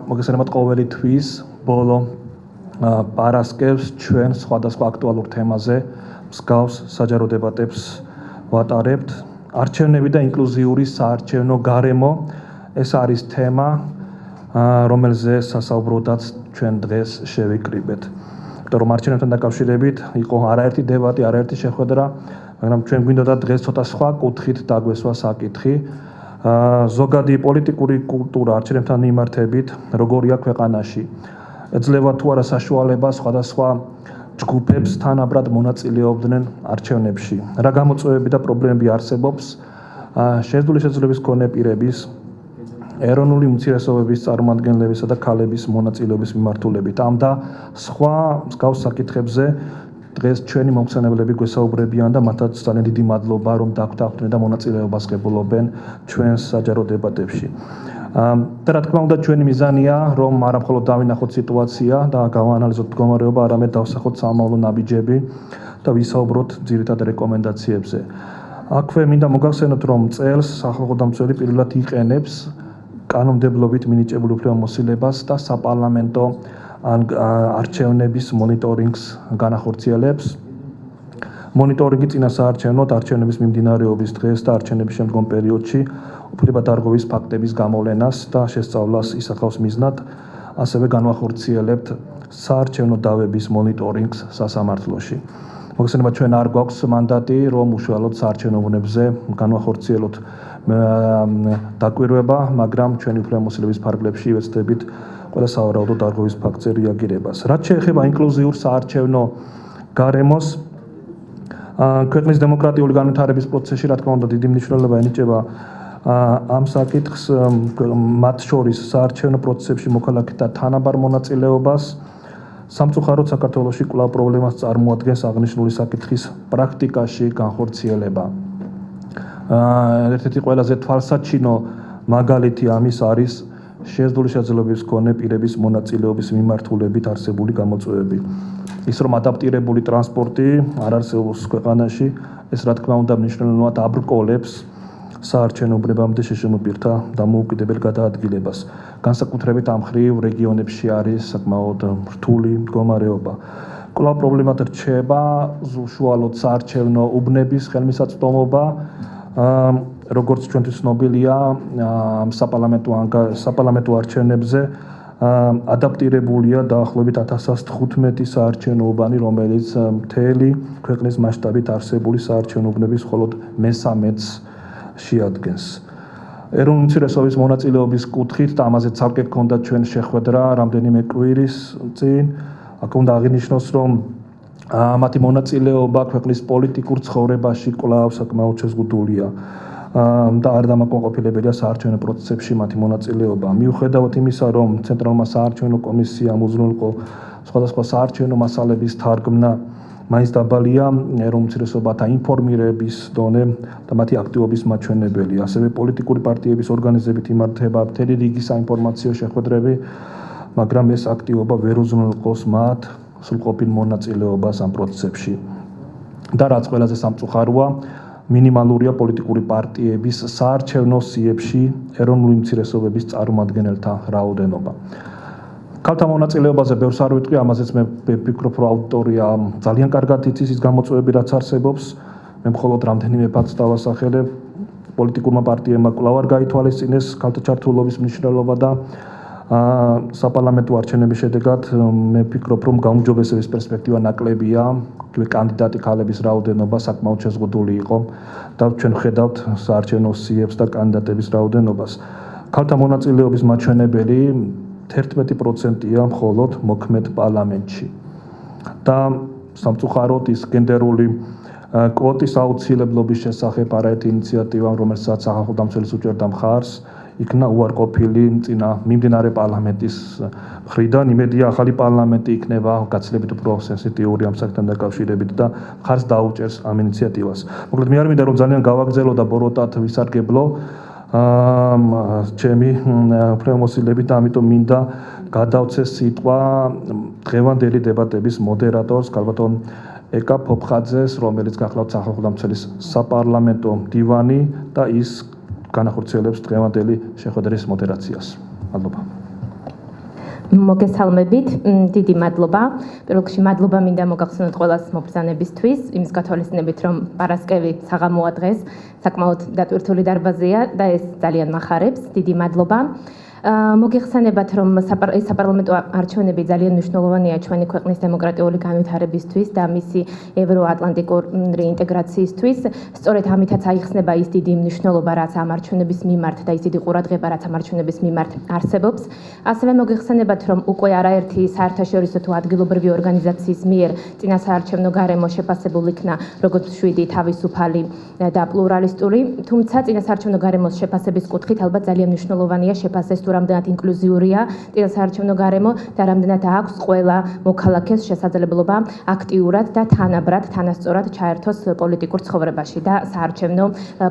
მოგესალმებით ყოველი თვის ბოლო პარასკევს ჩვენ სხვადასხვა აქტუალურ თემაზე მსგავს საჯარო დებატებს ვატარებთ. არჩევნები და ინკლუზიური საარჩევნო გარემო ეს არის თემა, რომელზე სასაუბროდაც ჩვენ დღეს შევიკრიბეთ. იმიტომ რომ არჩევნებთან დაკავშირებით იყო არაერთი დებატი, არაერთი შეხვედრა, მაგრამ ჩვენ გვინდოდა დღეს ცოტა სხვა კუთხით დაგვესვა საკითხი. ზოგადი პოლიტიკური კულტურა არჩევნებთან მიმართებით როგორია ქვეყანაში. ეძლევა თუ არა საშუალება სხვადასხვა ჯგუფებს თანაბრად მონაწილეობდნენ არჩევნებში. რა გამოწვევები და პრობლემები არსებობს შეძლებული შეძლების მქონე პირების, ეროვნული უმცირესობების წარმომადგენლებისა და ქალების მონაწილეობის მიმართულებით. ამ და სხვა მსგავს საკითხებზე დღეს ჩვენი მომხსენებლები გვესაუბრებიან და მათაც ძალიან დიდი მადლობა, რომ დაგვთანხმდნენ და მონაწილეობას ღებულობენ ჩვენს საჯარო დებატებში. და რა თქმა უნდა ჩვენი მიზანია, რომ არა მხოლოდ დავინახოთ სიტუაცია და გავაანალიზოთ მდგომარეობა, არამედ დავსახოთ სამომავლო ნაბიჯები და ვისაუბროთ ძირითად რეკომენდაციებზე. აქვე მინდა მოგახსენოთ, რომ წელს სახალხო დამცველი პირველად იყენებს კანონმდებლობით მინიჭებულ უფლებამოსილებას და საპარლამენტო არჩევნების მონიტორინგს განახორციელებს. მონიტორინგი წინასაარჩევნოდ არჩევნების მიმდინარეობის დღეს და არჩევნების შემდგომ პერიოდში უფლებადარღვევის ფაქტების გამოვლენას და შესწავლას ისახავს მიზნად, ასევე განვახორციელებთ საარჩევნო დავების მონიტორინგს სასამართლოში. მოგესალმებით, ჩვენ არ გვაქვს მანდატი, რომ უშუალოდ საარჩევნო ბუნებზე განვახორციელოთ დაკვირვება, მაგრამ ჩვენი უფლებამოსილების ფარგლებში ვეცდებით ყველა სავარაუდო დარღვევის ფაქტზე რეაგირებას. რაც შეეხება ინკლუზიურ საარჩევნო გარემოს, ქვეყნის დემოკრატიული განვითარების პროცესში, რა თქმა უნდა, დიდი მნიშვნელობა ენიჭება ამ საკითხს, მათ შორის საარჩევნო პროცესებში მოქალაქეთა თანაბარ მონაწილეობას. სამწუხაროდ საქართველოში კვლავ პრობლემას წარმოადგენს აღნიშნული საკითხის პრაქტიკაში განხორციელება. ერთ-ერთი ყველაზე თვალსაჩინო მაგალითი ამის არის შეძლებული შეძლების მქონე პირების მონაწილეობის მიმართულებით არსებული გამოწვევები. ის რომ ადაპტირებული ტრანსპორტი არ არსებობს ქვეყანაში, ეს რა თქმა უნდა მნიშვნელოვნად აბრკოლებს საარჩევნო ბუნებამდე შეშემო პირთა დამოუკიდებელ გადაადგილებას. განსაკუთრებით ამ მხრივ რეგიონებში არის საკმაოდ რთული მდგომარეობა. კვლავ პრობლემად რჩება უშუალოდ საარჩევნო უბნების ხელმისაწვდომობა. როგორც ჩვენთვის ცნობილია, საპარლამენტო არჩევნებზე ადაპტირებულია დაახლოებით 1015 საარჩევნო უბანი, რომელიც მთელი ქვეყნის მასშტაბით არსებული საარჩევნო უბნების მხოლოდ მესამედს შეადგენს. ეროვნული უმცირესობის მონაწილეობის კუთხით და ამაზე ცალკე გქონდა ჩვენ შეხვედრა რამდენიმე კვირის წინ. აქ უნდა აღინიშნოს, რომ მათი მონაწილეობა ქვეყნის პოლიტიკურ ცხოვრებაში კვლავ საკმაოდ შეზღუდულია და არ დამაკმაყოფილებელია საარჩევნო პროცესებში მათი მონაწილეობა. მიუხედავად იმისა, რომ ცენტრალურმა საარჩევნო კომისიამ უზრუნველყო სხვადასხვა საარჩევნო მასალების თარგმნა, მაინც დაბალია ეროვნულ უმცირესობათა ინფორმირების დონე და მათი აქტივობის მაჩვენებელი. ასევე პოლიტიკური პარტიების ორგანიზებით იმართება მთელი რიგი საინფორმაციო შეხვედრები, მაგრამ ეს აქტივობა ვერ უზრუნველყოს მათ სრულყოფილ მონაწილეობას ამ პროცესებში. და რაც ყველაზე სამწუხაროა, მინიმალურია პოლიტიკური პარტიების საარჩევნო სიებში ეროვნული უმცირესობების წარმომადგენელთა რაოდენობა. ქალთა მონაწილეობაზე ბევრს არ ვიტყვი, ამაზეც მე ვფიქრობ, რომ აუდიტორია ძალიან კარგად იცის ის გამოწვევები, რაც არსებობს. მე მხოლოდ რამდენიმე ფაქტს დავასახელებ. პოლიტიკურმა პარტიებმა კვლავ არ გაითვალისწინეს ქალთა ჩართულობის მნიშვნელობა და საპარლამენტო არჩევნების შედეგად მე ვფიქრობ, რომ გაუმჯობესების პერსპექტივა ნაკლებია. კანდიდატი ქალების რაოდენობა საკმაოდ შეზღუდული იყო და ჩვენ ვხედავთ საარჩევნო სიებს და კანდიდატების რაოდენობას. ქალთა მონაწილეობის მაჩვენებელი 11%-ია მხოლოდ მოქმედ პარლამენტში. და სამწუხაროდ ის გენდერული კვოტის აუცილებლობის შესახებ არაერთი ინიციატივა, რომელსაც სახალხო დამცველიც უჭერდა მხარს, იქნა უარყოფილი წინა მიმდინარე პარლამენტის მხრიდან. იმედია ახალი პარლამენტი იქნება გაცილებით უფრო სენსიტიური ამ საკითხთან დაკავშირებით და მხარს დაუჭერს ამ ინიციატივას. მოკლედ მე არ მინდა რომ ძალიან გავაგზელო და ბოროტად ვისარგებლო ჩემი უფლებამოსილებით და ამიტომ მინდა გადავცე სიტყვა დღევანდელი დებატების მოდერატორს ქალბატონ ეკა ფოფხაძეს, რომელიც გახლავთ სახალხო დამცველის საპარლამენტო მდივანი და ის განახორციელებს დღევანდელი შეხვედრის მოდერაციას. მადლობა. მოგესალმებით, დიდი მადლობა. პირველ რიგში მადლობა მინდა მოგახსენოთ ყველას მობრძანებისთვის, იმის გათვალისწინებით, რომ პარასკევი საღამოა დღეს, საკმაოდ დატვირთული დარბაზია და ეს ძალიან მახარებს. დიდი მადლობა. მოგეხსენებათ, რომ საპარლამენტო არჩევნები ძალიან მნიშვნელოვანია ჩვენი ქვეყნის დემოკრატიული განვითარებისთვის და მისი ევროატლანტიკური ინტეგრაციისთვის. სწორედ ამითაც აიხსნება ის დიდი მნიშვნელობა, რაც ამ არჩევნების მიმართ და ის დიდი ყურადღება, რაც ამ არჩევნების მიმართ არსებობს. ასევე მოგეხსენებათ, რომ უკვე არაერთი საერთაშორისო თუ ადგილობრივი ორგანიზაციის მიერ წინასაარჩევნო გარემო შეფასებულ იქნა როგორც მშვიდი, თავისუფალი და პლურალისტური, თუმცა წინასაარჩევნო გარემოს შეფასების კუთხით ალბათ ძალიან მნიშვნელოვანია შეფასეს რამდენად ინკლუზიურია წინასაარჩევნო გარემო და რამდენად აქვს ყველა მოქალაქეს შესაძლებლობა აქტიურად და თანაბრად, თანასწორად ჩაერთოს პოლიტიკურ ცხოვრებაში და საარჩევნო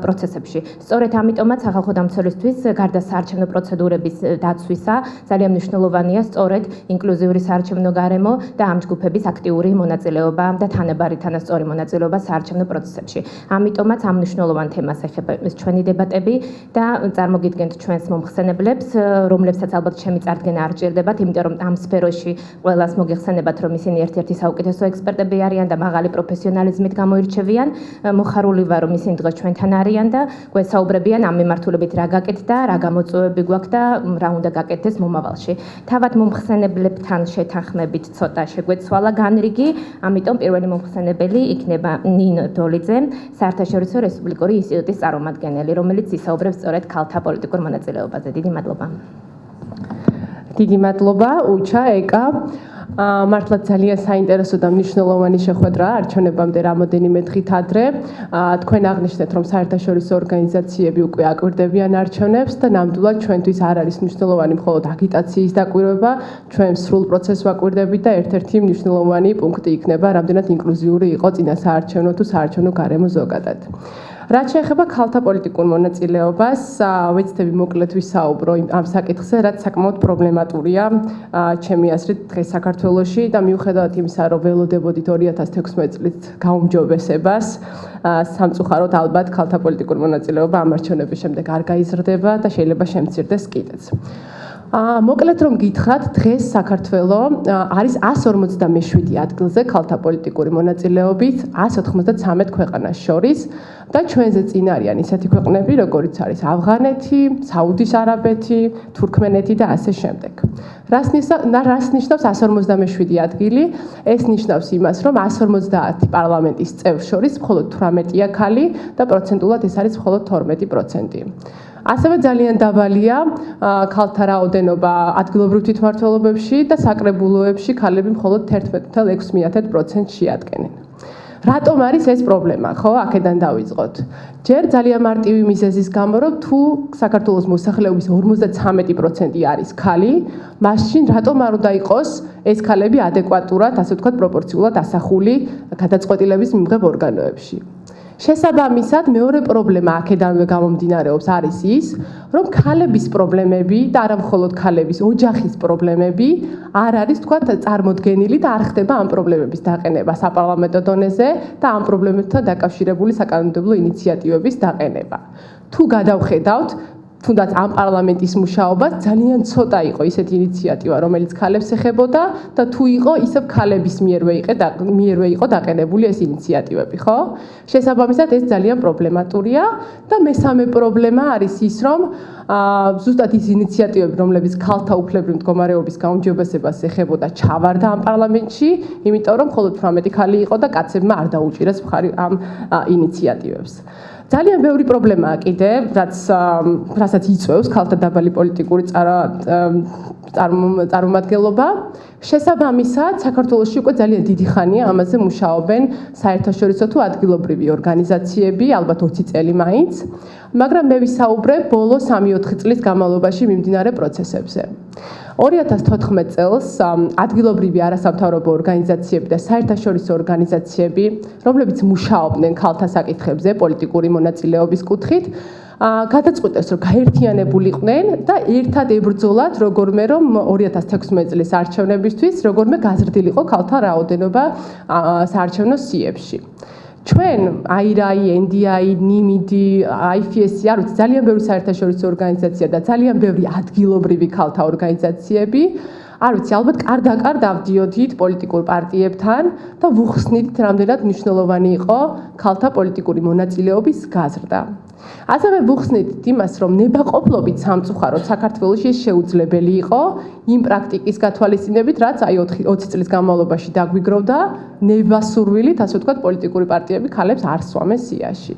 პროცესებში. სწორედ ამიტომაც სახალხო დამცველისთვის გარდა საარჩევნო პროცედურების დაცვისა ძალიან მნიშვნელოვანია სწორედ ინკლუზიური საარჩევნო გარემო და ამ ჯგუფების აქტიური მონაწილეობა და თანაბარი თანასწორი მონაწილეობა საარჩევნო პროცესებში. ამიტომაც ამ მნიშვნელოვან თემას ეხება ჩვენი დებატები და წარმოგიდგენთ ჩვენს მომხსენებლებს, რომლებსაც ალბათ ჩემი წარდგენა არ ჭირდებათ, იმიტომ რომ ამ სფეროში ყველას მოგეხსენებათ, რომ ისინი ერთ-ერთი საუკეთესო ექსპერტები არიან და მაღალი პროფესიონალიზმით გამოირჩევიან. მოხარული ვარ, რომ ისინი დღეს ჩვენთან არიან და გვესაუბრებიან ამ მიმართულებით რა გაკეთდა, რა გამოწვევები გვაქვს და რა უნდა გაკეთდეს მომავალში. თავად მომხსენებლებთან შეთანხმებით ცოტა შეგვეცვალა განრიგი, ამიტომ პირველი მომხსენებელი იქნება ნინო დოლიძე, საერთაშორისო რესპუბლიკური ინსტიტუტის წარმომადგენელი, რომელიც ისაუბრებს სწორედ ქალთა პოლიტიკურ მონაწილეობაზე. დიდი მადლობა. დიდი მადლობა, უჩა, ეკა. მართლაც ძალიან საინტერესო და მნიშვნელოვანი შეხვედრაა არჩევნებამდე რამოდენიმე დღით ადრე. თქვენ აღნიშნეთ, რომ საერთაშორისო ორგანიზაციები უკვე აკვირდებიან არჩევნებს და ნამდვილად ჩვენთვის არ არის მნიშვნელოვანი მხოლოდ აგიტაციის დაკვირვება, ჩვენ სრულ პროცესს ვაკვირდებით და ერთ-ერთი მნიშვნელოვანი პუნქტი იქნება, რამდენად ინკლუზიური იყო წინასაარჩევნო თუ საარჩევნო გარემო ზოგადად. რაც შეეხება ქალთა პოლიტიკურ მონაწილეობას, ვეცდები მოკლედ ვისაუბრო ამ საკითხზე, რაც საკმაოდ პრობლემატურია ჩემი აზრით დღეს საქართველოში და მიუხედავად იმისა, რომ ველოდებოდით 2016 წლის გაუმჯობესებას, სამწუხაროდ ალბათ ქალთა პოლიტიკურ მონაწილეობა ამ არჩევნების შემდეგ არ გაიზრდება და შეიძლება შემცირდეს კიდეც. მოკლედ რომ გითხრათ, დღეს საქართველო არის 157 ადგილზე ქალთა პოლიტიკური მონაწილეობით 193 ქვეყანას შორის და ჩვენზე წინ არიან ისეთი ქვეყნები, როგორიც არის ავღანეთი, საუდის არაბეთი, თურქმენეთი და ასე შემდეგ. რას ნიშნავს 157 ადგილი? ეს ნიშნავს იმას, რომ 150 პარლამენტის წევრ შორის მხოლოდ 18-ია ქალი და პროცენტულად ეს არის მხოლოდ 12%. ასევე ძალიან დაბალია ქალთა რაოდენობა ადგილობრივ თვითმმართველობებში და საკრებულოებში ქალები მხოლოდ 11.6% შეადგენენ. რატომ არის ეს პრობლემა? ხო, აქედან დავიწყოთ. ჯერ ძალიან მარტივი მიზეზის გამო, რომ თუ საქართველოს მოსახლეობის 53% არის ქალი, მაშინ რატომ არ უნდა იყოს ეს ქალები ადეკვატურად, ასე ვთქვათ, პროპორციულად ასახული გადაწყვეტილების მიღებ ორგანოებში. შესაბამისად, მეორე პრობლემა აქედანვე გამომდინარეობს არის ის, რომ ქალების პრობლემები და არა მხოლოდ ქალების, ოჯახის პრობლემები არ არის, თქვათ, წარმოდგენილი და არ ხდება ამ პრობლემების დაყენება საპარლამენტო დონეზე და ამ პრობლემებთან დაკავშირებული საკანონმდებლო ინიციატივების დაყენება. თუ გადავხედავთ, თუნდაც ამ პარლამენტის მუშაობას ძალიან ცოტა იყო ისეთი ინიციატივა, რომელიც ქალებს ეხებოდა და თუ იყო, ისევ ქალების მიერვე იყო დაყენებული ეს ინიციატივები, ხო? შესაბამისად, ეს ძალიან პრობლემატურია და მესამე პრობლემა არის ის, რომ ზუსტად ის ინიციატივები, რომლებიც ქალთა უფლებრივ მდგომარეობის გაუმჯობესებას ეხებოდა, ჩავარდა ამ პარლამენტში, იმიტომ რომ მხოლოდ 18 ქალი იყო და კაცებმა არ დაუჭირეს მხარი ამ ინიციატივებს. ძალიან ბევრი პრობლემაა კიდე, რასაც იწვევს ქალთა დაბალი პოლიტიკური წარმომადგენლობა. შესაბამისად, საქართველოში უკვე ძალიან დიდი ხანია ამაზე მუშაობენ საერთაშორისო თუ ადგილობრივი ორგანიზაციები, ალბათ 20 წელი მაინც, მაგრამ მე ვისაუბრებ ბოლო 3-4 წლის განმავლობაში მიმდინარე პროცესებზე. 2014 წელს ადგილობრივი არასამთავრობო ორგანიზაციები და საერთაშორისო ორგანიზაციები, რომლებიც მუშაობდნენ ქალთა საკითხებზე პოლიტიკური მონაწილეობის კუთხით, გადაწყვიტეს, რომ გაერთიანებულიყვნენ და ერთად ებრძოლათ როგორმე რომ 2016 წლის არჩევნებისთვის როგორმე გაზრდილიყო ქალთა რაოდენობა საარჩევნო სიებში. ჩვენ აირაი, NDI, NIMIDI, IFSC, არ ვიცი, ძალიან ბევრი საერთაშორისო ორგანიზაცია და ძალიან ბევრი ადგილობრივი ქალთა ორგანიზაციები არ ვიცი, ალბათ კარდაკარ დავდიოდით პოლიტიკურ პარტიებთან და ვუხსნით რამდენად მნიშვნელოვანი იყო ქალთა პოლიტიკური მონაწილეობის გაზრდა. ასევე ვუხსნით იმას, რომ ნებაყოფლობით სამწუხაროდ საქართველოში შეუძლებელი იყო იმ პრაქტიკის გათვალისწინებით, რაც აი 20 წლის განმავლობაში დაგვიგროვდა ნებასურვილით, ასე ვთქვათ, პოლიტიკური პარტიები ქალებს არ სვამეს სიაში.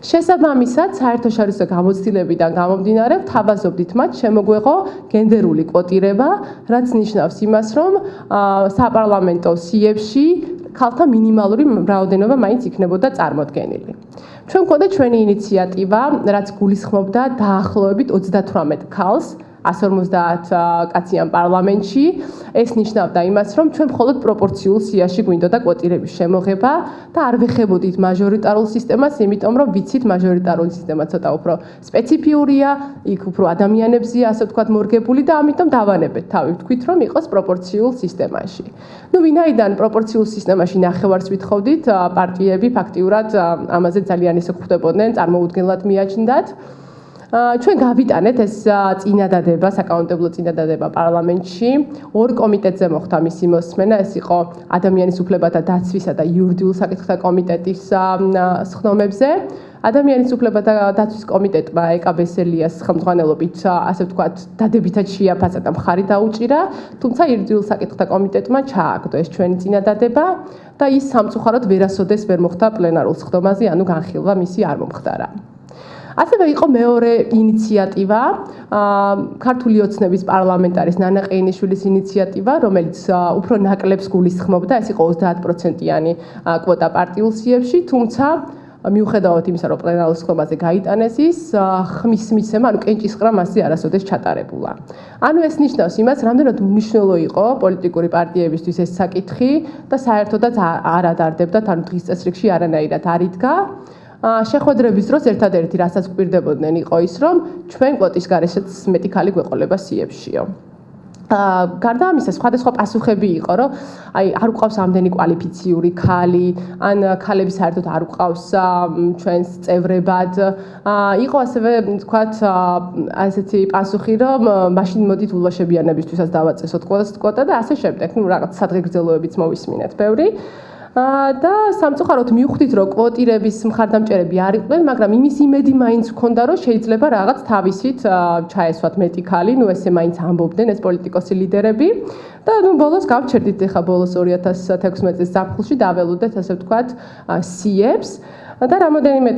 შესაბამისად, საერთაშორისო გამოცდილებიდან გამომდინარე, ვთავაზობდით მათ შემოგვეღო გენდერული კვოტირება, რაც ნიშნავს იმას, რომ საპარლამენტო სიებში ქალთა მინიმალური რაოდენობა მაინც იქნებოდა წარმოდგენილი. ჩვენ გვქონდა ჩვენი ინიციატივა, რაც გულისხმობდა დაახლოებით 38 ქალს 150 კაციან პარლამენტში. ეს ნიშნავდა იმას, რომ ჩვენ მხოლოდ პროპორციულ სიაში გვინდოდა კვოტირების შემოღება და არ ვეხებოდით მაჟორიტარულ სისტემას, იმიტომ რომ ვიცით მაჟორიტარული სისტემა ცოტა უფრო სპეციფიურია, იქ უფრო ადამიანებზეა, ასე ვთქვათ, მორგებული და ამიტომ დავანებეთ თავი ვთქვით, რომ იყოს პროპორციულ სისტემაში. ვინაიდან პროპორციულ სისტემაში ნახევარს ვითხოვდით, პარტიები ფაქტიურად ამაზე ძალიან ისე ხვდებოდნენ, წარმოუდგენლად მიაჩნდათ. ჩვენ გავიტანეთ ეს წინადადება, საკაუნტებლო წინადადება პარლამენტში. ორ კომიტეტზე მოხდა მისი მოსმენა, ეს იყო ადამიანის უფლებათა დაცვისა და იურიდიულ საკითხთა კომიტეტის სხდომებზე. ადამიანის უფლებათა დაცვის კომიტეტმა ეკა ბესელიას ხელმძღვანელობით, ასე ვთქვათ, დადებითად შეაფასა და მხარი დაუჭირა, თუმცა იურიდიულ საკითხთა კომიტეტმა ჩააგდო ეს ჩვენი წინადადება და ის სამწუხაროდ ვერასოდეს ვერ მოხდა პლენარულ სხდომაზე, ანუ განხილვა მისი არ მომხდარა. ასევე იყო მეორე ინიციატივა, ქართული ოცნების პარლამენტარის ნანა ყეინიშვილის ინიციატივა, რომელიც უფრო ნაკლებს გულისხმობდა, ეს იყო 30%-იანი კვოტა პარტიულ სიებში, თუმცა მიუხედავად იმისა, რომ პლენარულ სხდომაზე გაიტანეს ის, ხმის მიცემა, ანუ კენჭისყრა მასზე არასოდეს ჩატარებულა. ანუ ეს ნიშნავს იმას, რამდენად უმნიშვნელო იყო პოლიტიკური პარტიებისთვის ეს საკითხი და საერთოდაც არ ადარდებდათ, ანუ დღის წესრიგში არანაირად არ იდგა. შეხვედრების დროს ერთადერთი რასაც გვპირდებოდნენ იყო ის, რომ ჩვენ კვოტის გარეშეც მეტი ქალი გვეყოლება სიებშიო. გარდა ამისა, სხვადასხვა პასუხები იყო, რომ აი არ გვყავს ამდენი კვალიფიციური ქალი, ან ქალები საერთოდ არ გვყავს ჩვენს წევრებად. იყო ასევე, თქვათ, ასეთი პასუხი, რომ მაშინ მოდით ულვაშებიანებისთვისაც დავაწესოთ კვოტა და ასე შემდეგ. ნუ რაღაც სადღეგრძელოებიც მოვისმინეთ ბევრი. და სამწუხაროდ მივხვდით, რომ კვოტირების მხარდამჭერები არ იყვნენ, მაგრამ იმის იმედი მაინც ჰქონდა, რომ შეიძლება რაღაც თავისით ჩაესვათ მეტი ქალი, ნუ ესე მაინც ამბობდნენ ეს პოლიტიკოსი ლიდერები და ნუ ბოლოს გავჩერდით ახლა ბოლოს 2016 წლის ზაფხულში დაველოდეთ, ასე ვთქვათ, სიებს და რამოდენიმე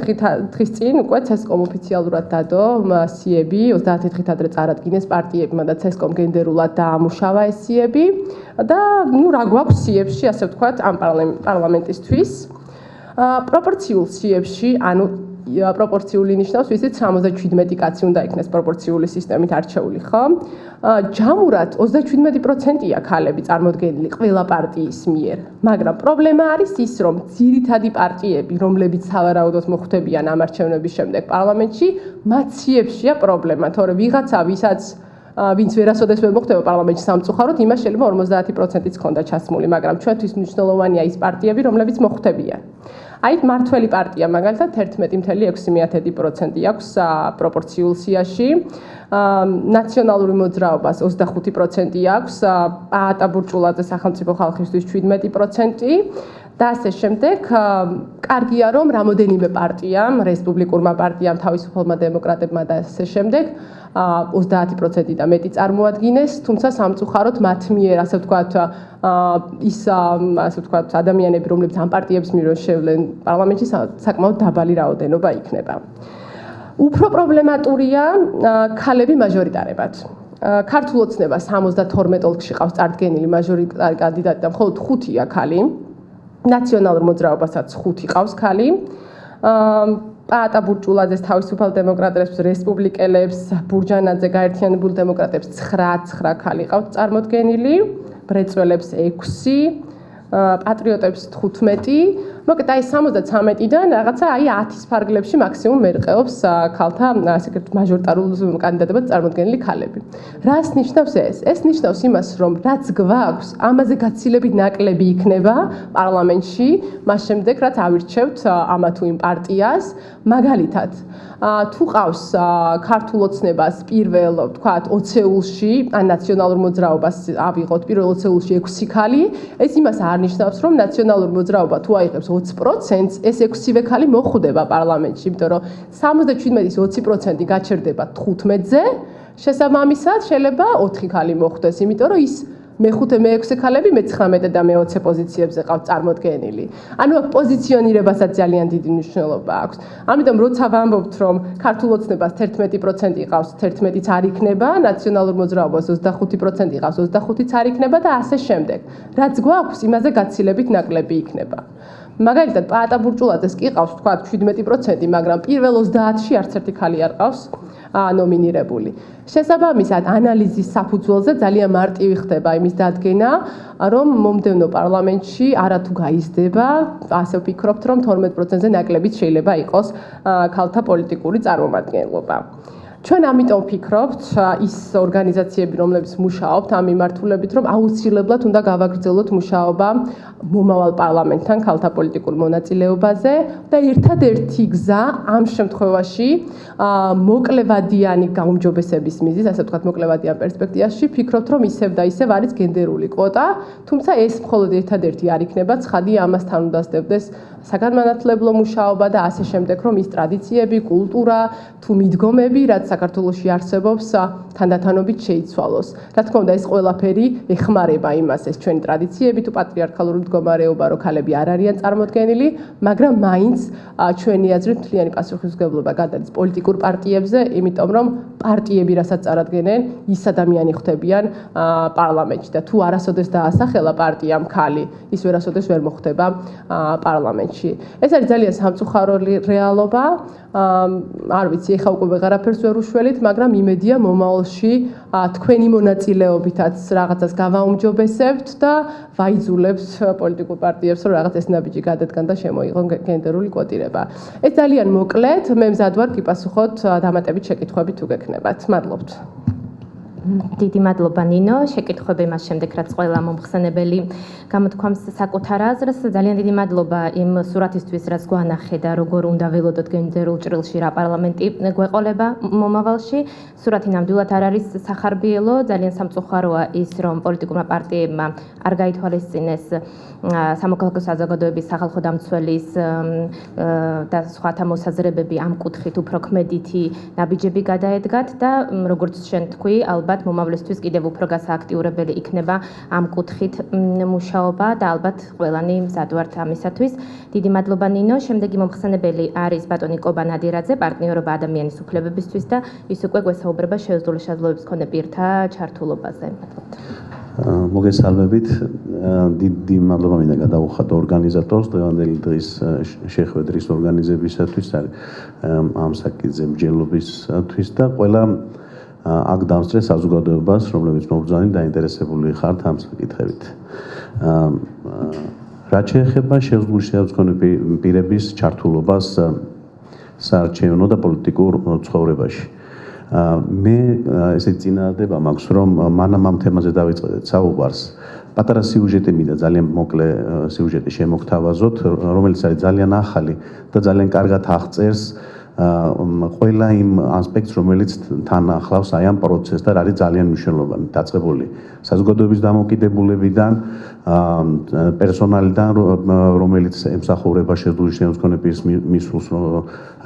დღის წინ უკვე CESCOM ოფიციალურად დადო სიები, 30 დღით ადრე წარადგინეს პარტიებმა და CESCOM გენდერულად დაამუშავა ეს სიები და ნუ რა გვაქვს სიებში, ასე ვთქვათ, ამ პარლამენტისთვის. პროპორციულ სიებში, ანუ პროპორციული ნიშნავს, ვიცით, 77 კაცი უნდა იქნეს პროპორციული სისტემით არჩეული, ხო? ჯამურად 37%-ია ქალები წარმოდგენილი ყველა პარტიის მიერ, მაგრამ პრობლემა არის ის, რომ ძირითადი პარტიები, რომლებიც სავარაუდოდ მოხვდებიან ამ არჩევნების შემდეგ პარლამენტში, მათ სიებშია პრობლემა, თორე ვიღაცა, ვინც ვერასოდეს ვერ მოხვდება პარლამენტში სამწუხაროდ, იმას შეიძლება 50%-იც ქონდა ჩასმული, მაგრამ ჩვენთვის მნიშვნელოვანია ის პარტიები, რომლებიც მოხვდებიან. აი მართველი პარტია მაგალითად 11.6% აქვს პროპორციულ სიაში, ნაციონალური მოძრაობას 25% აქვს, პაატა ბურჭულაძე სახელმწიფო ხალხისთვის 17% და ასე შემდეგ. კარგია რომ რამოდენიმე პარტიამ, რესპუბლიკურმა პარტიამ, თავისუფალმა დემოკრატებმა და ასე შემდეგ 30% და მეტი წარმოადგინეს, თუმცა სამწუხაროდ მათ მიერ, ასე ვთქვათ, ასე ვთქვათ, ადამიანები, რომლებიც ამ პარტიებს მიერ შევლენ პარლამენტში, საკმაოდ დაბალი რაოდენობა იქნება. უფრო პრობლემატურია ქალები მაჟორიტარებად. ქართულ ოცნებას 72 ოლქში ყავს წარდგენილი მაჟორიტარი კანდიდატი და მხოლოდ 5-ია ქალი. ნაციონალურ მოძრაობასაც 5 ყავს ქალი. პაატა ბურჭულაძეს თავისუფალ დემოკრატებს, რესპუბლიკელებს, ბურჯანაძე გაერთიანებულ დემოკრატებს 9 ქალი ყავს წარმოდგენილი, ბრეწველებს 6, პატრიოტებს 15 მოკლედ აი 73-დან რაღაცა აი 10-ის ფარგლებში მაქსიმუმ მერყეობს ქალთა ასე ვთქვათ მაჟორიტარულ კანდიდატებად წარმოდგენილი ქალები. რას ნიშნავს ეს? ეს ნიშნავს იმას, რომ რაც გვაქვს, ამაზე გაცილებით ნაკლები იქნება პარლამენტში, მას შემდეგ რაც ავირჩევთ ამა თუ იმ პარტიას, მაგალითად თუ ყავს ქართულ ოცნებას პირველ, ვთქვათ, ოცეულში, ან ნაციონალურ მოძრაობას ავიღოთ პირველ ოცეულში 6 ქალი, ეს იმას არ ნიშნავს, რომ ნაციონალურ მოძრაობა თუ აიღებს 20%-ს, ეს 6-ვე ქალი მოხვდება პარლამენტში, იმიტომ რომ 77-ის 20% გაჩერდება 15-ზე, შესაბამისად შეიძლება 4 ქალი მოხვდეს, იმიტომ რომ ის მე-5, მე-6 ქალები მე-19 და მე-20 პოზიციებზე ყავთ წარმოდგენილი. ანუ აქ პოზიციონირებასაც ძალიან დიდი მნიშვნელობა აქვს. ამიტომ როცა ვამბობთ, რომ ქართულ ოცნებას 11% იყავს, 11-იც არ იქნება, ნაციონალურ მოძრაობას 25% იყავს, 25-იც არ იქნება და ასე შემდეგ. რაც გვაქვს, იმაზე გაცილებით ნაკლები იქნება. მაგალითად, პაატა ბურჭულაძეს კი ყავს, თქვა 17%, მაგრამ პირველ 30-ში არც ერთი ქალი არ ყავს ნომინირებული. შესაბამისად, ანალიზის საფუძველზე ძალიან მარტივი ხდება იმის დადგენა, რომ მომდევნო პარლამენტში არათუ გაიზრდება, ასე ვფიქრობთ, რომ 12%-ზე ნაკლებიც შეიძლება იყოს ქალთა პოლიტიკური წარმომადგენლობა. ჩვენ ამიტომ ვფიქრობთ, ის ორგანიზაციები, რომლებიც მუშაობთ ამ მიმართულებით, რომ აუცილებლად უნდა გავაგრძელოთ მუშაობა მომავალ პარლამენტთან ქალთა პოლიტიკურ მონაწილეობაზე და ერთადერთი გზა ამ შემთხვევაში მოკლევადიანი გაუმჯობესების მიზეზით, ასე ვთქვათ, მოკლევადიან პერსპექტივაში, ვფიქრობთ, რომ ისევ და ისევ არის გენდერული კვოტა, თუმცა ეს მხოლოდ ერთადერთი არ იქნება, ცხადია ამასთან უნდა სდებდეს საგანმანათლებლო მუშაობა და ასე შემდეგ, რომ ის ტრადიციები, კულტურა თუ მიდგომები, რაც საქართველოში არსებობს, თანდათანობით შეიცვალოს. რა თქმა უნდა, ეს ყველაფერი ეხმარება იმას, ეს ჩვენი ტრადიციები თუ პატრიარქალური მდგომარეობა, რომ ქალები არ არიან წარმოდგენილი, მაგრამ მაინც ჩვენი აზრით მთლიანი პასუხისმგებლობა გადადის პოლიტიკურ პარტიებზე, იმიტომ რომ პარტიები, რასაც წარადგენენ, ის ადამიანი ხდებიან პარლამენტში და თუ არასოდეს დაასახელა პარტიამ ქალი, ის ვერასოდეს ვერ მოხდება პარლამენტში. ეს არის ძალიან სამწუხარო რეალობა. არ ვიცი, ეხა უკვე ვეღარაფერს ვერ უშველით, მაგრამ იმედია მომავალში თქვენი მონაწილეობითაც რაღაცას გავაუმჯობესებთ და ვაიძულებთ პოლიტიკურ პარტიებს, რომ რაღაც ეს ნაბიჯი გადადგან და შემოიღონ გენდერული კვოტირება. ეს ძალიან მოკლედ, მე მზად ვარ გიპასუხოთ დამატებით შეკითხვები თუ გექნებათ. მადლობთ. დიდი მადლობა ნინო, შეკითხვები მას შემდეგ რაც ყველა მომხსენებელი გამოთქვამს საკუთარ აზრს. ძალიან დიდი მადლობა იმ სურათისთვის, რაც გვანახე და როგორ უნდა ველოდოთ გენდერულ ჭრილში რა პარლამენტი გვეყოლება მომავალში. სურათი ნამდვილად არ არის სახარბიელო, ძალიან სამწუხაროა ის, რომ პოლიტიკურმა პარტიებმა არ გაითვალისწინეს სამოქალაქო საზოგადოების სახალხო დამცველის და სხვათა მოსაზრებები ამ კუთხით უფრო ქმედითი ნაბიჯები გადაედგათ და როგორც შენ თქვი, ალბათ მომავლისთვის კიდევ უფრო გასააქტიურებელი იქნება ამ კუთხით მუშაობა და ალბათ ყველანი მზად ვართ ამისათვის. დიდი მადლობა ნინო. შემდეგი მომხსენებელი არის ბატონი კობა ნადირაძე, პარტნიორობა ადამიანის უფლებებისთვის და ის უკვე გვესაუბრება შეზღუდული შესაძლებლობის მქონე პირთა ჩართულობაზე. მოგესალმებით. დიდი მადლობა მინდა გადავუხადო ორგანიზატორს დღევანდელი დღის შეხვედრის ორგანიზებისათვის, ამ საკითხზე მსჯელობისთვის და ყველა აქ დამსწრე საზოგადოებას, რომლებიც მობრძანი დაინტერესებული ხართ ამ საკითხებით. რაც შეეხება შეზღუდული შესაძლებლობის მქონე პირების ჩართულობას საარჩევნო და პოლიტიკურ ცხოვრებაში. მე ესეთი წინადადება მაქვს, რომ მანამ ამ თემაზე დავიწყდეთ საუბარს. პატარა სიუჟეტი მინდა ძალიან მოკლე სიუჟეტი შემოგთავაზოთ, რომელიც არის ძალიან ახალი და ძალიან კარგად აღწერს ყველა იმ ასპექტს, რომელიც თან ახლავს აი ამ პროცესს და არის ძალიან მნიშვნელოვანი, დაწყებული საზოგადოების დამოკიდებულებიდან, პერსონალიდან, რომელიც ემსახურება შეზღუდული შესაძლებლობის მქონე პირის მისულს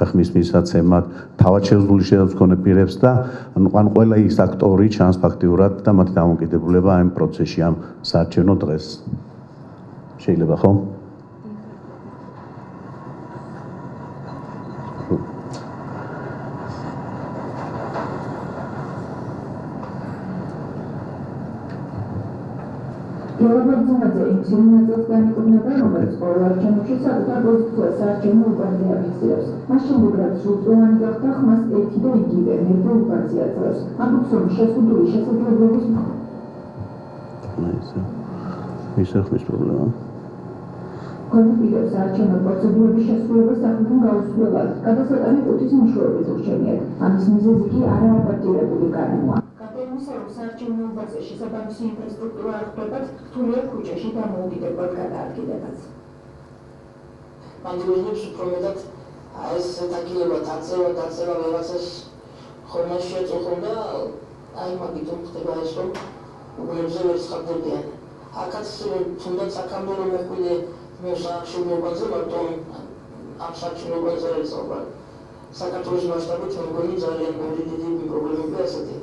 ხმის მისაცემად, თავად შეზღუდული შესაძლებლობის მქონე პირებს და ანუ ყველა ის აქტორი ჩანს ფაქტიურად და მათი დამოკიდებულება ამ პროცესში, ამ საარჩევნო დღეს. შეიძლება ხო? European Examiners განეკუთვნება, რომელიც ყოველ არჩევნებში საკუთარ პოზიციას საარჩევნო უპარტია ფიქსირებს. მას შემოგრებს სრულწლოვანი გახდა ხმას ერთი და იგივე მეფე უპარტია წერს. ამბობს, რომ შეზღუდული შესაძლებლობის ისე ხმის პრობლემა. ქონებრივ საარჩევნო პროცედურების შესრულებას სახელმწიფომ გაუსწრებად გადასატანი ყუთის მეშვეობით ურჩენიათ. ამის მიზეზი კი არაადაპტირებული გარემოა. გადაიმისა, რომ საარჩევნოებაზე შესაბამისი ინფრასტრუქტურა არ ხვდებათ, რთულია ქუჩაში დამოუკიდებლად გადაადგილებაც. მანდილებს უფრო მეტად ეს დაგილება დაწევა ვერაცას ხოლმე შეწუხონ და აი მაგიტომ ხდება ეს რომ უგუნებზე ვერ სხდებიან. აქაც თუნდაც აქამდე რომ მოხვიდე საარჩევნოებაზე მარტო ამ საარჩევნოებაზე ეცობა საქართველოს მასშტაბით მეგონი ძალიან დიდი პრობლემებია ასეთი.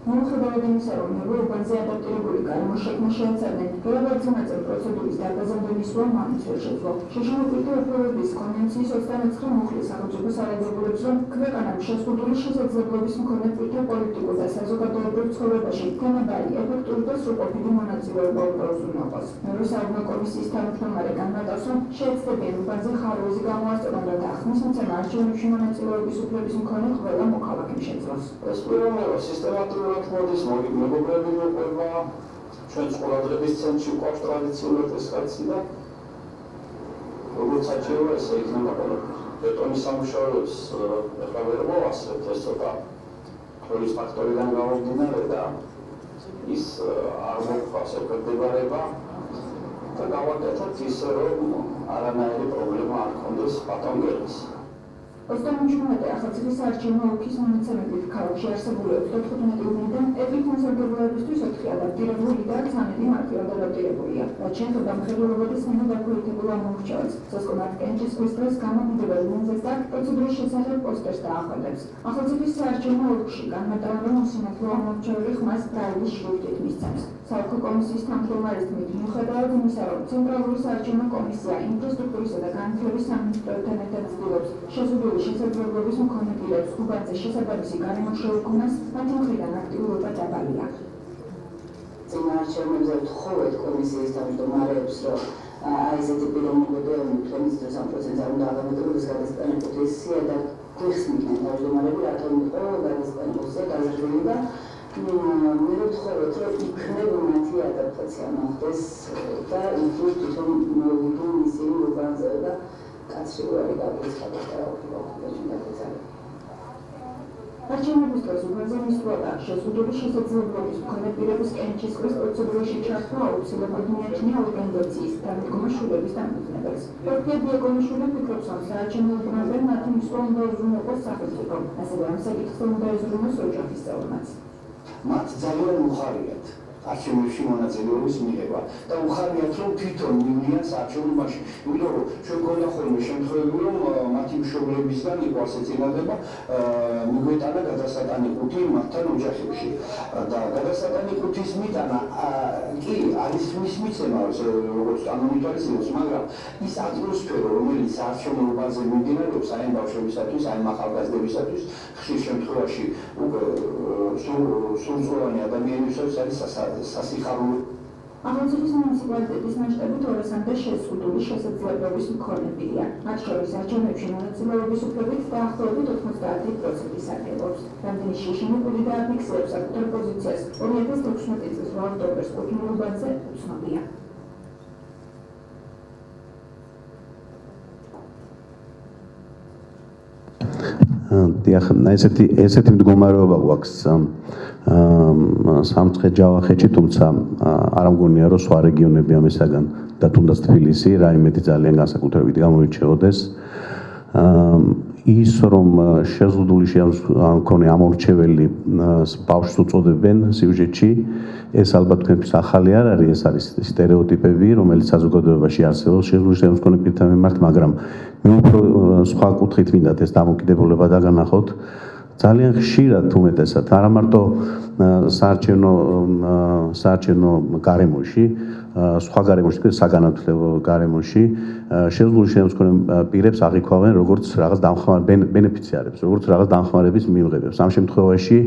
მიუხედავად იმისა, რომ ევროპაზე ადაპტირებული გარემო შექმნა შეეცადნენ, რელევანტ ნაწილ პროცედურის დაგაზრდილი მისვლა მაინც ვერ შეძლო. შეშინებული უფლებების კონვენციის 29 მუხლის სახელმწიფო სარეგულირებს, რომ ქვეყანამ შეზღუდული შესაძლებლობის მქონე პირთა პოლიტიკურ და საზოგადოებრივ ცხოვრებაში თანაბარი, ეფექტური და სრულყოფილი მონაწილეობა უზრუნველყოს. ევროსაბჭოს კომისიის თანამშრომელი განმარტავს, რომ შეეცდებიან უბანზე ხარვეზი გამოასწორონ და ახსნის მიცემა არჩევნებში მონაწილეობის უფლების მქონე ყველა მოქალაქემ შეძლოს. ეს პირველი სისტემატური მოდის მეგობრები მოყვება ჩვენ ყურადღების ცენტრში უკვე ტრადიციულად ეს კაცი და როგორც საჭიროა ესე იქნება ყველაფერი. ბეტონის სამუშაოებს ახლა ვერ მოვასწრებთ ეს ცოტა თოლის ფაქტორიდან გამომდინარე და ის არ მოხავს ეფექტებარება და გავაკეთოთ ისე რომ არანაირი პრობლემა არ ქონდეს ბატონგელის. 27 ახალციხის საარჩევნო ოლქის მონაცემებით ქალაქში არსებული 35 უბნიდან ეთნიკ მოსახლეობისთვის 4 ადაპტირებული და 13 მარტივად ადაპტირებულია. რაც შეეხება მხედველობების მინა დაქვეითებულ ამორჩევას, სასკომად კენჭისყრის დღეს გამომდინარე უბნზეს და პროცედურის შესახებ პოსტერს დაახვალებს. ახალციხის საარჩევნო ოლქში განმარტავენ, რომ მოსინათლო ამორჩეველი ხმას ბრაილის შრიფტით მისცემს. საოლქო კომისიის თანამშრომლის თქმით, მიუხედავად იმისა, რომ ცენტრალური საარჩევნო კომისია ინფრასტრუქტურისა და განათლების სამინისტროებთან ერთად ცდილობს შეზღუდული შესაძლებლობის მქონე პირებს უბანზე შესაბამისი გარემო შეუქმნას, მათი მხრიდან აქტიურობა დაბალია. წინა არჩევნებზე ვთხოვეთ კომისიის თავმჯდომარეებს, რომ აი ესეთი პიროვნებები თქვენის დროს ამ პროცესს არ უნდა აღემატებოდეს გადასტანების სია და გვიხსნიდნენ თავმჯდომარები, რატომ იყო გადასტანების გაზრდილი და მე ვთხოვეთ, რომ იქნებ მათი ადაპტაცია მოხდეს და იქნებ თვითონ მოვიდნენ ისინი უბანზე და კაცრიულარი გადაწყდა და უბრალოდ არჩევნების დროს უბანზე მისვლა და შეზღუდული შესაძლებლობის მქონე პირების კენჭისყრის პროცედურაში ჩართვა აუცილებლად მიაჩნია ორგანიზაციის დამდგომა შვილების დამფუძნებელს. პორტია დიაკონიშვილი ფიქრობს, რომ საარჩევნო უბნაზე მათი მისვლა უნდა უზრუნველყოს სახელმწიფომ, ასევე ამ საკითხზე უნდა ეზრუნოს ოჯახის წევრებმაც. მათ ძალიან უხარიათ არჩევნებში მონაწილეობის მიღება და უხარიათ რომ თვითონ მივლიან საარჩევნოში. იმიტომ რომ ჩვენ გვქონდა ხოლმე შემთხვევები რომ მათი მშობლებისგან იყო ასე წინადება მიგვეტანა გადასატანი ყუთი მათთან ოჯახებში და გადასატანი ყუთის მიტანა კი არის მის მიცემა როგორც კანონითარისებს, მაგრამ ის ატმოსფერო რომელიც საარჩევნოებაზე მიმდინარეობს აი ბავშვებისათვის, აი ახალგაზრდებისათვის ხშირ შემთხვევაში სრულწლოვანი ადამიანებისთვის არის სასიხარულო. ახალციხის მუნიციპალიტეტის მასშტაბით 200-მდე შეზღუდული შესაძლებლობის მქონებია. მათ შორის არჩევნებში მონაწილეობის უფლებით დაახლოებით 90% სარგებლობს. რამდენი შეშინებული დააფიქსირებს საკუთარ პოზიციას 2016 წლის 8 ოქტომბერს კუთვნილ უბანზე უცნობია. დიახ, ესეთი მდგომარეობა გვაქვს სამცხე-ჯავახეთში, თუმცა არ ამგონია, რომ სხვა რეგიონები ამისაგან და თუნდაც თბილისი რაიმედი ძალიან განსაკუთრებით გამოირჩეოდეს. ის რომ შეზღუდული მქონე ამორჩეველი ბავშვს უწოდებენ სიუჟეტში, ეს ალბათ თქვენთვის ახალი არ არის, ეს არის სტერეოტიპები, რომელიც საზოგადოებაში არსებობს შეზღუდული მქონე პირთა მიმართ, მაგრამ მე უფრო სხვა კუთხით მინდათ ეს დამოკიდებულება დაგანახოთ. ძალიან ხშირად უმეტესად არა მარტო საარჩევნო გარემოში, სხვა გარემოში, საგანათლებლო გარემოში შეზღუდული შემოსქონე პირებს აღიქვამენ როგორც რაღაც ბენეფიციარებს, როგორც რაღაც დამხმარების მიღებებს. ამ შემთხვევაში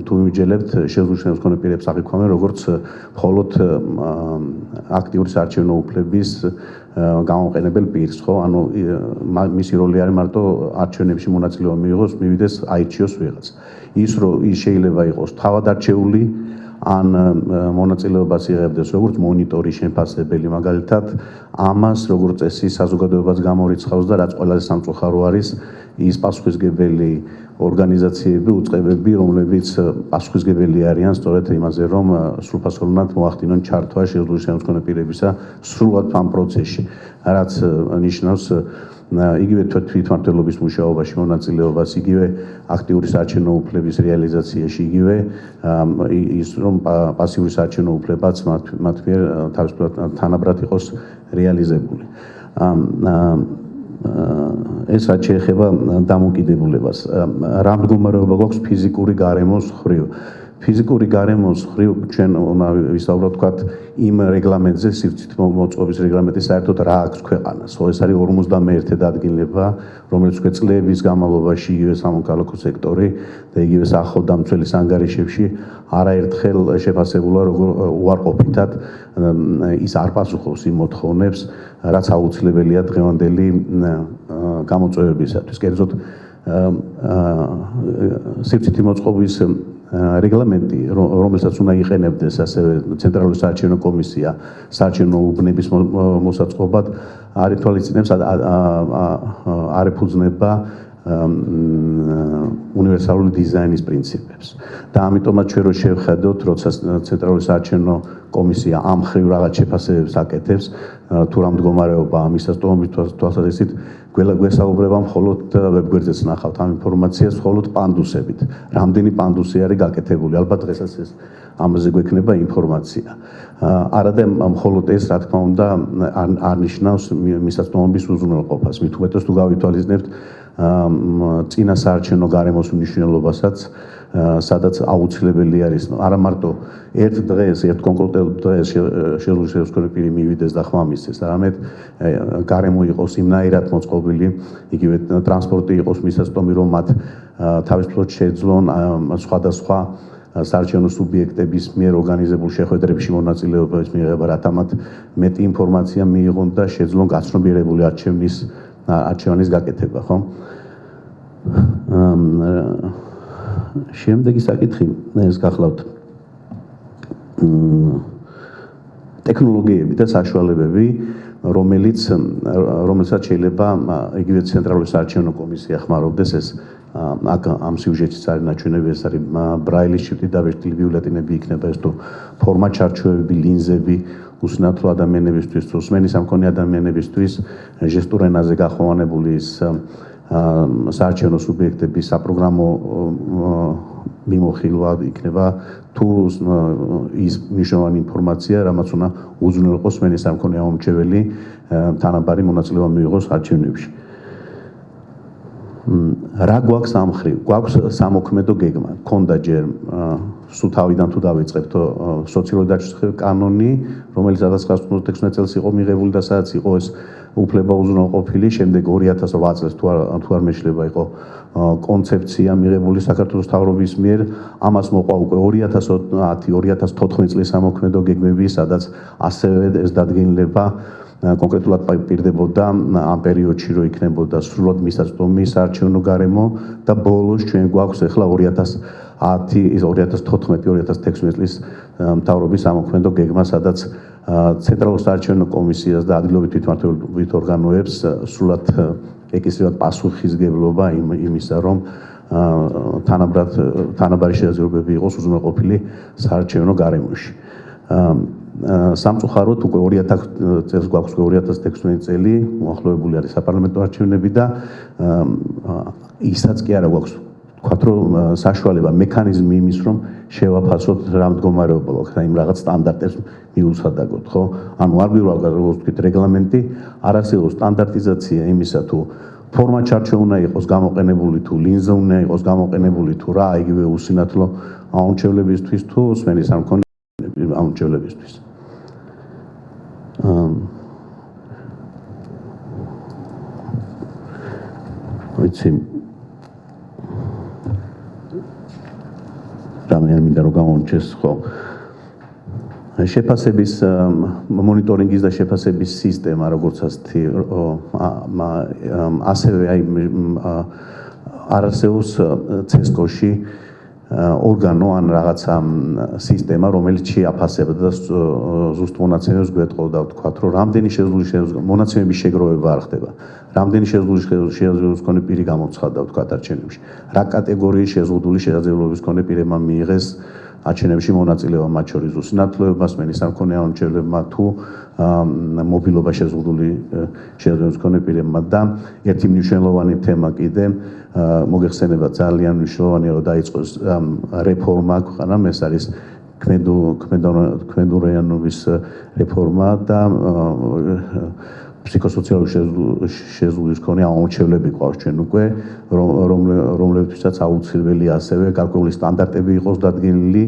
თუ იმიჯელებთ შეზღუდული შემოსქონე პირებს აღიქვამენ როგორც მხოლოდ აქტიური საარჩევნო უფლების გამოყენებელ პირს, ხო? ანუ მისი როლი არის მარტო არჩევნებში მონაწილეობა მიიღოს, მივიდეს აირჩიოს ვიღაც. ის შეიძლება იყოს თავად არჩეული, ან მონაწილეობას იღებდეს როგორც მონიტორის შეფასებელი, მაგალითად ამას როგორც წესი საზოგადოებას გამორიცხავს და რაც ყველაზე სამწუხარო არის ის პასუხისმგებელი ორგანიზაციები, უწყებები, რომლებიც პასუხისმგებელი არიან სწორედ იმაზე, რომ სრულფასოვნად მოახდინონ ჩართვა შეზღუდული შემოქმედი პირებისა სრულად ამ პროცესში, რაც ნიშნავს იგივე თვითმმართველობის მუშაობაში მონაწილეობას, იგივე აქტიური საარჩევნო უფლების რეალიზაციაში, იგივე ის რომ პასიური საარჩევნო უფლებაც მათ მიერ თავისუფლად თანაბრად იყოს რეალიზებული. ეს რაც შეეხება დამოკიდებულებას, რა მდგომარეობა გვაქვს ფიზიკური გარემოს მხრივ. ფიზიკური გარემოს მხრივ ჩვენ უნდა ვისაუბროთ თქვათ იმ რეგლამენტზე, სივრცით მოწყობის რეგლამენტის საერთოდ რა აქვს ქვეყანას. ეს არის 51 დადგილება, რომელიც უკვე წლების განმავლობაში იგივე სამოქალაქო სექტორი და იგივე სახელდამცველის ანგარიშებში არაერთხელ შეფასებულა როგორ უარყოფითად ის არ პასუხობს იმ მოთხოვნებს, რაც აუცილებელია დღევანდელი გამოწვევებისათვის. კერძოდ სივრცითი მოწყობის რეგლამენტი, რომელსაც უნდა იყენებდეს ასევე ცენტრალური საარჩევნო კომისია საარჩევნო უბნების მოსაწყობად, არ ითვალისწინებს, არ ეფუძნება უნივერსალური დიზაინის პრინციპებს. და ამიტომაც ჩვენ რო შევხედოთ, როცა ცენტრალური საარჩევნო კომისია ამ მხრივ რაღაც შეფასებებს აკეთებს, თუ რა მდგომარეობაა მისას ტომობის თვალსაზრისით, გვესაუბრება მხოლოდ ვებგვერდზეც ნახავთ ამ ინფორმაციას, მხოლოდ პანდუსებით. რამდენი პანდუსი არის გაკეთებული? ალბათ დღესაც ეს ამაზე გვექნება ინფორმაცია. არადა მხოლოდ ეს, რა თქმა უნდა, არ ნიშნავს მისაწვდომობის უზრუნველყოფას. მით უმეტეს თუ გავითვალისწინებთ წინა საარჩევნო გარემოს მნიშვნელობასაც, სადაც აუცილებელი არის არა მარტო ერთ კონკრეტულ დღეს შეზღუდული შემოქმედი პირი მივიდეს და ხმა მისცეს, არამედ გარემო იყოს იმნაირად მოწყობილი, იგივე ტრანსპორტი იყოს მისაწვდომი, რომ მათ თავისუფლად შეძლონ სხვადასხვა საარჩევნო სუბიექტების მიერ ორგანიზებულ შეხვედრებში მონაწილეობის მიღება, რათა მათ მეტი ინფორმაცია მიიღონ და შეძლონ გაცნობიერებული არჩევანის გაკეთება, ხო? შემდეგი საკითხი ეს გახლავთ ტექნოლოგიები და საშუალებები, რომელსაც შეიძლება იგივე ცენტრალური საარჩევნო კომისია ხმარობდეს. ეს აქ ამ სიუჟეტის არის ნაჩვენები, ეს არის ბრაილის შრიფტი და ვერტილი ბიულეტენები იქნება, ეს თუ ფორმატ ჩარჩოები, ლინზები უსინათლო ადამიანებისთვის, უსმენის ამ მქონე ადამიანებისთვის, ჟესტურ ენაზე გახვევანებული ის საარჩევნო სუბიექტების საპროგრამო მიმოხილვა იქნება თუ ის მნიშვნელოვანი ინფორმაცია, რამაც უნდა უზრუნველყოს სმენის ამ მქონე ამომრჩეველი თანაბარი მონაწილეობა მიიღოს არჩევნებში. რა გვაქვს ამ მხრივ? გვაქვს სამოქმედო გეგმა. ქონდა ჯერ სულ თავიდან თუ დავიწყებთ სოციალური დაცვის კანონი, რომელიც 1996 წელს იყო მიღებული და სადაც იყო ეს უფლება უზრუნველყოფილი, შემდეგ 2008 წელს თუ არ მეშლება იყო კონცეფცია მიღებული საქართველოს მთავრობის მიერ, ამას მოყვა უკვე 2010-2014 წლის სამოქმედო გეგმები, სადაც ასევე ეს დადგენილება კონკრეტულად პირდებოდა ამ პერიოდში, რომ იქნებოდა სრულად მისაწვდომი საარჩევნო გარემო და ბოლოს ჩვენ გვაქვს ახლა 2014-2016 წლის მთავრობის სამოქმედო გეგმა, სადაც ცენტრალურ საარჩევნო კომისიას და ადგილობრივ თვითმმართველობით ორგანოებს სრულად ეკისრება პასუხისმგებლობა იმისა, რომ თანაბარი შესაძლებლობები იყოს უზრუნველყოფილი საარჩევნო გარემოში. სამწუხაროდ უკვე 2000 წელს გვაქვს 2016 წელი, მოახლოებული არის საპარლამენტო არჩევნები და ისაც კი არა გვაქვს ვთქვათ, რომ საშუალება, მექანიზმი იმის, რომ შევაფასოთ რა მდგომარეობა გვაქვს და იმ რაღაც სტანდარტებს მიუსადაგოთ, ხო? ანუ არ გვივალგა როგორც ვთქვით რეგლამენტი, არ არსებობს სტანდარტიზაცია იმისა, თუ ფორმატ ჩარჩო უნდა იყოს გამოყენებული, თუ ლინზა უნდა იყოს გამოყენებული, თუ რა, იგივე უსინათლო ამომრჩევლებისთვის, თუ სმენის არ მქონე ამომრჩევლებისთვის. ვიცი რამე მინდა რომ გამომჩეს ხო შეფასების მონიტორინგის და შეფასების სისტემა როგორც ასეთი ასევე არ არსებობს CESCO-ში ორგანო ან რაღაცა სისტემა, რომელიც შეაფასებდა და ზუსტ მონაცემებს გვეტყოდა, ვთქვათ, რომ რამდენი შეზღუდული მონაცემების შეგროვება არ ხდება. Რამდენი შეზღუდული შესაძლებლობის მქონე პირი გამოცხადდა, ვთქვათ, არჩევნებში. რა კატეგორიის შეზღუდული შესაძლებლობის მქონე პირებმა მიიღეს არჩევნებში მონაწილეობა, მათ შორის უსინათლოებას, მენისამქონე არჩევნებმა თუ მობილობა შეზღუდული შესაძლებლობის მქონე პირებმა და ერთი მნიშვნელოვანი თემა კიდე მოგეხსენება ძალიან მნიშვნელოვანია, რომ დაიწყოს რეფორმა ქვეყანამ, ეს არის ქმედურიანობის რეფორმა და ფსიქოსოციალური შეზღუდვის მქონე ამომრჩევლები ყავს ჩვენ უკვე, რომლებთვისაც აუცილებელია ასევე გარკვეული სტანდარტები იყოს დადგენილი,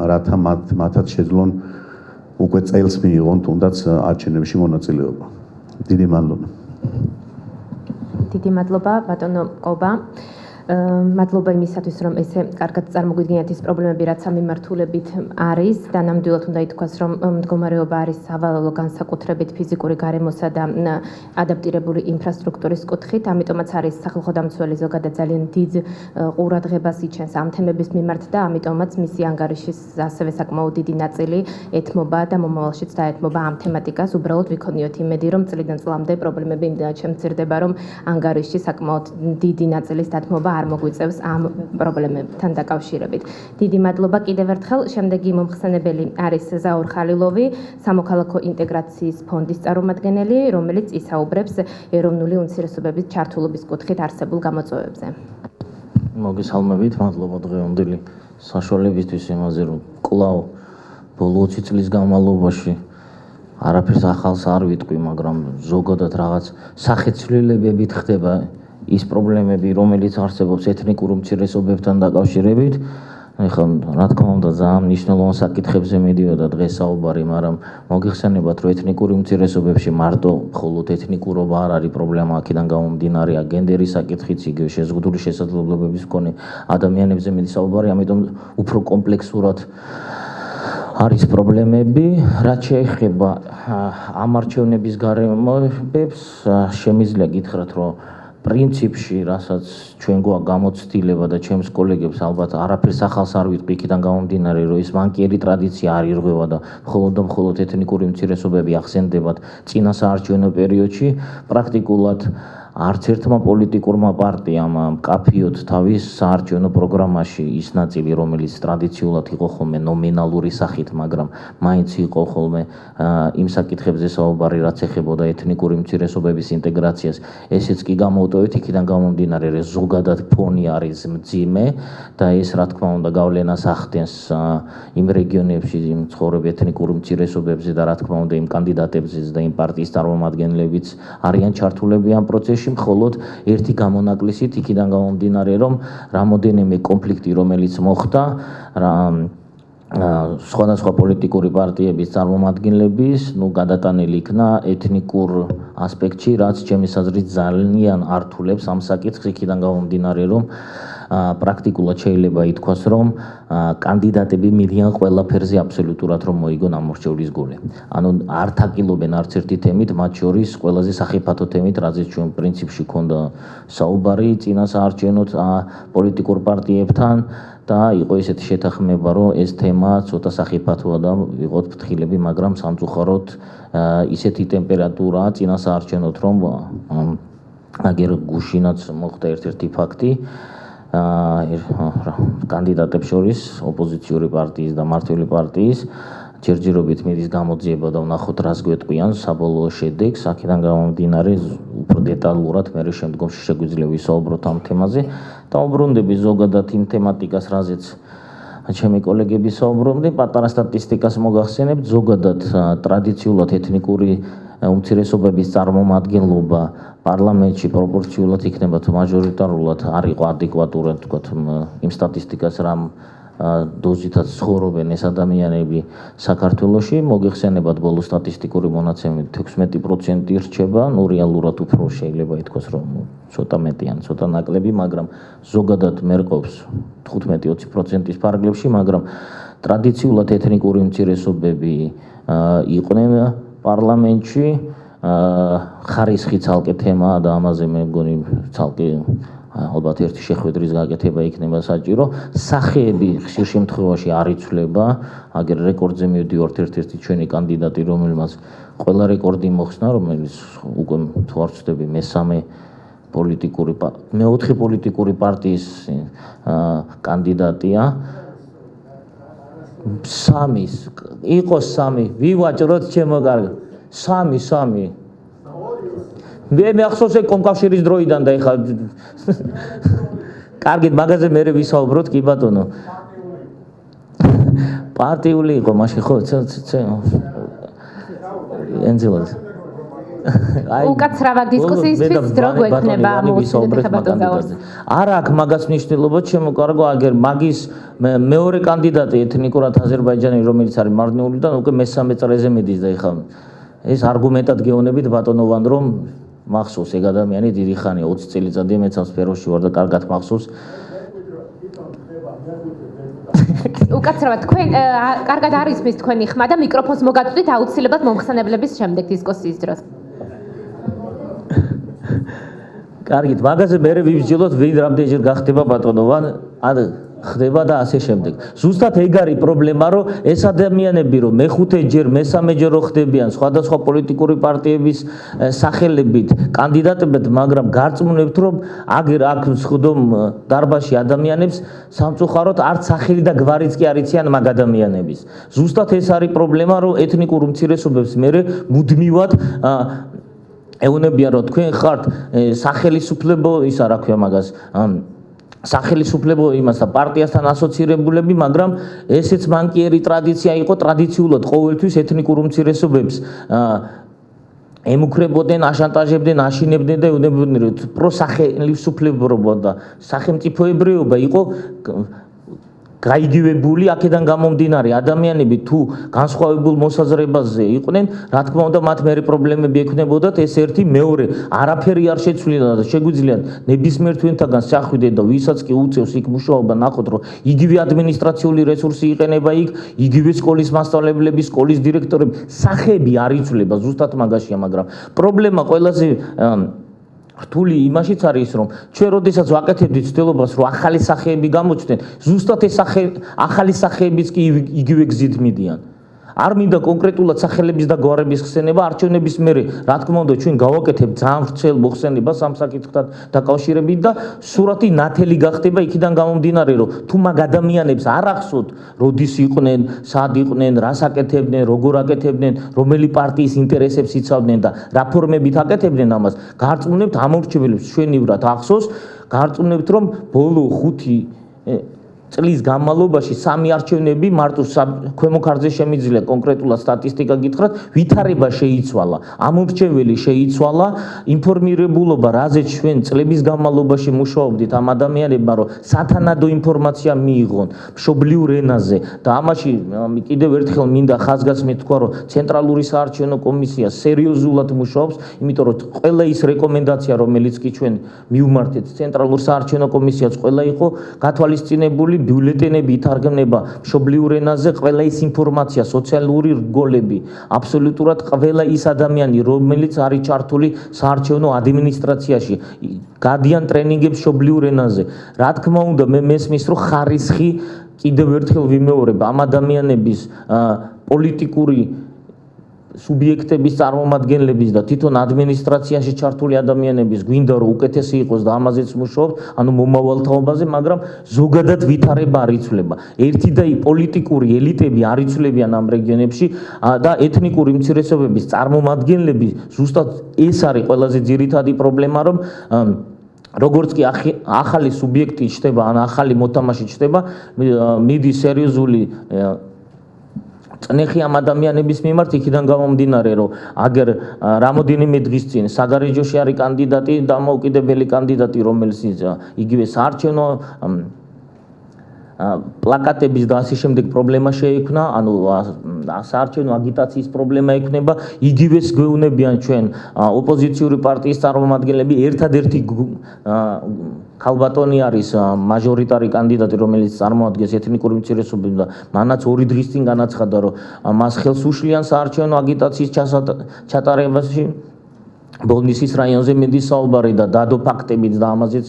რათა მათაც შეძლონ უკვე წელს მიიღონ თუნდაც არჩევნებში მონაწილეობა. დიდი მადლობა. დიდი მადლობა ბატონო კობა. მადლობა იმისათვის, რომ ესე კარგად წარმოგვიდგენიათ ის პრობლემები, რაც ამ მიმართულებით არის და ნამდვილად უნდა ითქვას, რომ მდგომარეობა არის სავალალო განსაკუთრებით ფიზიკური გარემოსა და ადაპტირებული ინფრასტრუქტურის კუთხით, ამიტომაც არის სახალხო დამცველი ზოგადად ძალიან დიდ ყურადღებას იჩენს ამ თემების მიმართ და ამიტომაც მისი ანგარიშის ასევე საკმაოდ დიდი ნაწილი ეთმობა და მომავალშიც დაეთმობა ამ თემატიკას. უბრალოდ ვიქონიოთ იმედი, რომ წლიდან წლამდე პრობლემები იმდენად შემცირდება, რომ ანგარიში საკმაოდ დიდი ნაწილის დათმობა არ მოგვიწევს ამ პრობლემებთან დაკავშირებით. დიდი მადლობა კიდევ ერთხელ. შემდეგი მომხსენებელი არის ზაურ ხალილოვი, სამოქალაქო ინტეგრაციის ფონდის წარმომადგენელი, რომელიც ისაუბრებს ეროვნული უმცირესობების ჩართულობის კუთხით არსებულ გამოწვევებზე. მოგესალმებით, მადლობა დღევანდელი საშუალებისთვის იმაზე, რომ კვლავ ბოლო 20 წლის განმავლობაში არაფერს ახალს არ ვიტყვი, მაგრამ ზოგადად რაღაც სახეცვლილებებით ხდება ის პრობლემები, რომელიც არსებობს ეთნიკურ უმცირესობებთან დაკავშირებით. ეხლა რა თქმა უნდა ძალიან მნიშვნელოვან საკითხებზე მიდიოდა დღეს საუბარი, მაგრამ მოგიხსენებათ, რომ ეთნიკური უმცირესობებში მარტო მხოლოდ ეთნიკურობა არ არის პრობლემა, აქედან გამომდინარე გენდერის საკითხიც, იგივე შეზღუდული შესაძლებლობების მქონე ადამიანებზე მიდის საუბარი, ამიტომ უფრო კომპლექსურად არის პრობლემები, რაც შეეხება ამ არჩევნების გარემოებებს, შემიძლია გითხრათ, რომ პრინციპში, რასაც ჩვენ გვაქვს გამოცდილება და ჩემს კოლეგებს ალბათ არაფერს ახალს არ ვიტყვი, იქიდან გამომდინარე, რომ ის ბანკიერი ტრადიცია არ ირღვევა და მხოლოდ ეთნიკური უმცირესობები ახსენდებათ წინა საარჩევნო პერიოდში, პრაქტიკულად არც ერთმა პოლიტიკურმა პარტიამ მკაფიოდ თავის საარჩევნო პროგრამაში ის ნაწილი, რომელიც ტრადიციულად იყო ხოლმე ნომინალური სახით, მაგრამ მაინც იყო ხოლმე იმ საკითხებზე საუბარი, რაც ეხებოდა ეთნიკური უმცირესობების ინტეგრაციას, ესეც კი გამოვტოვეთ, იქიდან გამომდინარე, რომ ზოგადად ფონი არის მძიმე და ეს რა თქმა უნდა გავლენას ახდენს იმ რეგიონებში იმ ცხოვრებ ეთნიკურ უმცირესობებზე და რა თქმა უნდა იმ კანდიდატებზეც და იმ პარტიის წარმომადგენლებიც არიან ჩართულები ამ პროცესში. მხოლოდ ერთი გამონაკლისით იქიდან გამომდინარე, რომ რამოდენიმე კონფლიქტი, რომელიც მოხდა, სხვადასხვა პოლიტიკური პარტიების წარმომადგენლების, გადატანილი იქნა ეთნიკურ ასპექტში, რაც ჩემი აზრით ძალიან ართულებს ამ საკითხს, იქიდან გამომდინარე, რომ პრაქტიკულად შეიძლება ითქვას, რომ კანდიდატები მიდიან ყველაფერზე აბსოლუტურად რომ მოიგონ ამორჩევლის გოლი. ანუ არ თაკილობენ არც ერთი თემით, მათ შორის ყველაზე სახიფათო თემით, რაზეც ჩვენ პრინციპში ქონდა საუბარი წინა საარჩევნო პოლიტიკურ პარტიებთან და იყო ესეთი შეთანხმება, რომ ეს თემა ცოტა სახიფათოა და ვიყოთ ფრთხილები, მაგრამ სამწუხაროდ ისეთი ტემპერატურაა წინა საარჩევნოთ, რომ აგერ გუშინაც მოხდა ერთ-ერთი ფაქტი კანდიდატებს შორის ოპოზიციური პარტიის და მმართველი პარტიის ჯერჯერობით მიდის გამოძიება და ვნახოთ რას გვეტყვიან საბოლოო შედეგს, აქედან გამომდინარე უფრო დეტალურად მე შემდგომში შეგვიძლია ვისაუბროთ ამ თემაზე და უბრუნდები ზოგადად იმ თემატიკას, რაზეც ჩემი კოლეგები საუბრობდნენ, პატარა სტატისტიკას მოგახსენებთ, ზოგადად ტრადიციულად ეთნიკური უმცირესობების წარმომადგენლობა პარლამენტში პროპორციულად იქნება თუ მაჟორიტარულად არ იყო ადეკვატურად, თქვათ, იმ სტატისტიკას რამ დოზითაც ცხოვრობენ ეს ადამიანები საქართველოში, მოგეხსენებათ ბოლო სტატისტიკური მონაცემებით 16% რჩება, ნუ რეალურად უფრო შეიძლება ითქვას, რომ ცოტა მეტი ან ცოტა ნაკლები, მაგრამ ზოგადად მერყობს 15-20%-ის ფარგლებში, მაგრამ ტრადიციულად ეთნიკური უმცირესობები იყვნენ პარლამენტში, ხარისხი ცალკე თემაა და ამაზე მე მგონი ცალკე ალბათ ერთი შეხვედრის გაკეთება იქნება საჭირო. სახეები ხშირ შემთხვევაში არ იცვლება, აგერ რეკორდზე მივდივართ ერთ-ერთი ჩვენი კანდიდატი, რომელმაც ყველა რეკორდი მოხსნა, რომელიც უკვე თუ არ ვცდები მეოთხე პოლიტიკური პარტიის კანდიდატია. იყოს 3, ვივაჭროთ ჩემო კარგო. 3. მე ახსოვს კომკავშირის დროიდან და ეხლა კარგით მაგაზე მე ვისაუბროთ კი ბატონო. პარტიული იყო მაშინ ხო ენძილად. უკაცრავად დისკუსიისთვის დრო გვექნება მოუსმინეთ ხებატონზე. არ აქვს მაგას მნიშვნელობა ჩემო კარგო, აგერ მაგის მეორე კანდიდატი ეთნიკურად აზერბაიჯანელი რომელიც არის მარნეულიდან უკვე მესამე წრეზე მიდის და ეხლა ეს არგუმენტად გეუბნებით ბატონობან რომ მახსოვს ეგ ადამიანი დიდი ხანია 20 წელიწადია მეც ამ სფეროში ვარ და კარგად მახსოვს. უკაცრავად თქვენ კარგად არის მის თქვენი ხმა და მიკროფონს მოგაწვდით აუცილებლად მომხსენებლების შემდეგ დისკუსიის დროს. კარგით, მაგაზე მე ვიბრძოლოთ ვინ რამდენჯერ გახდება ბატონობან, ხდება და ასე შემდეგ. ზუსტად ეგ არის პრობლემა, რომ ეს ადამიანები რომ მეხუთეჯერ, მესამეჯერ რო ხდებიან სხვადასხვა პოლიტიკური პარტიების სახელებით კანდიდატებად, მაგრამ გარწმუნებთ რომ აგერ აქ სხდომ დარბაზში ადამიანებს სამწუხაროდ არც სახელი და გვარიც კი არ იციან მაგ ადამიანების. ზუსტად ეს არის პრობლემა, რომ ეთნიკურ უმცირესობებს მე მუდმივად ეუნებიან რომ თქვენ ხართ სახელისუფლებო ისა რა ქვია მაგას სახელისუფლებო იმასთან პარტიასთან ასოცირებულები, მაგრამ ესეც მანკიერი ტრადიცია იყო ტრადიციულად ყოველთვის ეთნიკურ უმცირესობებს ემუქრებოდნენ, აშანტაჟებდნენ, აშინებდნენ და ეუბნებოდნენ რომ პროსახელისუფლებობა და სახელმწიფოებრიობა იყო გაიგივებული აქედან გამომდინარე ადამიანები თუ განსხვავებულ მოსაზრებაზე იყვნენ, რა თქმა უნდა მათ მერე პრობლემები ექნებოდათ, ეს ერთი, მეორე, არაფერი არ შეცვლილა და შეგვიძლია ნებისმიერ თვენთაგან შეხვიდეთ და ვისაც კი უწევს იქ მუშაობა, ნახოთ რომ იგივე ადმინისტრაციული რესურსი იყენება იქ, იგივე სკოლის მასწავლებლები, სკოლის დირექტორები, სახეები არ იცვლება, ზუსტად მაგაშია, მაგრამ პრობლემა ყველაზე რთული იმაშიც არის რომ ჩვენ როდესაც ვაკეთებდით ცდილობას რომ ახალი სახეები გამოჩნდნენ, ზუსტად ეს ახალი სახეებიც კი იგივე გზით მიდიან. არ მინდა კონკრეტულად სახელების და გვარების ხსენება არჩევნების მერე, რა თქმა უნდა ჩვენ გავაკეთებთ ძალიან ვრცელ მოხსენებას ამ საკითხთან დაკავშირებით და სურათი ნათელი გახდება იქიდან გამომდინარე რომ თუ მაგ ადამიანებს არ ახსოვთ როდის იყვნენ, სად იყვნენ, რას აკეთებდნენ, როგორ აკეთებდნენ, რომელი პარტიის ინტერესებს იცავდნენ და რა ფორმებით აკეთებდნენ ამას, გარწმუნებთ ამორჩეველებს ჩვენივრად ახსოვს, გარწმუნებთ რომ ბოლო 5 წლის განმავლობაში 3 არჩევნები მარტო ქვემო ქართლზე შემიძლია კონკრეტულად სტატისტიკა გითხრათ, ვითარება შეიცვალა, ამორჩეველი შეიცვალა, ინფორმირებულობა, რაზეც ჩვენ წლების განმავლობაში მუშაობდით ამ ადამიანებმა, რომ სათანადო ინფორმაცია მიიღონ მშობლიურ ენაზე და ამაში კიდევ ერთხელ მინდა ხაზგასმით თქვა, რომ ცენტრალური საარჩევნო კომისია სერიოზულად მუშაობს, იმიტომ რომ ყველა ის რეკომენდაცია, რომელიც კი ჩვენ მივმართეთ ცენტრალურ საარჩევნო კომისიას, ყველა იყო გათვალისწინებული ბიულეტენები ითარგმნება მშობლიურ ენაზე, ყველა ის ინფორმაცია, სოციალური რგოლები, აბსოლუტურად ყველა ის ადამიანი, რომელიც არის ჩართული საარჩევნო ადმინისტრაციაში, გადიან ტრენინგებს მშობლიურ ენაზე. რა თქმა უნდა, მე მესმის, რომ ხარისხი კიდევ ერთხელ ვიმეორებ, ამ ადამიანების პოლიტიკური სუბიექტების წარმომადგენლების და თვითონ ადმინისტრაციაში ჩართული ადამიანების გვინდა რომ უკეთესი იყოს და ამაზეც მუშაობთ, ანუ მომავალთაობაზე, მაგრამ ზოგადად ვითარება არ იცვლება. ერთი და პოლიტიკური ელიტები არ იცვლებიან ამ რეგიონებში და ეთნიკური უმცირესობების წარმომადგენლები, ზუსტად ეს არის ყველაზე ძირითადი პრობლემა, რომ როგორც კი ახალი სუბიექტი ჩნდება, ან ახალი მოთამაშე ჩნდება, მიდის სერიოზული წნეხი ამ ადამიანების მიმართ იქიდან გამომდინარე, რომ აგერ რამოდენიმე დღის წინ საგარეჯოში არის კანდიდატი, დამოუკიდებელი კანდიდატი, რომელიც იგივე საარჩევნო პლაკატების და ასე შემდეგ პრობლემა შეექმნა, ანუ საარჩევნო აგიტაციის პრობლემა ექნება, იგივეს გვეუბნებიან ჩვენ ოპოზიციური პარტიის წარმომადგენლები, ერთადერთი ქალბატონი არის მაჟორიტარი კანდიდატი, რომელიც წარმოადგენს ეთნიკურ უმცირესობებს და მანაც 2 დღის წინ განაცხადა, რომ მას ხელს უშლიან საარჩევნო აგიტაციის ჩატარებაში. ბოლნისის რაიონზე მიდის საუბარი და დადო ფაქტებით და ამაზეც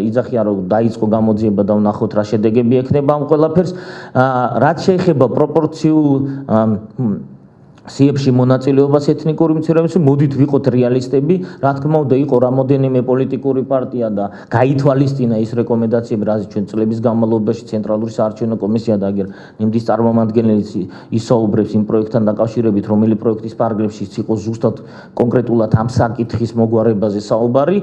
იძახია რომ დაიწყო გამოძიება და ვნახოთ რა შედეგები ექნება ამ ყველაფერს რაც შეეხება პროპორციულ სიებში მონაწილეობას ეთნიკური უმცირესობებში მოდით ვიყოთ რეალისტები რა თქმა უნდა იყო რამოდენიმე პოლიტიკური პარტია და გაითვალისწინა ის რეკომენდაციები რაც ჩვენ წლების განმავლობაში ცენტრალური საარჩევნო კომისია და აგერ ნიმდის წარმომადგენლიც ისაუბრებს იმ პროექტთან დაკავშირებით რომელი პროექტის პარაგრაფშიც იყო ზუსტად კონკრეტულად ამ საკითხის მოგვარებაზე საუბარი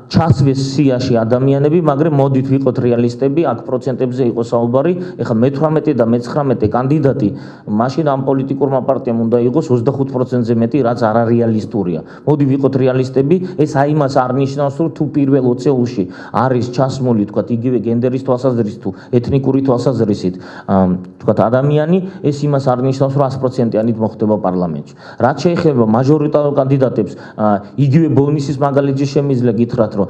ჩასვეს სიაში ადამიანები მაგრამ მოდით ვიყოთ რეალისტები აქ პროცენტებზე იყო საუბარი ეხლა მე-18 და მე-19 კანდიდატი მაშინ ამ პოლიტიკურმა პარტიამ უნდა იყოს 25%-ზე მეტი, რაც არარეალისტურია. მოდი ვიყოთ რეალისტები, ეს აი მას არ ნიშნავს, რომ თუ პირველ 20-ში არის ჩასმული, თქვათ, იგივე გენდერის თვალსაზრისით თუ ეთნიკური თვალსაზრისით, თქვათ, ადამიანი, ეს იმას არ ნიშნავს, რომ 100%-იანით მოხდება პარლამენტში. რაც შეეხება მაჟორიტარულ კანდიდატებს, იგივე ბოლნისის მაგალითზე შემიძლია გითხრათ, რომ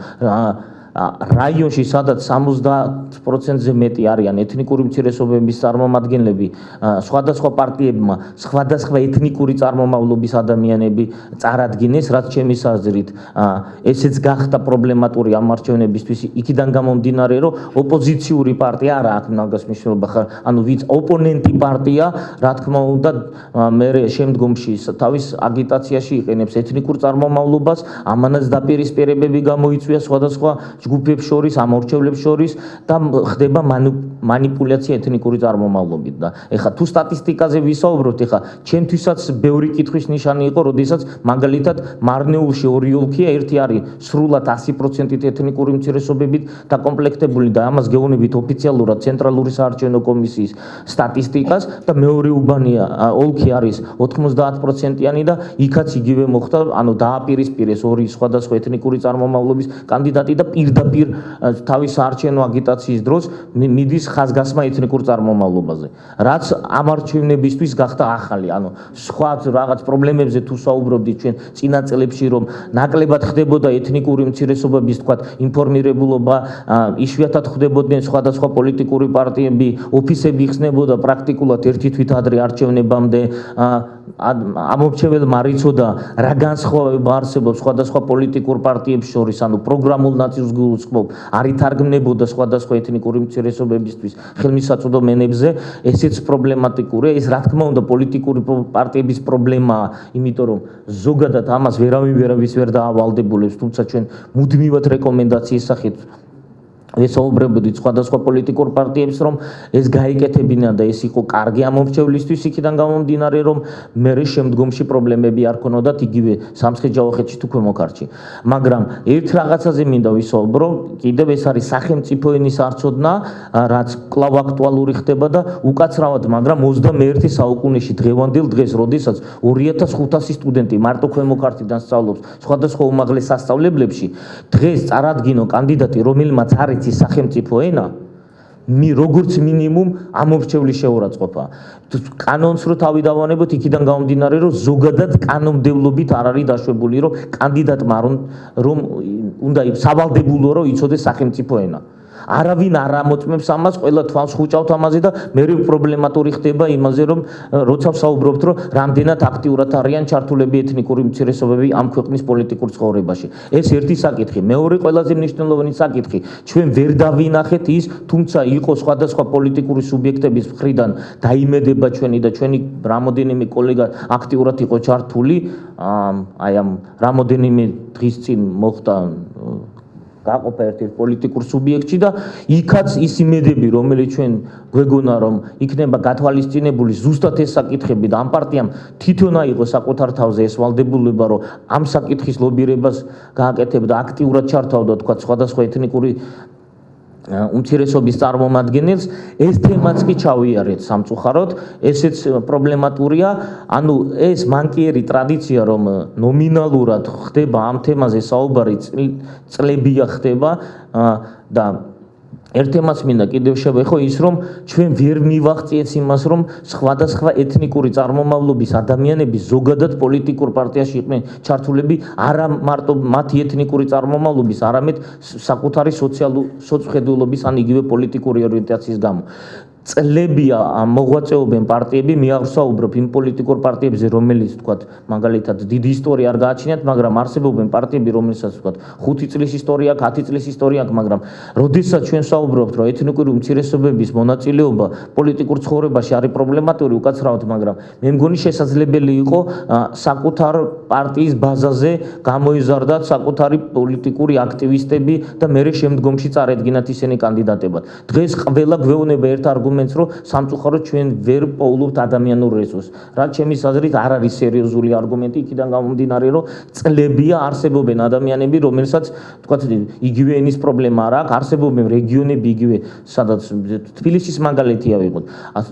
რაიონში სადაც 70%-ზე მეტი არიან ეთნიკური უმცირესობების წარმომადგენლები, სხვადასხვა პარტიებმა სხვადასხვა ეთნიკური წარმომავლობის ადამიანები წარადგინეს, რაც ჩემის აზრით ესეც გახდა პრობლემატური ამ არჩევნებისთვის, იქიდან გამომდინარე, რომ ოპოზიციური პარტია არა აქვს მაგას მნიშვნელობა ხარ, ანუ ვინც ოპონენტი პარტია, რა თქმა უნდა, მე შემდგომში თავის აგიტაციაში იყენებს ეთნიკურ წარმომავლობას, ამანაც დაპირისპირებები გამოიწვია სხვადასხვა ჯგუფებს შორის, ამორჩევლებს შორის და ხდება მანიპულაცია ეთნიკური წარმომავლობით და ეხლა თუ სტატისტიკაზე ვისაუბროთ, ეხლა ჩემთვისაც ბევრი კითხვის ნიშანი იყო, როდესაც მაგალითად მარნეულში ორი ოლქია, ერთი არის სრულად 100%-ით ეთნიკური უმცირესობებით დაკომპლექტებული და ამას გეუბნებით ოფიციალურად ცენტრალური საარჩევნო კომისიის სტატისტიკას და მეორე უბანია ოლქი არის 90%-იანი და იქაც იგივე მოხდა, ანუ დააპირისპირეს ორი სხვადასხვა ეთნიკური წარმომავლობის კანდიდატი და პირდაპირ თავის საარჩევნო აგიტაციის დროს მიდის ხაზგასმა ეთნიკურ წარმომავლობაზე. რაც ამ არჩევნებისთვის გახდა ახალი, ანუ სხვა რაღაც პრობლემებზე თუ საუბრობდით ჩვენ წინა წლებში, რომ ნაკლებად ხდებოდა ეთნიკური უმცირესობების, თქვათ, ინფორმირებულობა, იშვიათად ხდებოდნენ სხვადასხვა პოლიტიკური პარტიები, ოფისები იხსნებოდა პრაქტიკულად ერთი თვით ადრე არჩევნებამდე, ამორჩეველმა არ იცოდა რა განსხვავება არსებობს სხვადასხვა პოლიტიკურ პარტიებს შორის, ანუ პროგრამულ ნაწილს გულისხმობ, არ ითარგმნებოდა სხვადასხვა ეთნიკური უმცირესობებისთვის ხელმისაწვდომენებზე, ესეც პრობლემატიკურია, ეს რა თქმა უნდა პოლიტიკური პარტიების პრობლემაა, იმიტომ რომ ზოგადად ამას ვერავის ვერ დაავალდებულებს, თუმცა ჩვენ მუდმივად რეკომენდაციის სახით ვესაუბრებოდით სხვადასხვა პოლიტიკურ პარტიებს, რომ ეს გაიკეთებინა და ეს იყო კარგი ამორჩევლისთვის, იქიდან გამომდინარე, რომ მერე შემდგომში პრობლემები არ ქონოდათ იგივე სამცხე-ჯავახეთში თუ ქვემო-ქართლში. მაგრამ ერთ რაღაცაზე მინდა ვისაუბრო, კიდევ ეს არის სახელმწიფო ენის არწოდნა, რაც კვლავ აქტუალური ხდება და უკაცრავად, მაგრამ 21 საუკუნეში დღევანდელ დღეს, როდესაც 2500 სტუდენტი მარტო ქვემო-ქართლიდან სწავლობს სხვადასხვა უმაღლეს სასწავლებლებში, დღეს წარადგინო კანდიდატი, რომელმაც არ იცის სახელმწიფო ენა, როგორც მინიმუმ ამორჩევლის შეურაცხყოფა. კანონს რო თავი დავანებოთ, იქიდან გამომდინარე, რომ ზოგადად კანონმდებლობით არ არის დაშვებული, რომ კანდიდატმა რომ უნდა სავალდებულო რომ იცოდეს სახელმწიფო ენა. არავინ არ ამოწმებს ამას, ყველა თვალს ხუჭავთ ამაზე და მე პრობლემატური ხდება იმაზე, რომ როცა ვსაუბრობთ, რომ რამდენად აქტიურად არიან ჩართულები ეთნიკური უმცირესობები ამ ქვეყნის პოლიტიკურ ცხოვრებაში. ეს ერთი საკითხი. მეორე ყველაზე მნიშვნელოვანი საკითხი, ჩვენ ვერ დავინახეთ ის, თუმცა იყო სხვადასხვა პოლიტიკური სუბიექტების მხრიდან დაიმედება ჩვენი და ჩვენი რამოდენიმე კოლეგა აქტიურად იყო ჩართული, აი ამ რამოდენიმე დღის წინ მოხდა გაყოფა ერთ-ერთ პოლიტიკურ სუბიექტში და იქაც ის იმედები, რომელიც ჩვენ გვეგონა, რომ იქნება გათვალისწინებული ზუსტად ეს საკითხები და ამ პარტიამ თვითონ აიღო საკუთარ თავზე ეს ვალდებულება, რომ ამ საკითხის ლობირებას გააკეთებდა, აქტიურად ჩართავდა, თქვა, სხვადასხვა ეთნიკური უმცირესობის წარმომადგენელს, ეს თემაც კი ჩავიარეთ სამწუხაროდ, ესეც პრობლემატურია, ანუ ეს მანკიერი ტრადიცია, რომ ნომინალურად ხდება ამ თემაზე საუბარი, წლებია ხდება და ერთ თემას მინდა კიდევ შევეხო ის, რომ ჩვენ ვერ მივაღწიეთ იმას, რომ სხვადასხვა ეთნიკური წარმომავლობის ადამიანები ზოგადად პოლიტიკურ პარტიაში იყვნენ ჩართულები, არა მარტო მათი ეთნიკური წარმომავლობის, არამედ საკუთარი სოციალურ-სოцხედულობის ან იგივე პოლიტიკური ორიენტაციის გამო. წლებია მოღვაწეობენ პარტიები, მე არ ვსაუბრობ იმ პოლიტიკურ პარტიებზე, რომელიც თქვათ, მაგალითად, დიდი ისტორია არ გააჩნიათ, მაგრამ არსებობენ პარტიები, რომელსაც თქვათ, 5 წლის ისტორია აქვს, 10 წლის ისტორია აქვს, მაგრამ როდესაც ჩვენ ვსაუბრობთ, რომ ეთნიკური უმცირესობების მონაწილეობა პოლიტიკურ ცხოვრებაში არის პრობლემატური, უკაცრავად, მაგრამ მე მგონი შესაძლებელი იყო საკუთარ პარტიის ბაზაზე გამოიზარდათ საკუთარი პოლიტიკური აქტივისტები და მერე შემდგომში წარედგინათ ისინი კანდიდატებად. დღეს ყველა გვეუბნება ერთ არგუმენტს რომ სამწუხაროდ ჩვენ ვერ პოულობთ ადამიანურ რესურსს. რაც ჩემის აზრით არ არის სერიოზული არგუმენტი, იქიდან გამომდინარე, რომ წლებია არსებობენ ადამიანები, რომელსაც თქვათ იგივე ენის პრობლემა არ აქვს, არსებობენ რეგიონები იგივე, სადაც თბილისის მაგალითია ვიყოთ.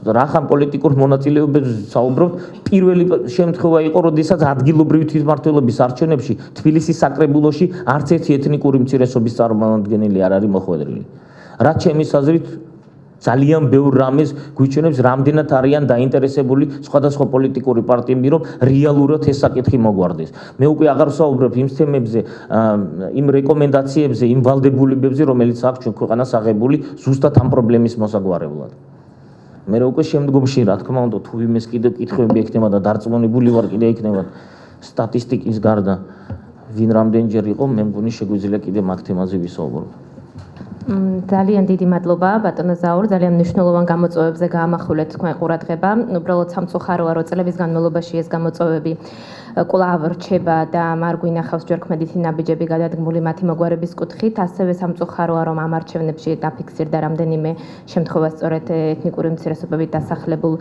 რახან პოლიტიკურ მონაწილეობებზე საუბრობთ, პირველი შემთხვევა იყო, როდესაც ადგილობრივი თვითმმართველობის არჩევნებში თბილისის საკრებულოში არც ერთი ეთნიკური უმცირესობის წარმომადგენელი არ არის მოხვედრილი. რაც ჩემის აზრით ძალიან ბევრ რამეს გვიჩვენებს, რამდენად არიან დაინტერესებული სხვადასხვა პოლიტიკური პარტიები, რომ რეალურად ეს საკითხი მოგვარდეს. მე უკვე აღარ ვსაუბრობ იმ თემებზე, იმ რეკომენდაციებზე, იმ ვალდებულებებზე, რომელიც აქვს ჩვენ ქვეყანას აღებული ზუსტად ამ პრობლემის მოსაგვარებლად. მე უკვე შემდგომში, რა თქმა უნდა, თუ იმეს კიდე კითხვები ექნება და დარწმუნებული ვარ კიდე იქნება სტატისტიკის გარდა, ვინ რამდენჯერ იყო, მე მგონი შეგვიძლია კიდე მაგ თემაზე ვისაუბროთ. ძალიან დიდი მადლობა ბატონო ზაურ, ძალიან მნიშვნელოვან გამოწვევებზე გაამახვილეთ თქვენ ყურადღება. უბრალოდ სამწუხაროა, რომ წლების განმავლობაში ეს გამოწვევები კვლავ რჩება და არ გვინახავს ჯვარქმედითი ნაბიჯები გადადგმული მათი მოგვარების კუთხით. ასევე სამწუხაროა, რომ ამ არჩევნებში დაფიქსირდა რამდენიმე შემთხვევა სწორედ ეთნიკური უმცირესობებით დასახლებულ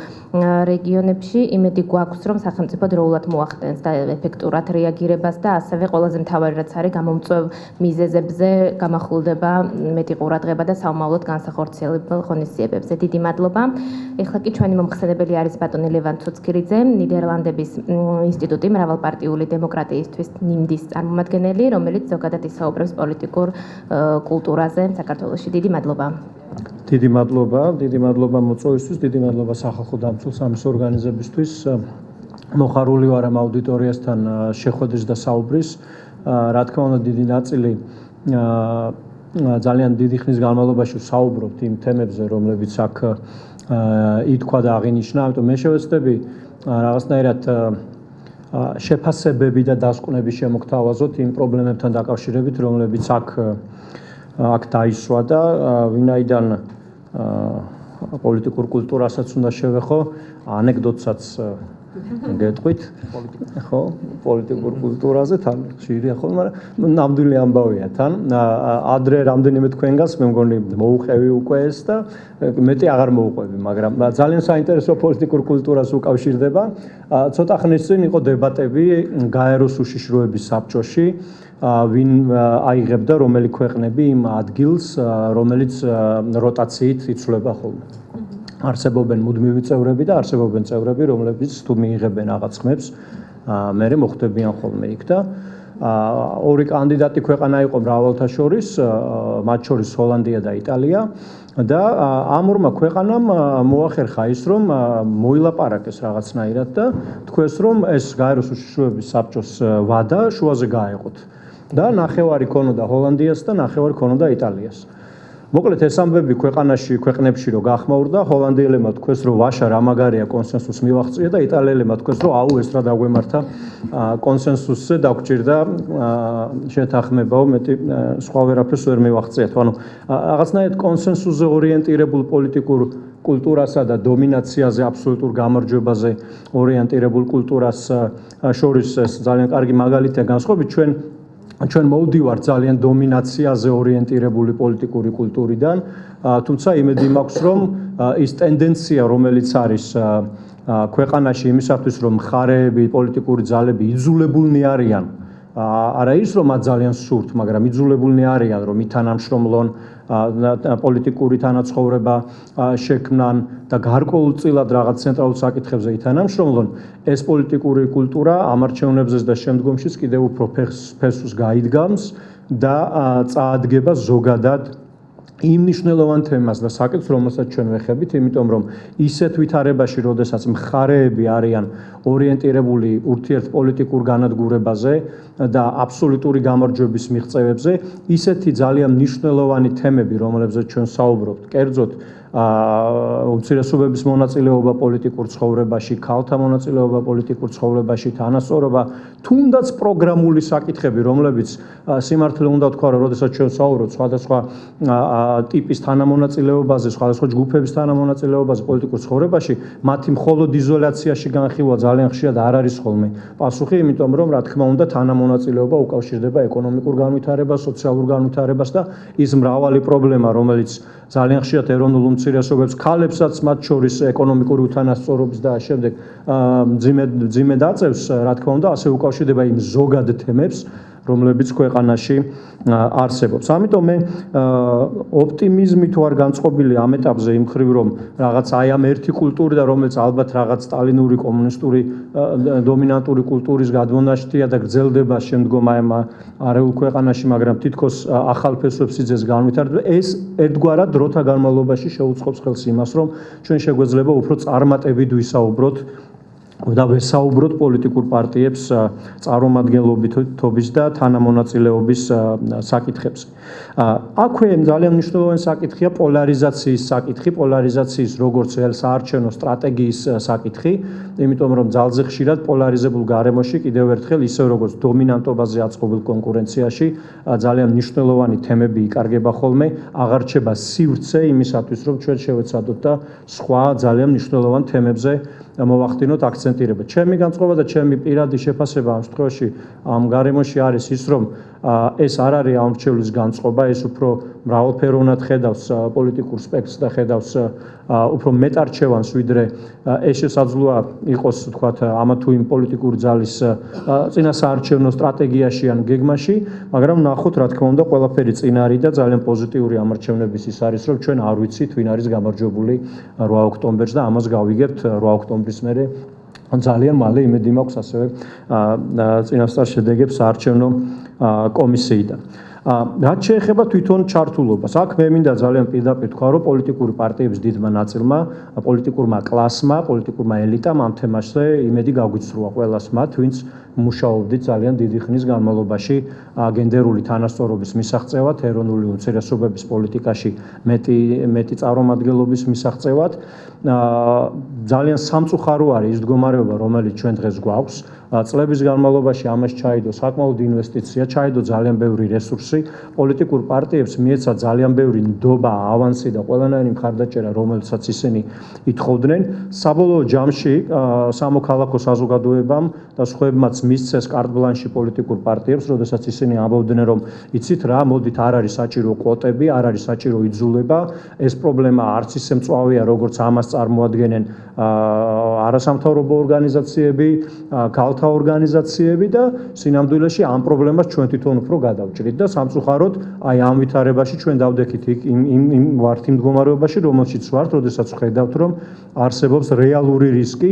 რეგიონებში. იმედი გვაქვს, რომ სახელმწიფო დროულად მოახდენს და ეფექტურად რეაგირებას და ასევე ყველაზე მთავარი რაც არის, გამომწვევ მიზეზებზე გამახვილდება მეტი ყურადღება და საომავლოდ განსახორციელებელ ღონისძიებებზე. დიდი მადლობა. ეხლა კი ჩვენი მომხსენებელი არის ბატონი ლევან ცუცქირიძე, ნიდერლანდების ინსტიტუტი მრავალპარტიული დემოკრატიისთვის ნიმდის წარმომადგენელი, რომელიც ზოგადად ისაუბრებს პოლიტიკურ კულტურაზე საქართველოში. დიდი მადლობა. დიდი მადლობა მოწვევისთვის, დიდი მადლობა სახალხო დამცველ სამის ორგანიზებისთვის. მოხარული ვარ ამ აუდიტორიასთან შეხვედრის და საუბრის. რა თქმა უნდა, დიდი ნაწილი ძალიან დიდი ხნის განმავლობაში ვსაუბრობთ იმ თემებზე, რომლებიც აქ ითქვა და აღინიშნა, ამიტომ მე შევეცდები რაღაცნაირად შეფასებები და დასკვნები შემოგთავაზოთ იმ პრობლემებთან დაკავშირებით, რომლებიც აქ დაისვა და ვინაიდან პოლიტიკურ კულტურასაც უნდა შევეხო, ანეკდოტსაც გეტყვით, ხო, პოლიტიკურ კულტურაზე თან ხშირია ხო, მაგრამ ნამდვილი ამბავია თან. ადრე რამდენიმე თქვენგანს მე მგონი მოუყევი უკვე ეს და მეტი აღარ მოუყვები, მაგრამ ძალიან საინტერესო პოლიტიკურ კულტურას უკავშირდება. ცოტა ხნის წინ იყო დებატები გაეროს უშიშროების საბჭოში, ვინ აიღებდა რომელი ქვეყნები იმ ადგილს, რომელიც როტაციით იცვლება ხოლმე. არსებობენ მუდმივი წევრები და არსებობენ წევრები, რომლებიც თუ მიიღებენ რაღაც ხმებს, მერე მოხვდებიან ხოლმე იქ და ორი კანდიდატი ქვეყანა იყო მრავალთა შორის, მათ შორის ჰოლანდია და იტალია და ამ ორმა ქვეყანამ მოახერხა ის, რომ მოილაპარაკეს რაღაცნაირად და თქვეს, რომ ეს გაეროს უშიშროების საბჭოს ვადა შუაზე გაეყოთ და ნახევარი ქონოდა ჰოლანდიას და ნახევარი ქონოდა იტალიას. მოკლედ ეს ამბები ქვეყნებში რომ გახმაურდა, ჰოლანდიელებმა თქვეს, რომ ვაშა რა მაგარია კონსენსუსს მივაღწია და იტალიელებმა თქვეს, რომ აუ ეს რა დაგვემართა კონსენსუსზე დაგვჭირდა შეთანხმებაო, მეტი სხვა ვერაფერს ვერ მივაღწიათ. ანუ რაღაცნაირად კონსენსუსზე ორიენტირებულ პოლიტიკურ კულტურასა და დომინაციაზე, აბსოლუტურ გამარჯვებაზე ორიენტირებულ კულტურას შორის ეს ძალიან კარგი მაგალითია განსხვავებით ჩვენ მოვდივართ ძალიან დომინაციაზე ორიენტირებული პოლიტიკური კულტურიდან, თუმცა იმედი მაქვს, რომ ის ტენდენცია, რომელიც არის ქვეყანაში იმისათვის, რომ მხარეები, პოლიტიკური ძალები იძულებულნი არიან, არა ის, რომ მათ ძალიან სურთ, მაგრამ იძულებულნი არიან, რომ ითანამშრომლონ პოლიტიკური თანაცხოვრება შექმნან და გარკვეულწილად რაღაც ცენტრალურ საკითხებზე ითანამშრომლონ, ეს პოლიტიკური კულტურა ამ არჩევნებზე და შემდგომშიც კიდევ უფრო ფესვს გაიდგამს და წაადგება ზოგადად იმ მნიშვნელოვან თემას და საკითხს, რომელსაც ჩვენ ვეხებით, იმიტომ რომ ისეთ ვითარებაში, როდესაც მხარეები არიან ორიენტირებული ურთიერთ პოლიტიკურ განადგურებაზე და აბსოლუტური გამარჯვების მიღწევებზე, ისეთი ძალიან მნიშვნელოვანი თემები, რომლებზეც ჩვენ საუბრობთ, კერძოდ უმცირესობების მონაწილეობა პოლიტიკურ ცხოვრებაში, ქალთა მონაწილეობა პოლიტიკურ ცხოვრებაში, თანასწორობა, თუნდაც პროგრამული საკითხები, რომლებიც სიმართლე უნდა თქვა, რომ როდესაც ჩვენ ვსაუბრობთ სხვადასხვა ტიპის თანამონაწილეობაზე, სხვადასხვა ჯგუფების თანამონაწილეობაზე პოლიტიკურ ცხოვრებაში, მათი მხოლოდ იზოლაციაში განხილვა ძალიან ხშირად არ არის ხოლმე პასუხი, იმიტომ რომ რა თქმა უნდა თანამონაწილეობა უკავშირდება ეკონომიკურ განვითარებას, სოციალურ განვითარებას და ის მრავალი პრობლემა, რომელიც ძალიან ხშირად ეროვნულ უმცირესობებს, ქალებსაც მათ შორის ეკონომიკური უთანასწორობის და შემდეგ მძიმე დაწევს, რა თქმა უნდა, ასე უკავშირდება იმ ზოგად თემებს, რომლებიც ქვეყანაში არსებობს. ამიტომ მე ოპტიმიზმით ვარ განწყობილი ამ ეტაპზე იმ ხრივ, რომ რაღაც აი ამ ერთი კულტური და რომელიც ალბათ რაღაც სტალინური კომუნისტური დომინანტური კულტურის გადმონაშთია და გრძელდება შემდგომ აი ამ არეულ ქვეყანაში, მაგრამ თითქოს ახალ ფესვებს იძეს განვითარდება, ეს ერთგვარად დროთა განმავლობაში შეუწყობს ხელს იმას, რომ ჩვენ შეგვეძლება უფრო წარმატებით ვისაუბროთ და ვესაუბროთ პოლიტიკურ პარტიებს წარმომადგენლობითობის და თანამონაწილეობის საკითხებზე. აქვე ძალიან მნიშვნელოვანი საკითხია პოლარიზაციის საკითხი, პოლარიზაციის როგორც საარჩევნო სტრატეგიის საკითხი, იმიტომ რომ ძალზე ხშირად პოლარიზებულ გარემოში კიდევ ერთხელ ისევ როგორც დომინანტობაზე აწყობილ კონკურენციაში ძალიან მნიშვნელოვანი თემები იკარგება ხოლმე, აღარ რჩება სივრცე იმისათვის, რომ ჩვენ შევეცადოთ და სხვა ძალიან მნიშვნელოვან თემებზე მოვახდინოთ აქცენტირება. ჩემი განწყობა და ჩემი პირადი შეფასება ამ შემთხვევაში ამ გარემოში არის ის, რომ ეს არ არის ამრჩევლის განწყობა, ეს უფრო მრავალფეროვნად ხედავს პოლიტიკურ სპექტრს და ხედავს უფრო მეტარჩევანს, ვიდრე ეს შესაძლოა იყოს, თქვათ, ამა თუ იმ პოლიტიკური ძალის წინასაარჩევნო სტრატეგიაში ან გეგმაში, მაგრამ ნახოთ, რა თქმა უნდა, ყველაფერი წინ არის და ძალიან პოზიტიური ამარჩევნების ის არის, რომ ჩვენ არ ვიცით, ვინ არის გამარჯვებული 8 ოქტომბერს და ამას გავიგებთ 8 ოქტომბრის მერე ძალიან მალე იმედი მაქვს ასევე წინასწარ შედეგებს საარჩევნო კომისიიდან. რაც შეეხება თვითონ ჩართულობას, აქ მე მინდა ძალიან პირდაპირ თქვა, რომ პოლიტიკური პარტიების დიდმა ნაწილმა, პოლიტიკურმა კლასმა, პოლიტიკურმა ელიტამ ამ თემაზე იმედი გაგვიცრუა ყველას მათ, ვინც მუშაობდით ძალიან დიდი ხნის განმავლობაში გენდერული თანასწორობის მისაღწევად, ეროვნული უმცირესობების პოლიტიკაში მეტი წარმომადგენლობის მისაღწევად. ძალიან სამწუხარო არის ის მდგომარეობა, რომელიც ჩვენ დღეს გვაქვს. წლების განმავლობაში ამას ჩაიდო საკმაოდ ინვესტიცია, ჩაიდო ძალიან ბევრი რესურსი, პოლიტიკურ პარტიებს მიეცა ძალიან ბევრი ნდობა, ავანსი და ყველანაირი მხარდაჭერა, რომელსაც ისინი ითხოვდნენ. საბოლოო ჯამში სამოქალაქო საზოგადოებამ და სხვებმაც მისცეს კარტ-ბლანში პოლიტიკურ პარტიებს, როდესაც ისინი ამბობდნენ, რომ იცით რა, მოდით არ არის საჭირო კვოტები, არ არის საჭირო იძულება, ეს პრობლემა არც ისე მწვავეა, როგორც ამას წარმოადგენენ არასამთავრობო ორგანიზაციები, ქალთა ორგანიზაციები და სინამდვილეში ამ პრობლემას ჩვენ თვითონ უფრო გადავჭრით და სამწუხაროდ აი ამ ვითარებაში ჩვენ დავდექით იმ ვართ იმ მდგომარეობაში, რომელშიც ვართ, როდესაც ვხედავთ, რომ არსებობს რეალური რისკი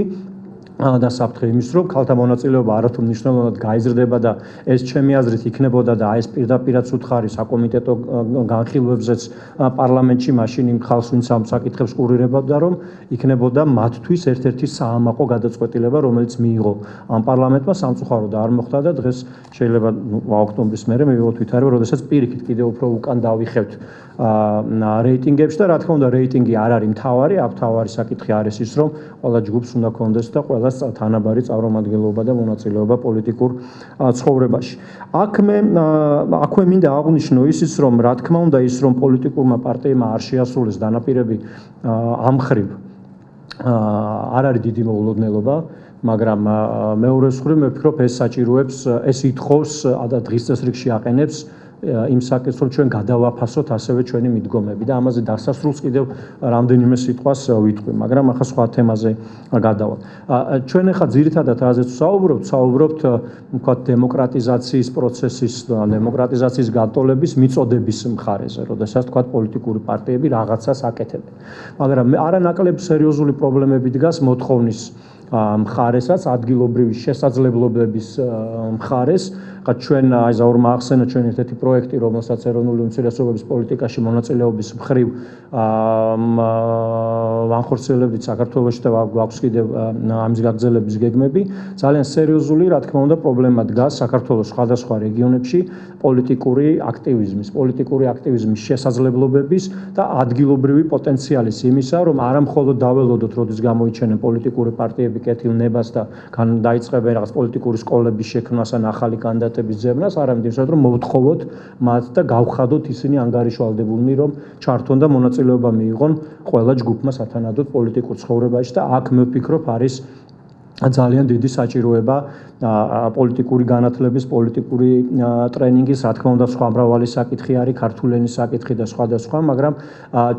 და საფრთხე იმის, რომ ქალთა მონაწილეობა არათუ მნიშვნელოვნად გაიზრდება და ეს ჩემი აზრით იქნებოდა და ეს პირდაპირაც უთხარი საკომიტეტო განხილვებზეც პარლამენტში მაშინ იმ ხალხს, ვინც ამ საკითხებს კურირებდა, რომ იქნებოდა მათთვის ერთ-ერთი საამაყო გადაწყვეტილება, რომელიც მიიღო ამ პარლამენტმა, სამწუხაროდ არ მოხდა და დღეს შეიძლება ოქტომბრის მერე მივიღოთ ვითარება, როდესაც პირიქით კიდევ უფრო უკან დავიხევთ რეიტინგებში და რა თქმა უნდა რეიტინგი არ არის მთავარი, აქ მთავარი საკითხი არის ის, რომ ყველა ჯგუფს უნდა კონდეს და ყველა თანაბარი წარმომადგენლობა და მონაწილეობა პოლიტიკურ ცხოვრებაში. აქვე მინდა აღვნიშნო ისიც, რომ რა თქმა უნდა ის, რომ პოლიტიკურმა პარტიებმა არ შეასრულეს დანაპირები ამ ხრივ არ არის დიდი მოულოდნელობა, მაგრამ მეორე მხრივ მე ვფიქრობ ეს საჭიროებს, ეს ითხოვს და დღის წესრიგში აყენებს იმ საკითხს, რომ ჩვენ გადავაფასოთ ასევე ჩვენი მიდგომები და ამაზე დასასრულს კიდევ რამდენიმე სიტყვას ვიტყვი, მაგრამ ახლა სხვა თემაზე გადავალ. ჩვენ ახლა ძირითადად რაზეც ვსაუბრობთ, ვთქვათ, დემოკრატიზაციის პროცესის, დემოკრატიზაციის გატოლების მიწოდების მხარეზე, როდესაც ვთქვათ, პოლიტიკური პარტიები რაღაცას აკეთებენ. მაგრამ არანაკლებ სერიოზული პრობლემები დგას მოთხოვნის მხარესაც, ადგილობრივი შესაძლებლობების მხარეს, ხა ჩვენ აი ზაურმა ახსენა ჩვენ ერთ-ერთი პროექტი, რომელსაც ეროვნული უმცირესობების პოლიტიკაში მონაწილეობის მხრივ ვანხორციელებდით საქართველოში და გვაქვს კიდევ ამის გაგრძელების გეგმები. ძალიან სერიოზული, რა თქმა უნდა, პრობლემა დგას საქართველოს სხვადასხვა რეგიონებში პოლიტიკური აქტივიზმის შესაძლებლობების და ადგილობრივი პოტენციალის იმისა, რომ არა მხოლოდ დაველოდოთ, როდის გამოიჩენენ პოლიტიკური პარტიები კეთილნებას და დაიწყებენ რაღაც პოლიტიკური სკოლების შექმნას ან ახალი კანდიდატების ძებნას, არამედ იმისათვის, რომ მოვთხოვოთ მათ და გავხადოთ ისინი ანგარიშვალდებულნი, რომ ჩართონ და მონაწილეობა მიიღონ ყველა ჯგუფმა სათანადოდ პოლიტიკურ ცხოვრებაში და აქ მე ვფიქრობ არის ძალიან დიდი საჭიროება პოლიტიკური განათლების, პოლიტიკური ტრენინგის, რა თქმა უნდა, სხვა მრავალი საკითხი არის, ქართული ენის საკითხი და სხვა, მაგრამ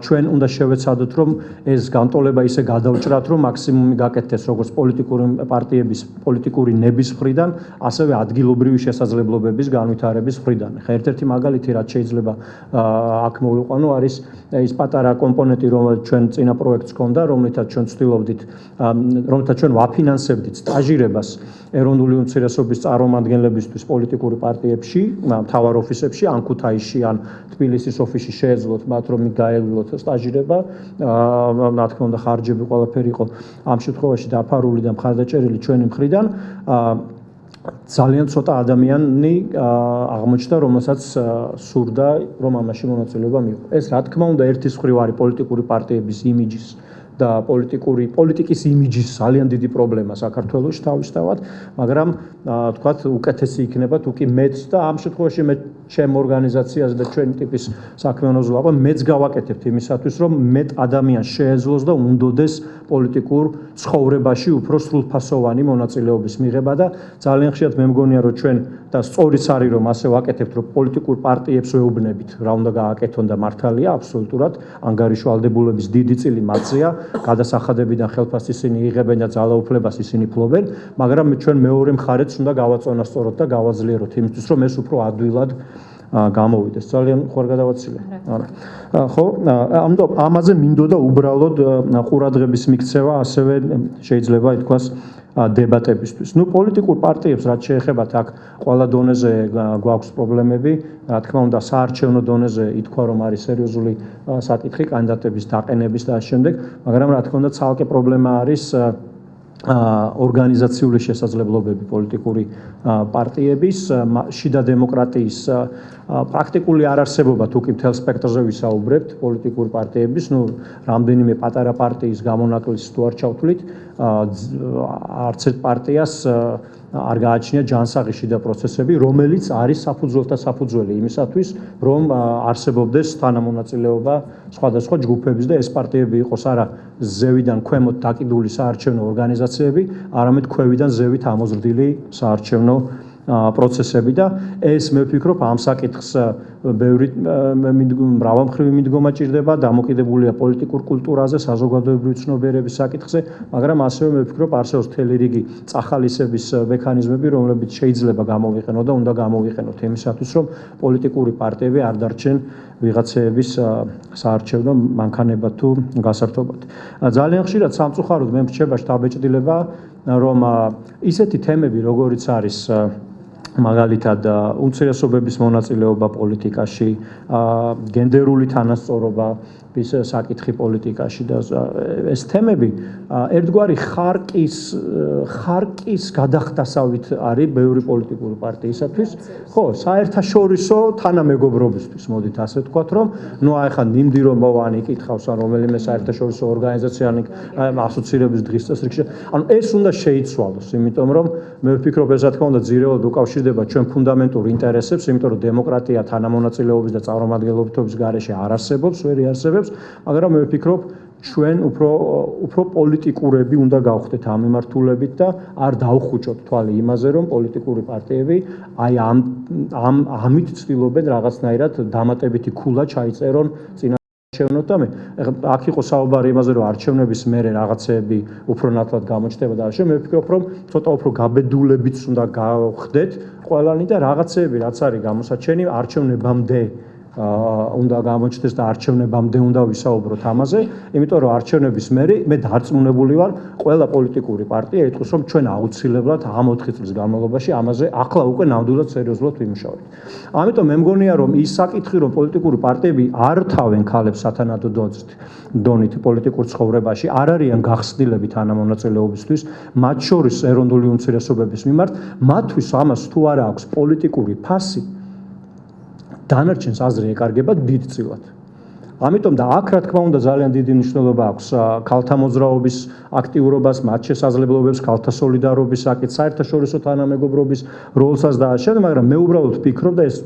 ჩვენ უნდა შევეცადოთ, რომ ეს განტოლება ისე გადავჭრათ, რომ მაქსიმუმი გაკეთდეს როგორც პოლიტიკური პარტიების, პოლიტიკური ნების მხრიდან, ასევე ადგილობრივი შესაძლებლობების განვითარების მხრიდან. ხა ერთ-ერთი მაგალითი, რაც შეიძლება აქ მოვიყვანო, არის ის პატარა კომპონენტი, რომელიც ჩვენ წინა პროექტს ჰქონდა, რომელთაც ჩვენ ვცდილობდით, რომელთაც ჩვენ ვაფინანსებდით სტაჟირებას ეროვნული უმცირესობის წარმომადგენლებისთვის პოლიტიკური პარტიებში, მთავარ ოფისებში, ან ქუთაისში, ან თბილისის ოფისში შეეძლოთ მათ, რომ გაევლოთ სტაჟირება. რა თქმა უნდა, ხარჯები ყველაფერი იყო ამ შემთხვევაში დაფარული და მხარდაჭერილი ჩვენი მხრიდან. ძალიან ცოტა ადამიანი აღმოჩნდა, რომელსაც სურდა, რომ ამაში მონაწილეობა მიიღო. ეს რა თქმა უნდა, ერთის მხრივ არის პოლიტიკური პარტიების იმიჯის და პოლიტიკის იმიჯის ძალიან დიდი პრობლემა საქართველოში თავისთავად, მაგრამ თქვათ უკეთესი იქნება თუ კი მეც და ამ შემთხვევაში მე ჩემ ორგანიზაციაზე და ჩვენი ტიპის საქმიანობას ვლაპარაკობ, მეც გავაკეთებთ იმისათვის, რომ მეტ ადამიანს შეეძლოს და უნდოდეს პოლიტიკურ ცხოვრებაში უფრო სრულფასოვანი მონაწილეობის მიღება და ძალიან ხშირად მე მგონია, რომ ჩვენ და სწორიც არის, რომ ასე ვაკეთებთ, რომ პოლიტიკურ პარტიებს ვეუბნებით, რა უნდა გააკეთონ და მართალია აბსოლუტურად, ანგარიშვალდებულების დიდი წილი მათზეა. გადასახადებიდან ხელფასს ისინი იღებენ და ძალაუფლებას ისინი ფლობენ, მაგრამ ჩვენ მეორე მხარეც უნდა გავაწონასწოროთ და გავაძლიეროთ იმისთვის, რომ ეს უფრო ადვილად გამოვიდეს. ძალიან ხوار გადავაცილე. ხო, ამიტომ ამაზე მინდოდა უბრალოდ ყურადღების მიქცევა, ასევე შეიძლება ითქვას დებატებისთვის. ნუ პოლიტიკურ პარტიებს რაც შეეხებათ, აქ ყველა დონეზე გვაქვს პრობლემები. რა თქმა უნდა, საარჩევნო დონეზე ითქვა, რომ არის სერიოზული საკითხი კანდიდატების დაყენების და ამ შემდეგ, მაგრამ რა თქმა უნდა, ცალკე პრობლემა არის ორგანიზაციული შესაძლებლობები პოლიტიკური პარტიების, შიდა დემოკრატიის პრაქტიკული არარსებობა, თუ კი მთელ სპექტრზე ვისაუბრებთ პოლიტიკური პარტიების, ნუ რამდენიმე პატარა პარტიის გამონაკლისს თუ არ ჩავთვლით, არც ერთ პარტიას არ გააჩნია ჯანსაღი შიდა პროცესები, რომელიც არის საფუძველთა საფუძველი იმისათვის, რომ არსებობდეს თანამონაწილეობა სხვადასხვა ჯგუფების და ეს პარტიები იყოს არა ზევიდან ქვემოთ დაკიდული საარჩევნო ორგანიზაციები, არამედ ქვევიდან ზევით ამოზრდილი საარჩევნო პროცესები და ეს მე ვფიქრობ ამ საკითხს ბევრი მრავალმხრივი მიდგომა ჭირდება, დამოკიდებულია პოლიტიკურ კულტურაზე, საზოგადოებრივი ცნობიერების საკითხზე, მაგრამ ასევე მე ვფიქრობ არსებობს მთელი რიგი წახალისების მექანიზმები, რომლებიც შეიძლება გამოვიყენოთ და უნდა გამოვიყენოთ იმისათვის, რომ პოლიტიკური პარტიები არ დარჩენ ვიღაცეების საარჩევნო მანქანებად თუ გასართობად. ძალიან ხშირად სამწუხაროდ მე მრჩება შთაბეჭდილება, რომ ისეთი თემები, როგორიც არის მაგალითად უმცირესობების მონაწილეობა პოლიტიკაში, გენდერული თანასწორობა, ის საკითხი პოლიტიკაში და ეს თემები ერთგვარი ხარკის გადახდასავით არის ბევრი პოლიტიკური პარტიისათვის. ხო, საერთაშორისო თანამეგობრობისთვის, მოდით ასე ვთქვათ, რომ ნუ აი ხან ნიმდირობოვანი იკითხავს ან რომელიმე საერთაშორისო ორგანიზაციანი ასოცირების დღის წესრიგში. ანუ ეს უნდა შეიცვალოს, იმიტომ რომ მე ვფიქრობ, ეს რა თქმა უნდა ძირეულად უკავშირდება ჩვენ ფუნდამენტურ ინტერესებს, იმიტომ რომ დემოკრატია თანამონაწილეობის და წარმომადგენლობითობის გარეშე არ არსებობს, ვერ იარსებებს. მაგრამ მე ვფიქრობ, ჩვენ უფრო პოლიტიკურები უნდა გავხდეთ ამ მიმართულებით და არ დავხუჭოთ თვალი იმაზე, რომ პოლიტიკური პარტიები აი ამით ცდილობენ რაღაცნაირად დამატებითი ქულა ჩაიწერონ წინა არჩევნოთ და აქ იყო საუბარი იმაზე, რომ არჩევნების მერე რაღაცეები უფრო ნათლად გამოჩნდება და არჩევნები, მე ვფიქრობ, რომ ცოტა უფრო გაბედულებიც უნდა გავხდეთ ყველანი და რაღაცეები, რაც არის გამოსაჩენი არჩევნებამდე უნდა გამოჩნდეს და არჩევნებამდე უნდა ვისაუბროთ ამაზე, იმიტომ რომ არჩევნების მერე მე დარწმუნებული ვარ, ყველა პოლიტიკური პარტია იტყვის, რომ ჩვენ აუცილებლად ამ 4 წლის განმავლობაში ამაზე ახლა უკვე ნამდვილად სერიოზულად ვიმუშავებთ. ამიტომ მე მგონია, რომ ის საკითხი, რომ პოლიტიკური პარტიები არ თავენ ქალებს სათანადო დონით პოლიტიკურ ცხოვრებაში, არ არიან გახსნილები თანამონაწილეობისთვის, მათ შორის ეროვნული უმცირესობების მიმართ, მათთვის ამას თუ არა აქვს პოლიტიკური ფასი, დანარჩენს აზრი ეკარგება დიდწილად. ამიტომ და აქ რა თქმა უნდა ძალიან დიდი მნიშვნელობა აქვს ქალთა მოძრაობის აქტიურობას, მათ შესაძლებლობებს, ქალთა სოლიდარობის საკითხს, საერთაშორისო თანამეგობრობის როლსაც და ასე, მაგრამ მე უბრალოდ ვფიქრობ და ეს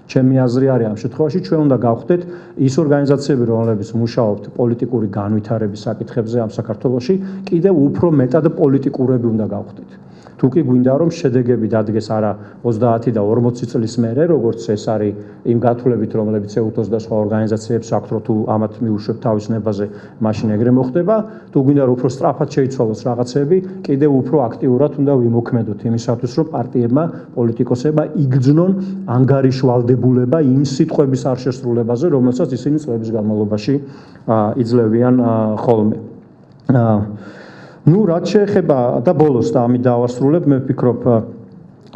ჩემი აზრი არის ამ შემთხვევაში ჩვენ უნდა გავხდეთ ის ორგანიზაციები, რომლებიც მუშაობთ პოლიტიკური განვითარების საკითხებზე ამ საქართველოში, კიდევ უფრო მეტად პოლიტიკურები უნდა გავხდეთ. თუ კი გვინდა რომ შედეგები დადგეს არა 30 და 40 წლის მერე, როგორც ეს არის იმ გათვლებით, რომლებიც EUTOS და სხვა ორგანიზაციებს აქვთ, რომ თუ ამათ მიუშვებთ თავის ნებაზე, მაშინ ეგრე მოხდება. თუ გვინდა რომ უფრო სწრაფად შეიცვალოს რაღაცები, კიდევ უფრო აქტიურად უნდა ვიმოქმედოთ იმისათვის, რომ პარტიებმა, პოლიტიკოსებმა იგრძნონ ანგარიშვალდებულება იმ სიტყვების არ შესრულებაზე, რომელსაც ისინი წლების განმავლობაში იძლევიან ხოლმე. Ну, რაც შეეხება და ბოლოს და ამით დავასრულებ, მე ვფიქრობ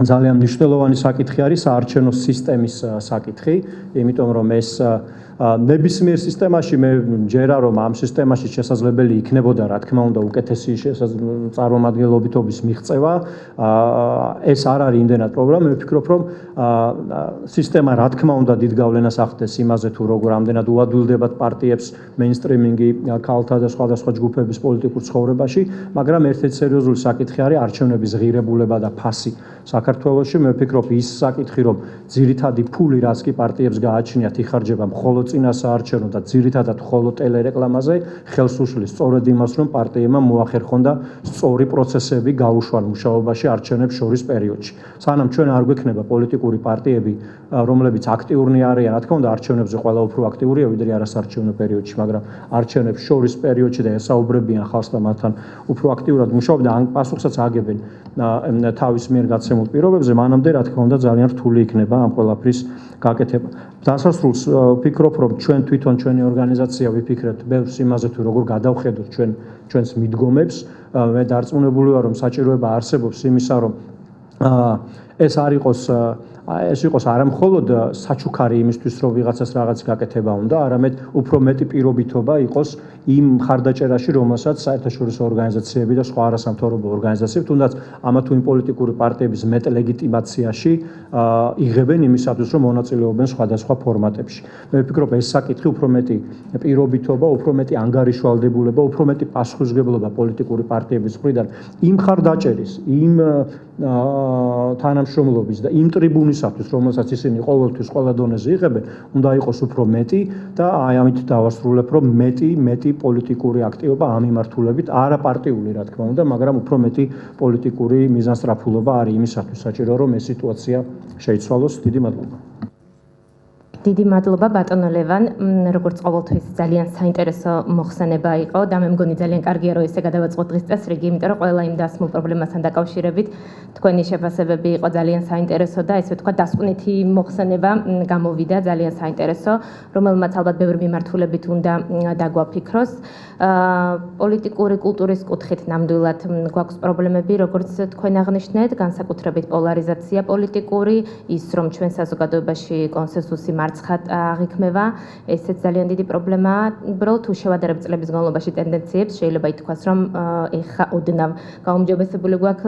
ძალიან მნიშვნელოვანი საკითხი არის საარჩევნო სისტემის საკითხი, იმიტომ რომ ეს ნებისმიერ სისტემაში მე ჯერა რომ ამ სისტემაში შესაძლებელი იქნებოდა რა თქმა უნდა უკეთესი წარმომადგენლობითობის მიღწევა, ეს არ არის იმდენად პრობლემა, მე ვფიქრობ რომ სისტემა რა თქმა უნდა დიდ გავლენას ახდენს იმაზე თუ როგორ ამდენად უადვილდებათ პარტიებს მეინსტრიმინგი ქალთა და სხვადასხვა ჯგუფების პოლიტიკურ ცხოვრებაში, მაგრამ ერთ-ერთი სერიოზული საკითხი არის არჩევნების ღირებულება და ფასი საქართველოში. მე ვფიქრობ ის საკითხი რომ ძირითადი ფული რაც კი პარტიებს გააჩნიათ იხარჯება მხოლოდ წინა საარჩევნო და ძირითადად მხოლოდ ტელერეკლამაზე, ხელს უშლის სწორედ იმას რომ პარტიებმა მოახერხონ და სწორი პროცესები გაუშვან მუშაობაში არჩევნებს შორის პერიოდში. სანამ ჩვენ არ გვექნება პოლიტიკური პარტიები, რომლებიც აქტიურნი არიან, რა თქმა უნდა არჩევნებზე ყველა უფრო აქტიურია ვიდრე არასარჩევნო პერიოდში, მაგრამ არჩევნებს შორის პერიოდში და ესაუბრებიან ხალხს და მათთან უფრო აქტიურად მუშაობენ და ამ პასუხსაც აგებენ თავის მიერ გაცემულ პირობებზე, მანამდე რა თქმა უნდა ძალიან რთული იქნება ამ ყველაფრის გაკეთება. დასასრულს ვფიქრობ, რომ ჩვენ თვითონ ჩვენი ორგანიზაცია ვიფიქრებთ ბევრს იმაზე თუ როგორ გადავხედოთ ჩვენს მიდგომებს. მე დარწმუნებული ვარ, რომ საჭიროება არსებობს იმისა, რომ ეს იყოს არა მხოლოდ საჩუქარი იმისთვის, რომ ვიღაცას რაღაც გაკეთება უნდა, არამედ უფრო მეტი პირობითობა იყოს იმ მხარდაჭერაში, რომელსაც საერთაშორისო ორგანიზაციები და სხვა არასამთავრობო ორგანიზაციები, თუნდაც ამა თუ იმ პოლიტიკური პარტიების მეტ ლეგიტიმაციაში იღებენ იმისათვის, რომ მონაწილეობენ სხვადასხვა ფორმატებში. მე ვფიქრობ, ეს საკითხი უფრო მეტი პირობითობა, უფრო მეტი ანგარიშვალდებულება, უფრო მეტი პასუხისმგებლობა პოლიტიკური პარტიების მხრიდან იმ მხარდაჭერის, იმ თანამშრომლობის და იმ ტრიბუნისათვის, რომელსაც ისინი ყოველთვის ყველა დონეზე იღებენ, უნდა იყოს უფრო მეტი და აი ამით დავასრულებ, რომ მეტი პოლიტიკური აქტივობა ამ მიმართულებით, არა პარტიული რა თქმა უნდა, მაგრამ უფრო მეტი პოლიტიკური მიზანსწრაფულობა არის იმისათვის საჭირო, რომ ეს სიტუაცია შეიცვალოს. დიდი მადლობა. დიდი მადლობა ბატონო ლევან, როგორც ყოველთვის ძალიან საინტერესო მოხსენება იყო და მე მგონი ძალიან კარგია რომ ესე გადავაწყოთ დღის წესრიგი, იმიტომ რომ ყველა იმ დასმულ პრობლემასთან დაკავშირებით თქვენი შეფასებები იყო ძალიან საინტერესო და ესე ვთქვათ დასკვნითი მოხსენება გამოვიდა ძალიან საინტერესო, რომელმაც ალბათ ბევრი მიმართულებით უნდა დაგვაფიქროს. პოლიტიკური კულტურის კუთხით ნამდვილად გვაქვს პრობლემები, როგორც თქვენ აღნიშნეთ, განსაკუთრებით პოლარიზაცია პოლიტიკური, ის რომ ჩვენ საზოგადოებაში კონსენსუსი მარცხად აღიქმება, ესეც ძალიან დიდი პრობლემაა. უბრალოდ თუ შევადარებთ წლების განმავლობაში ტენდენციებს, შეიძლება ითქვას, რომ ეხა ოდნავ გაუმჯობესებული გვაქვს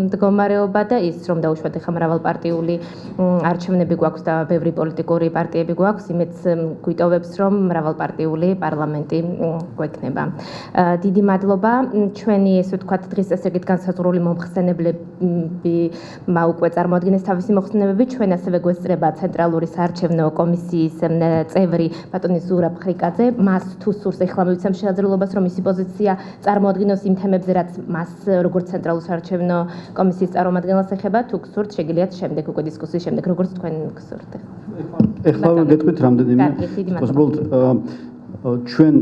მდგომარეობა და ის რომ დაუშვათ ეხა მრავალპარტიული არჩევნები გვაქვს და ბევრი პოლიტიკური პარტიები გვაქვს, იმედს გვიტოვებს, რომ მრავალპარტიული პარლამენტი გვექნება. დიდი მადლობა. ჩვენი ესე ვთქვათ დღის წესრიგით განსაზღვრული მომხსენებლები უკვე წარმოადგენს თავისი მოხსენებები. ჩვენ ასევე გვესწრება ცენტრალური საარჩევნო კომისიის წევრი ბატონი ზურაბ ხრიკაძე. მას თუ სურს ეხლა მივიცემ შესაძლებლობას, რომ მისი პოზიცია წარმოადგინოს იმ თემებზე, რაც მას როგორც ცენტრალურ საარჩევნო კომისიის წარმომადგენელს ეხება, თუ გსურთ, შეგიძლიათ შემდეგ უკვე დისკუსიის შემდეგ, როგორც თქვენ გსურთ. ეხლა გეტყვით რამდენიმე. უბრალოდ ჩვენ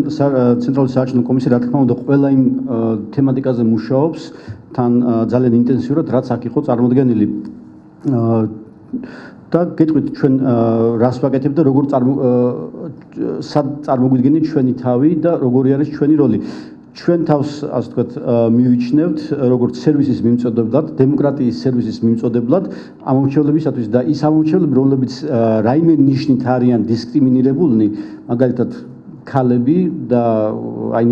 ცენტრალური საარჩევნო კომისია რა თქმა უნდა ყველა იმ თემატიკაზე მუშაობს თან ძალიან ინტენსიურად, რაც აქ იყო წარმოდგენილი. და გეტყვით ჩვენ რას ვაკეთებთ და როგორ სად წარმოგვიდგენით ჩვენი თავი და როგორი არის ჩვენი როლი. ჩვენ თავს ასე ვთქვათ მივიჩნევთ როგორც სერვისის მიმწოდებლად, დემოკრატიის სერვისის მიმწოდებლად ამომრჩევლებისათვის და ის ამომრჩევლები, რომლებიც რაიმე ნიშნით არიან დისკრიმინირებულნი, მაგალითად ქალები და აი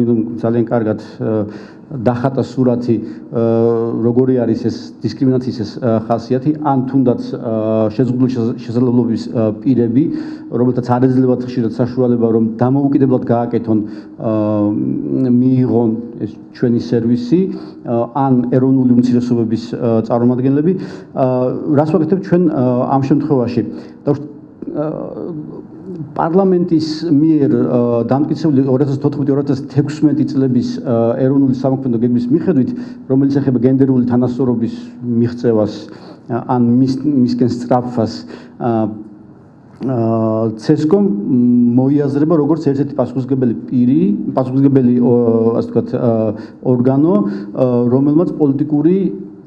ძალიან კარგად დახატა სურათი როგორი არის ეს დისკრიმინაციის ეს ხასიათი ან თუნდაც შეზღუდული შესაძლებლობის პირები რომელთაც არ ეძლებათ ხშირად საშუალება რომ დამოუკიდებლად გააკეთონ მიიღონ ეს ჩვენი სერვისი ან ეროვნული უმცირესობების წარმომადგენლები რას ვაკეთებთ ჩვენ ამ შემთხვევაში პარლამენტის მიერ დამტკიცებული 2014-2016 წლების ეროვნული სამოქმედო გეგმის მიხედვით, რომელიც ეხება გენდერული თანასწორობის მიღწევას ან მისკენ სწრაფვას, CESCOM მოიაზრება როგორც ერთ-ერთი პასუხისმგებელი ასე ვთქვათ ორგანო, რომელმაც პოლიტიკური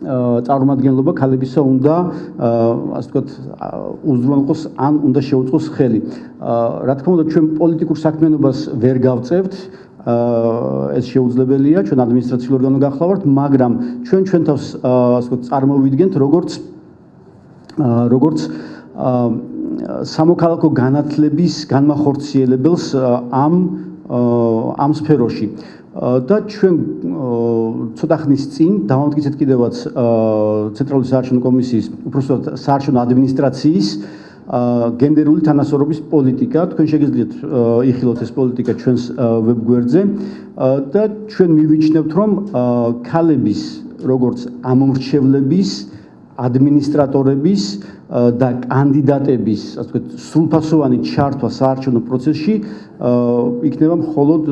წარმომადგენლობა ქალებისა უნდა ასე ვთქვათ უზრუნველყოს ან უნდა შეუწყოს ხელი. Რა თქმა უნდა ჩვენ პოლიტიკურ საქმიანობას ვერ გავწევთ ეს შეუძლებელია ჩვენ ადმინისტრაციული ორგანო გახლავართ მაგრამ ჩვენ თავს ასე ვთქვათ წარმოვიდგენთ როგორც სამოქალაქო განათლების განმახორციელებელს ამ სფეროში და ჩვენ ცოტა ხნის წინ დავამტკიცეთ კიდევაც ცენტრალური საარჩევნო კომისიის უпростоად საარჩევნო ადმინისტრაციის გენდერული თანასწორობის პოლიტიკა თქვენ შეგიძლიათ იხილოთ ეს პოლიტიკა ჩვენს ვებგვერდზე და ჩვენ მივიჩნევთ რომ ქალების როგორც ამომრჩევლების ადმინისტრატორების და კანდიდატების ასე ვთქვათ სრულფასოვანი ჩართვა საარჩევნო პროცესში იქნება მხოლოდ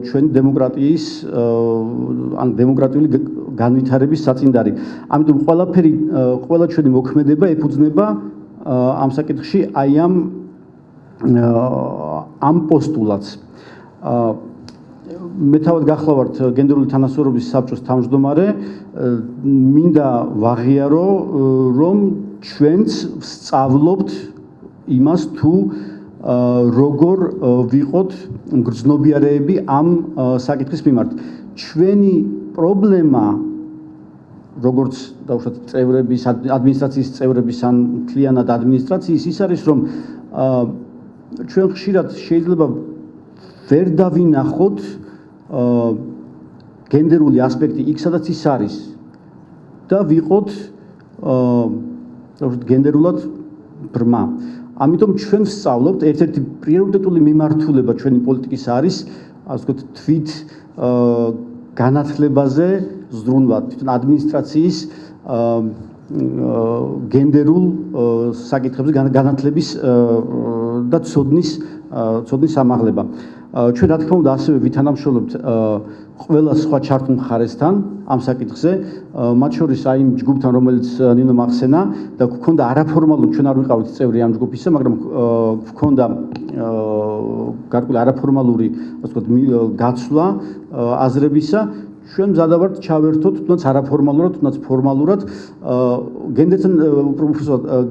ჩვენი დემოკრატიის ან დემოკრატიული განვითარების საწინდარი. ამიტომ ყველა ჩვენი მოქმედება ეფუძნება ამ საკითხში აი ამ პოსტულატს. მე თავად გახლავართ გენდერული თანასწორობის საბჭოს თავმჯდომარე, მინდა ვაღიარო რომ ჩვენც ვსწავლობთ იმას თუ როგორ ვიყოთ მგრძნობიარეები ამ საკითხის მიმართ. ჩვენი პრობლემა როგორც დავუშვათ წევრების ადმინისტრაციის წევრების ან მთლიანად ადმინისტრაციის ის არის რომ ჩვენ ხშირად შეიძლება ვერ დავინახოთ გენდერული ასპექტი იქ სადაც ის არის და ვიყოთ გენდერულად ბრმა. ამიტომ ჩვენ ვსწავლობთ ერთ-ერთი პრიორიტეტული მიმართულება ჩვენი პოლიტიკის არის ასე ვთქვათ თვით განათლებაზე ზრუნვა თვითონ ადმინისტრაციის გენდერულ საკითხებზე განათლების და ცოდნის ამაღლება. ჩვენ რა თქმა უნდა ასევე ვითანამშრომლებთ ყველა სხვა ჩართულ მხარესთან ამ საკითხზე, მათ შორის აი იმ ჯგუფთან, რომელიც ნინო მახსენა და გვქონდა არაფორმალურ ჩვენ არ ვიყავით წევრი ამ ჯგუფისა, მაგრამ გვქონდა გარკვეული არაფორმალური, ასე ვთქვათ, გაცვლა აზრებისა. ჩვენ მზადა ვართ ჩავერთოთ თუნდაც არაფორმალურად, თუნდაც ფორმალურად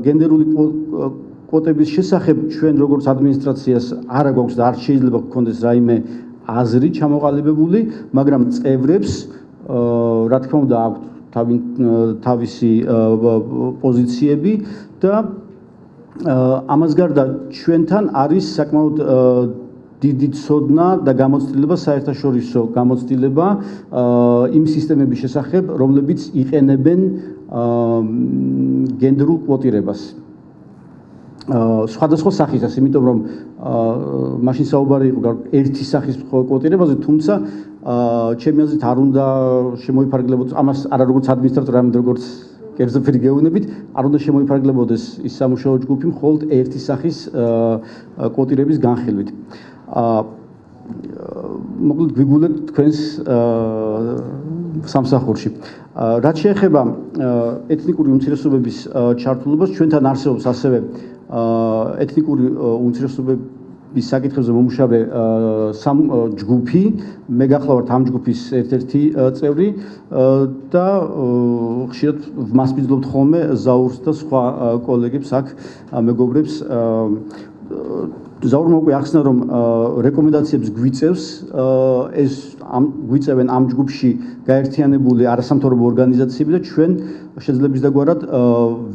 გენდერული კვოტების შესახებ ჩვენ როგორც ადმინისტრაციას არ გვაქვს და არ შეიძლება გქონდეს რაიმე აზრი ჩამოყალიბებული, მაგრამ წევრებს რა თქმა უნდა აქვთ თავისი პოზიციები და ამას გარდა ჩვენთან არის საკმაოდ დიდი ცოდნა და გამოცდილება საერთაშორისო გამოცდილება იმ სისტემების შესახებ, რომლებიც იყენებენ გენდერულ კვოტირებას. სხვადასხვა სახისას, იმიტომ რომ მაშინ საუბარი იყო ერთი სახის კვოტირებაზე, თუმცა ჩემი აზრით არ უნდა შემოიფარგლებოდეს ამას არა როგორც ადმინისტრატორი, არამედ როგორც კერძოფერი გეუბნებით, არ უნდა შემოიფარგლებოდეს ის სამუშაო ჯგუფი მხოლოდ ერთი სახის კვოტირების განხილვით. მოკლედ გვიგულეთ თქვენს სამსახურში. რაც შეეხება ეთნიკური უმცირესობების ჩართულობას, ჩვენთან არსებობს ასევე ეთნიკური საკითხებზე მომუშავე სამ ჯგუფი, მე გახლავართ ამ ჯგუფის ერთ-ერთი წევრი და ხშირად ვმასპინძლობთ ხოლმე ზაურს და სხვა კოლეგებს აქ მეგობრებს ზაურმა უკვე ახსნა რომ რეკომენდაციებს გვიწევს ეს გვიწევენ ამ ჯგუფში გაერთიანებული არასამთავრობო ორგანიზაციები და ჩვენ შეძლებს დაგვარად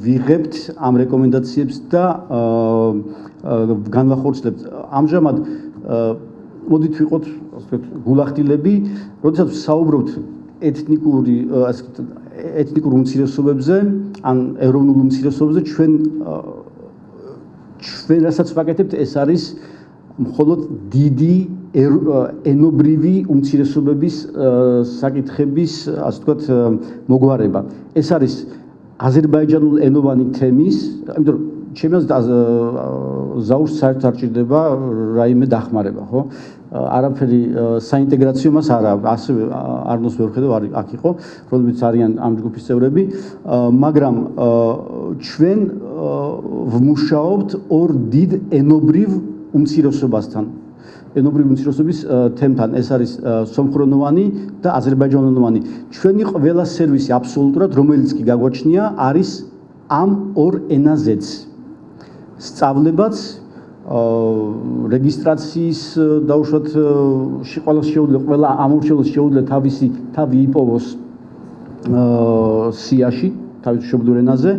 ვიღებთ ამ რეკომენდაციებს და განვახორციელებთ ამჟამად მოდით ვიყოთ ასე ვთქვათ გულახდილები როდესაც საუბრობთ ეთნიკურ უმცირესობებზე ან ეროვნულ უმცირესობებზე ჩვენ რასაც ვაკეთებთ ეს არის მხოლოდ დიდი ენობრივი უმცირესობების საკითხების ასე ვთქვათ მოგვარება ეს არის აზერბაიჯანულ ენოვანი თემის იმიტომ რომ ჩემი აზრით ზაურს საერთოდ არ ჭირდება რაიმე დახმარება ხო არაფერი საინტეგრაციო მას არა ასევე არნოს ვერ ხედავ აქ იყო რომლებიც არიან ამ ჯგუფის წევრები მაგრამ ჩვენ ვმუშაობთ ორ დიდ ენობრივ უმცირესობასთან ენობრივი უმცირესობის თემთან ეს არის სომხურენოვანი და აზერბაიჯანულენოვანი ჩვენი ყველა სერვისი აბსოლუტურად რომელიც კი გაგვაჩნია არის ამ ორ ენაზეც სწავლებაც რეგისტრაციის დაუშვათ ყველა შეუძლია ყველა ამორჩეულს შეუძლია თავი იპოვოს სიაში თავის მშობლიურ ენაზე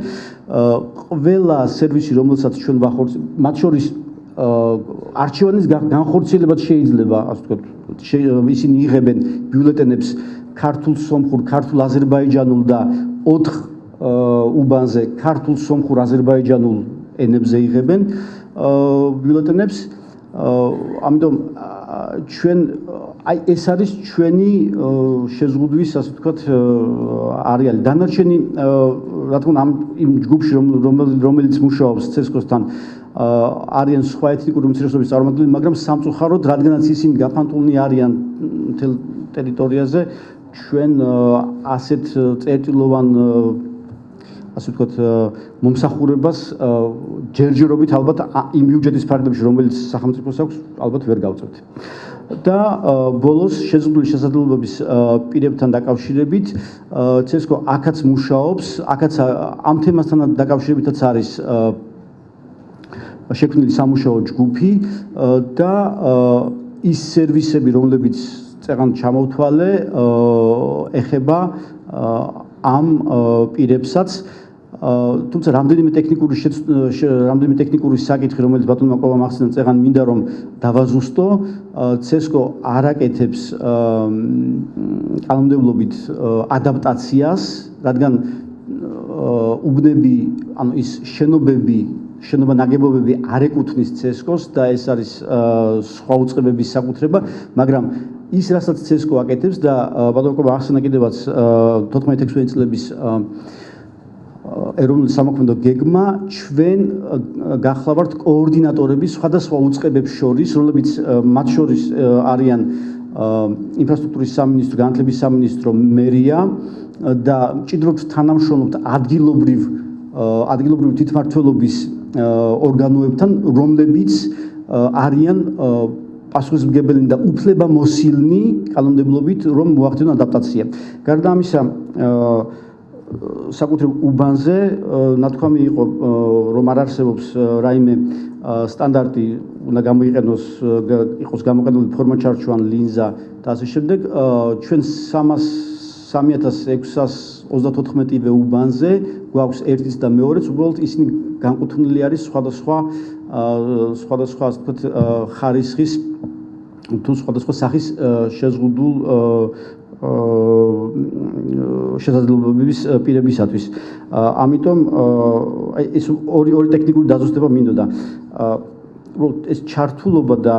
ყველა სერვისი რომელსაც ჩვენ ვახორციელებთ მათ შორის არჩევანის განხორციელებაც შეიძლება ასე ვთქვათ ისინი იღებენ ბიულეტენებს ქართულ სომხურ ქართულ აზერბაიჯანულ და 4 უბანზე ქართულ სომხურ აზერბაიჯანულ ენებზე იღებენ ბიულეტენებს ამიტომ ჩვენ აი ეს არის ჩვენი შეზღუდვის ასე ვთქვათ არეალი დანარჩენი რა თქმა უნდა იმ ჯგუფში რომელიც მუშაობს ცესკოსთან არიან სხვა ეთნიკური უმცირესობების წარმომადგენლები მაგრამ სამწუხაროდ რადგანაც ისინი გაფანტულნი არიან მთელ ტერიტორიაზე ჩვენ ასეთ წერტილოვან ასე ვთქვათ მომსახურებას ჯერჯერობით ალბათ იმ ბიუჯეტის ფარგლებში რომელიც სახელმწიფოს აქვს ალბათ ვერ გავწევთ და ბოლოს შეზღუდული შესაძლებლობების პირებთან დაკავშირებით ცესკო აქაც მუშაობს აქაც ამ თემასთან დაკავშირებითაც არის შექმნილი სამუშაო ჯგუფი და ის სერვისები რომლებიც წეგან ჩამოვთვალე ეხება ამ პირებსაც თუმცა რამდენიმე ტექნიკური საკითხი რომელიც ბატონმა კვავამ ახსნა წეგან მინდა რომ დავაზუსტო ცესკო არ აკეთებს კანონმდებლობით ადაპტაციას რადგან უბნები ანუ ის შენობა ნაგებობები არ ეკუთვნის ცესკოს და ეს არის სხვა უწყებების საკუთრება მაგრამ ის რასაც ცესკო აკეთებს და ბატონო კვავა ახსნა კიდევაც 96 წლების ეროვნული სამოქმედო გეგმა ჩვენ გახლავართ კოორდინატორები სხვადასხვა უწყებებს შორის რომლებიც მათ შორის არიან ინფრასტრუქტურის სამინისტრო განათლების სამინისტრო მერია და მჭიდროდ თანამშრომლობთ ადგილობრივი თვითმმართველობის ორგანოებთან რომლებიც არიან პასუხისმგებელი და უფლებამოსილნი კანონმდებლობით რომ მოახდინონ ადაპტაცია გარდა ამისა საკუთრივ უბანზე ნათქვამი იყო რომ არ არსებობს რაიმე სტანდარტი უნდა გამოიყენოს იყოს გამოყენებული ფორმაჩარჩო ან ლინზა და ასე შემდეგ ჩვენ 3634-ვე უბანზე გვაქვს ერთიც და მეორეც უბრალოდ ისინი განკუთვნილი არის სხვადასხვა ასე ვთქვათ ხარისხის თუ სხვადასხვა სახის შეზღუდულ შესაძლებლობების პირებისათვის. ამიტომ ეს ორი ტექნიკური დაზუსტება მინდოდა. ეს ჩართულობა და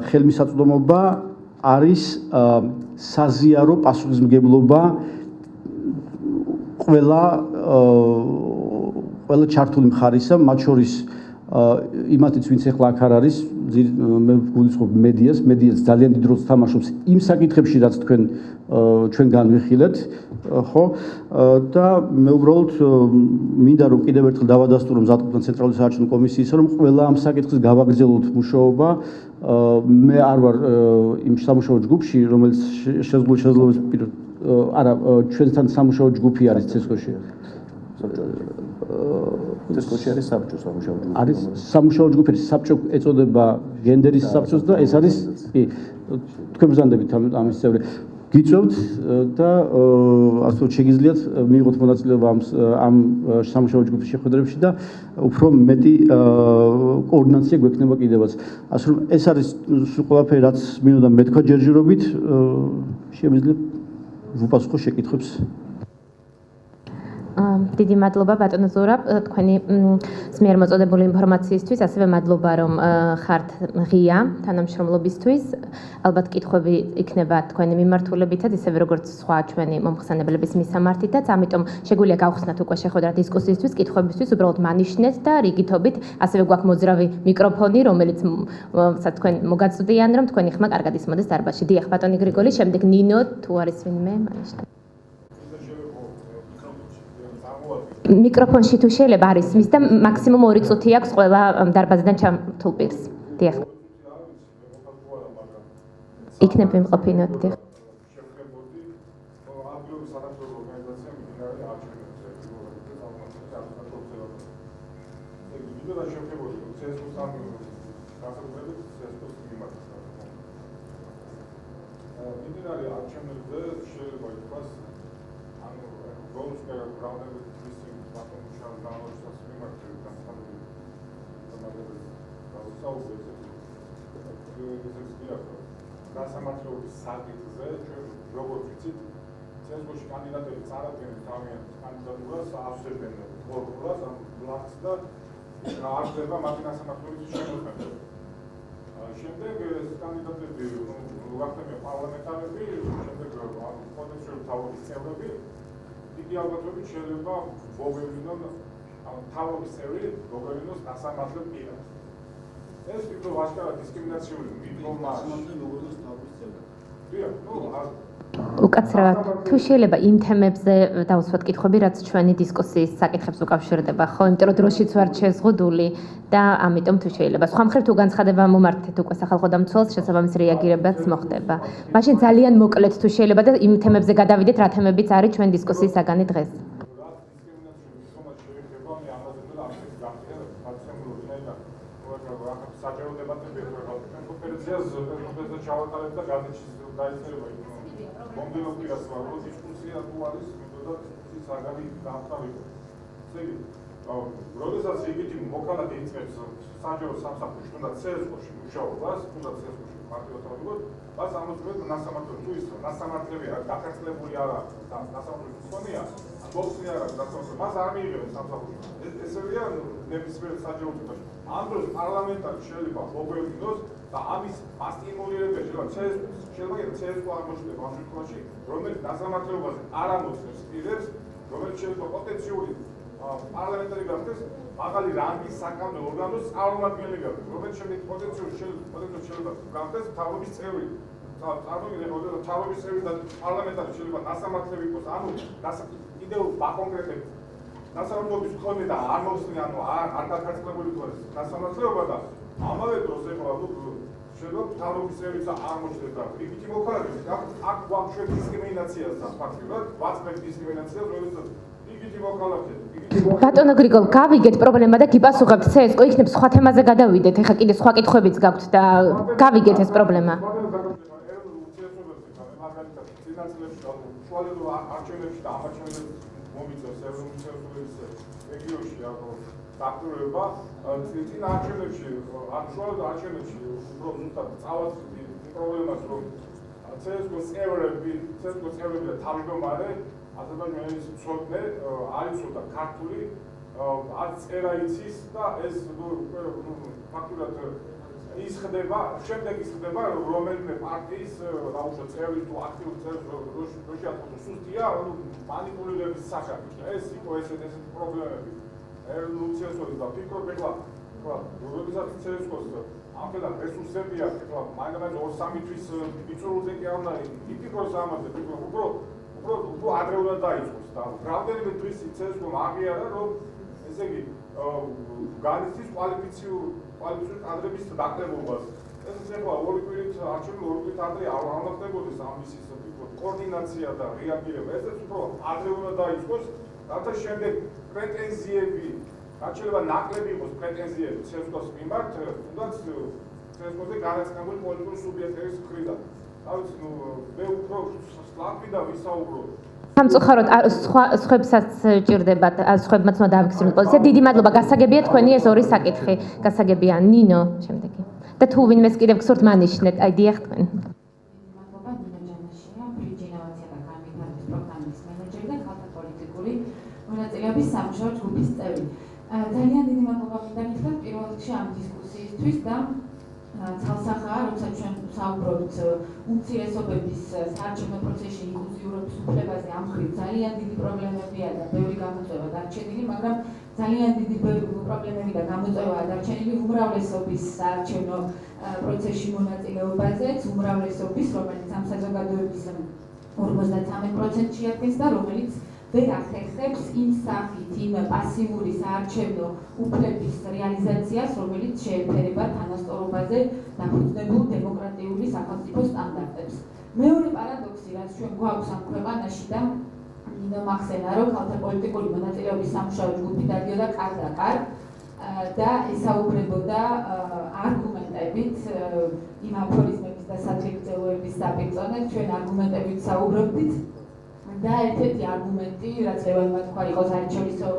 ხელმისაწვდომობა არის საზიარო პასუხისმგებლობა ყველა ჩართული მხარისა, მათ შორის იმათიც ვინც ახლა აქ არ არის, მე გულისხმობ მედიას ძალიან დიდ როლს თამაშობს იმ საკითხებში, რაც ჩვენ განვიხილეთ, ხო? და მე უბრალოდ მინდა რომ კიდევ ერთხელ დავადასტურო მზადყოფნა ცენტრალური საარჩევნო კომისიისა, რომ ყველა ამ საკითხის გავაგრძელოთ მუშაობა. მე არ ვარ იმ სამუშაო ჯგუფში, რომელიც შესაძლოა არა, ჩვენთან სამუშაო ჯგუფი არის ცესკოში. ცესკოში არის საბჭო სამუშაო ჯგუფი. არის სამუშაო ჯგუფი, საბჭო ეწოდება გენდერის საბჭოს და ეს არის თქვენ ბრძანდებით ამის წევრი. გიწევთ და ასე რომ შეგიძლიათ მიიღოთ მონაწილეობა ამ სამუშაო ჯგუფის შეხვედრებში და უფრო მეტი კოორდინაცია გვექნება კიდევაც. ასე რომ ეს არის სულ ყველაფერი, რაც მინდოდა მეთქვა ჯერჯერობით, შემიძლია ვუპასუხო შეკითხვებს. დიდი მადლობა ბატონო ზურაბ, თქვენი მიერ მოწოდებული ინფორმაციისთვის, ასევე მადლობა რომ ხართ ღია თანამშრომლობისთვის. ალბათ კითხვები იქნება თქვენი მიმართულებითაც, ისევე როგორც სხვა ჩვენი მომხსენებლების მისამართითაც, ამიტომ შეგვიძლია გავხსნათ უკვე შეხვედრა დისკუსიისთვის, კითხვებისთვის, უბრალოდ მანიშნეთ და რიგითობით, ასევე გვაქვს მოძრავი მიკროფონი, რომელიც თქვენ მოგაწვდიან, რომ თქვენი ხმა კარგად ისმოდეს დარბაზში. დიახ, ბატონი გრიგოლი, შემდეგ ნინო, თუ არის ვინმე, მანიშნეთ. მიკროფონში თუ შეიძლება არის მის და მაქსიმუმ 2 წუთი აქვს ყველა დარბაზიდან ჩამთულ პირს. დიახ. იქნებ ვიმყოფინოთ, დიახ. გასამართლებლობის საკითხზე ჩვენ როგორც ვიცით, ცესკოში კანდიდატები წარადგენენ თავიანთ კანდიდატურას, ავსებენ ფორმულას, ამ ბლანკს და აღდება მათი გასამართლებლობის შემოქმედება. შემდეგ ეს კანდიდატები გახდებიან პარლამენტარები, შემდეგ პოტენციალური თავობის წევრები, დიდი ალბათობით შეიძლება მოგევლინონ თავობის წევრი, მოგევლინოს გასამართლებ პირად. ეს ვფიქრობ აშკარად დისკრიმინაციული მდგომა. უკაცრავად, თუ შეიძლება იმ თემებზე დავუსვათ კითხვები, რაც ჩვენი დისკუსიის საკითხებს უკავშირდება, ხო? იმიტომ რომ დროშიც ვარ შეზღუდული და ამიტომ თუ შეიძლება. სხვა მხრივ თუ განცხადება მომართეთ უკვე სახალხო დამცველს, შესაბამის რეაგირებაც მოხდება. მაშინ ძალიან მოკლედ თუ შეიძლება და იმ თემებზე გადავიდეთ, რა თემებიც არის ჩვენ დისკუსიის საგანი დღეს. ჩავატარებ და გადაჭრილ დაიწერება იქ მომდევნო კვირას ვარ დისკუსია თუ არის მეთოდა ის საგანი დამთავრება. ესე იგი, როდესაც იგივე მოქალაქე იწყებს საჯარო სამსახურში თუნდაც ცესკოში მუშაობას, თუნდაც ცესკოში პარტიოთავებად, მას ამოწმებს ნასამართლებლო თუ ის ნასამართლები არ გახერხლებული არა და ნასამართლებლო ხონია, ბოქსი არა გასავსე, მას არ მიიღებს სამსახურში. ესევია ნებისმიერ საჯაროებაში. ამ დროს პარლამენტარი შეიძლება მოგვევლინოს და ამის მასტიმულირება შეიძლება ცესკო აღმოჩნდება ამ შემთხვევაში, რომელიც ნასამართლებლობაზე არ ამოწმებს პირებს, რომელიც შეიძლება პოტენციური პარლამენტარი გახდეს, მაღალი რანგის საკანონმდებლო ორგანოს წარმომადგენელი გახდეს, რომელიც შემდეგ პოტენციურად შეიძლება გახდეს მთავრობის წევრი. მთავრობის წევრი და პარლამენტარი შეიძლება ნასამართლებელი იყოს, ანუ კიდევ ბაკონკრეტებით ნასამართლობის მქონე და არ მოხსნი, ანუ არ გაქართლებული იყოს ნასამართლებლობა და ამავე დროს ეხლა შეიძლება მთავრობის წევრიც არ მოჩნდეს და რიგითი მოქალაქეები აქ გვაქვს ჩვენ დისკრიმინაციას და ფაქტობრივად ვაწმებთ დისკრიმინაციას, როდესაც რიგითი მოქალაქეები ბატონო გრიგოლ, გავიგეთ პრობლემა და გიპასუხებთ ცესკო, იქნებ სხვა თემაზე გადავიდეთ, ეხლა კიდე სხვა კითხვებიც გაქვთ და გავიგეთ ეს პრობლემა. არჩევნებში და ამარჩევნებს მომიწევს ევრომისიის რეგიონში დაქტურება წინ არჩევნებში უშუალოდ არჩევნებში უბრალოდ ზუსტად წავად პრობლემას რომ ცესკოს წევრები და თავმჯდომარე აზერბაიჯანის მცოდნე არ იცოდა ქართული არ წერა იცის და ეს ფაქტურად ის ხდება, შემდეგ ის ხდება რომელიმე პარტიის დაუშვათ წევრი თუ აქტიური წევრი როში ატყობოს სუსტია, მანიპულირების სახით. ეს იყო ესეთი პრობლემები. ელუციასორი და ფიქრობ ეხლა ეხლა როდესაც ცესკოს ამხელა რესურსები აქვს, ეხლა მაგალითად 2-3 თვის ბიჭურზე კი არ უნდა იფიქროს ამაზე, უფრო ადრე უნდა დაიწყოს და რამდენიმე თვის ცესკომ აღიარა, რომ ესე იგი განიცდის კვალიფიციურ კადრების დაკლებობას. ეს ეხლა ორი კვირით არჩევნები ორი კვირით ადრე არ უნდა ხდებოდეს ამის კოორდინაცია და რეაგირება. ესეც უფრო ადრე უნდა დაიწყოს, რათა შემდეგ პრეტენზიები გაჩვენება ნაკლები იყოს პრეტენზიები ცესკოს მიმართ, თუნდაც ცესკოზე განაცხადებული პოლიტიკური სუბიექტების მხრიდან. თავის მე უფრო სლაფი და ვისაუბრო. სამწუხაროდ სხვებსაც ჭირდებათ, სხვებმაც უნდა დაავიწყდნენ პოზიცია. დიდი მადლობა, გასაგებია თქვენი ეს ორი საკითხი. გასაგებია ნინო შემდეგი. და თუ ვინმეს კიდევ გსურთ მანიშნეთ, აი დიახ თქვენ. მადლობა, ნინო ჯანაშია, ბრიჯ ინოვაცია და განვითარების პროგრამის მენეჯერი და ქალთა პოლიტიკური მონაწილეობის სამუშაო ჯგუფის წევრი. ძალიან დიდი მადლობა მინდა გითხრათ პირველ რიგში ამ დისკუსიისთვის და ცალსახაა, როცა ჩვენ საუბრობთ უმცირესობების საარჩევნო პროცესში ინკლუზიურობის უფლებაზე, ამ მხრივ ძალიან დიდი პრობლემებია და ბევრი გამოწვევა დარჩენილი, მაგრამ ძალიან დიდი პრობლემები და გამოწვევაა დარჩენილი უმრავლესობის საარჩევნო პროცესში მონაწილეობაზეც, უმრავლესობის, რომელიც ამ საზოგადოების 53%-ში ადგილს და რომელიც ვერ ახერხებს იმ სახით, იმ პასიური საარჩევნო უფლების რეალიზაციას, რომელიც შეეფერება თანასწორობაზე დაფუძნებულ დემოკრატიული სახელმწიფო სტანდარტებს. მეორე პარადოქსი, რაც ჩვენ გვაქვს ამ ქვეყანაში და მინდა მახსენა, რომ ქალთა პოლიტიკური მონაწილეობის სამუშაო ჯგუფი დადიოდა კარ და ესაუბრებოდა არგუმენტებით იმ აფორიზმების და სათვალისწინოების დაპირწონეთ, ჩვენ არგუმენტებით საუბრობდით. და ერთ-ერთი არგუმენტი, რაც ლევანმა თქვა, იყო საერთაშორისო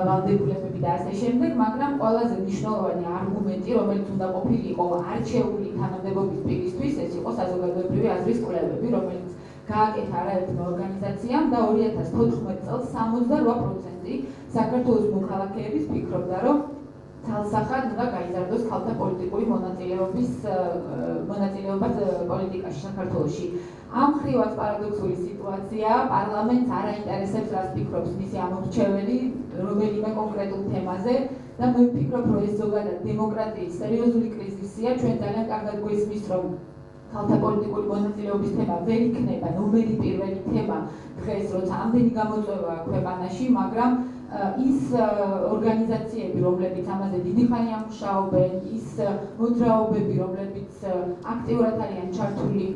ვალდებულებები და ასე შემდეგ, მაგრამ ყველაზე მნიშვნელოვანი არგუმენტი, რომელიც უნდა ყოფილიყო არჩეული თანამდებობის პირისთვის, ეს იყო საზოგადოებრივი აზრის კვლევები, რომელიც გააკეთა არაერთმა ორგანიზაციამ და 2014 წელს 68% საქართველოს მოქალაქეების ფიქრობდა, რომ ცალსახად უნდა გაიზარდოს ქალთა პოლიტიკური მონაწილეობა პოლიტიკაში საქართველოში. ამ ხრივაც პარადოქსული სიტუაცია, პარლამენტს არ აინტერესებს, რას ფიქრობს მისი ამორჩეველი რომელიმე კონკრეტულ თემაზე და მე ვფიქრობ, რომ ეს ზოგადად დემოკრატიის სერიოზული კრიზისია, ჩვენ ძალიან კარგად გვესმის, რომ ქალთა პოლიტიკური მონაწილეობის თემა ვერ იქნება ნომერი პირველი თემა დღეს, როცა ამდენი გამოწვევა ქვეყანაში, მაგრამ ის ორგანიზაციები, რომლებიც ამაზე დიდი ხანია მუშაობენ, ის მოძრაობები, რომლებიც აქტიურად არიან ჩართული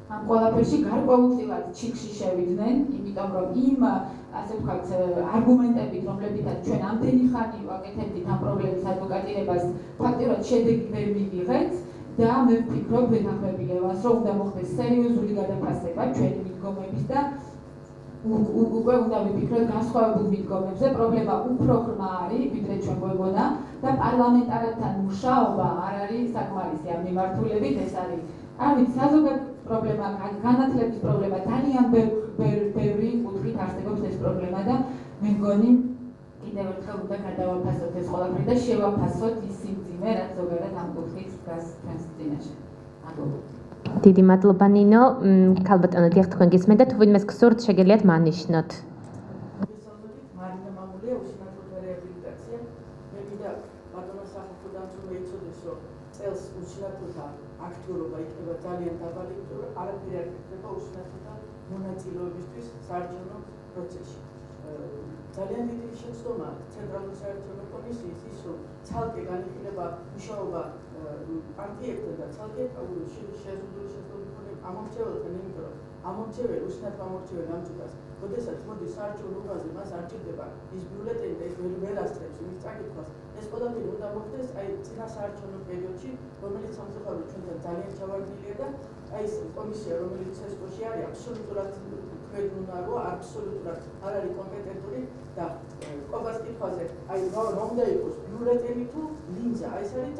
ამ ყველაფერში, გარკვეულწილად ჩიქში შევიდნენ, იმიტომ რომ იმ ასე ვთქვათ არგუმენტებით, რომლებითაც ჩვენ ამდენი ხანი ვაკეთებდით ამ პრობლემის ადვოკატირებას, ფაქტიურად შედეგი ვერ მივიღეთ და მე ვფიქრობ, ვეთანხმები ლევანს, რომ უნდა მოხდეს სერიოზული გადაფასება ჩვენი მიდგომების და უკვე უნდა ვიფიქროთ განსხვავებულ მიდგომებზე, პრობლემა უფრო ღრმა არის, ვიდრე ჩვენ გვეგონა და პარლამენტარებთან მუშაობა არ არის საკმარისი ამ მიმართულებით, ეს არის საზოგადო პრობლემა, განათლების პრობლემა, ძალიან ბევრი კუთხით არსებობს ეს პრობლემა და მე მგონი კიდევ ერთხელ უნდა გადავაფასოთ ეს ყველაფერი და შევაფასოთ ის სიმძიმე, რაც ზოგადად ამ კუთხით დგას ჩვენს წინაშე. მადლობა. დიდი მადლობა ნინო, ქალბატონო დიახ თქვენ გისმენთ და თუ ვინმეს გსურთ შეგიძლიათ მანიშნოთ. მარინა მამულია, უსინათლოთა რეაბილიტაცია. მე მინდა ბატონო სახელმწიფოდან თუ მეცოდეს, რომ წელს უსინათლოთა აქტიურობა იქნება ძალიან დაბალი, იმიტომ რომ არაფერი არ იქნება უსინათლოთა მონაწილეობისთვის საარჩევნო პროცესში. ძალიან დიდი შეცდომა ცენტრალური საარჩევნო კომისიის ის, რომ ცალკე განიხილება მუშაობა პარტიებთან და ცალკე შეზღუდული შეცდომები ამორჩეველთან, იმიტომ რომ ამორჩეველი, უსინათლო ამორჩეველი ამ წუთას, როდესაც მოდის საარჩევნო უბანზე, მას არ ჭირდება ის ბიულეტენი და ის ვერ ასწრებს იმის წაკითხვას. ეს ყველაფერი უნდა მოხდეს აი წინა საარჩევნო პერიოდში, რომელიც სამწუხაროდ ჩვენთან ძალიან ჩავარდნილია და აი ეს კომისია, რომელიც ცესკოში არის, აბსოლუტურად თქვენ უნდა რომ აბსოლუტურად არ არის კომპეტენტური და ყოველს კითხვაზე აი რა უნდა იყოს ბიულეტენი თუ ლინზა, აი ეს არის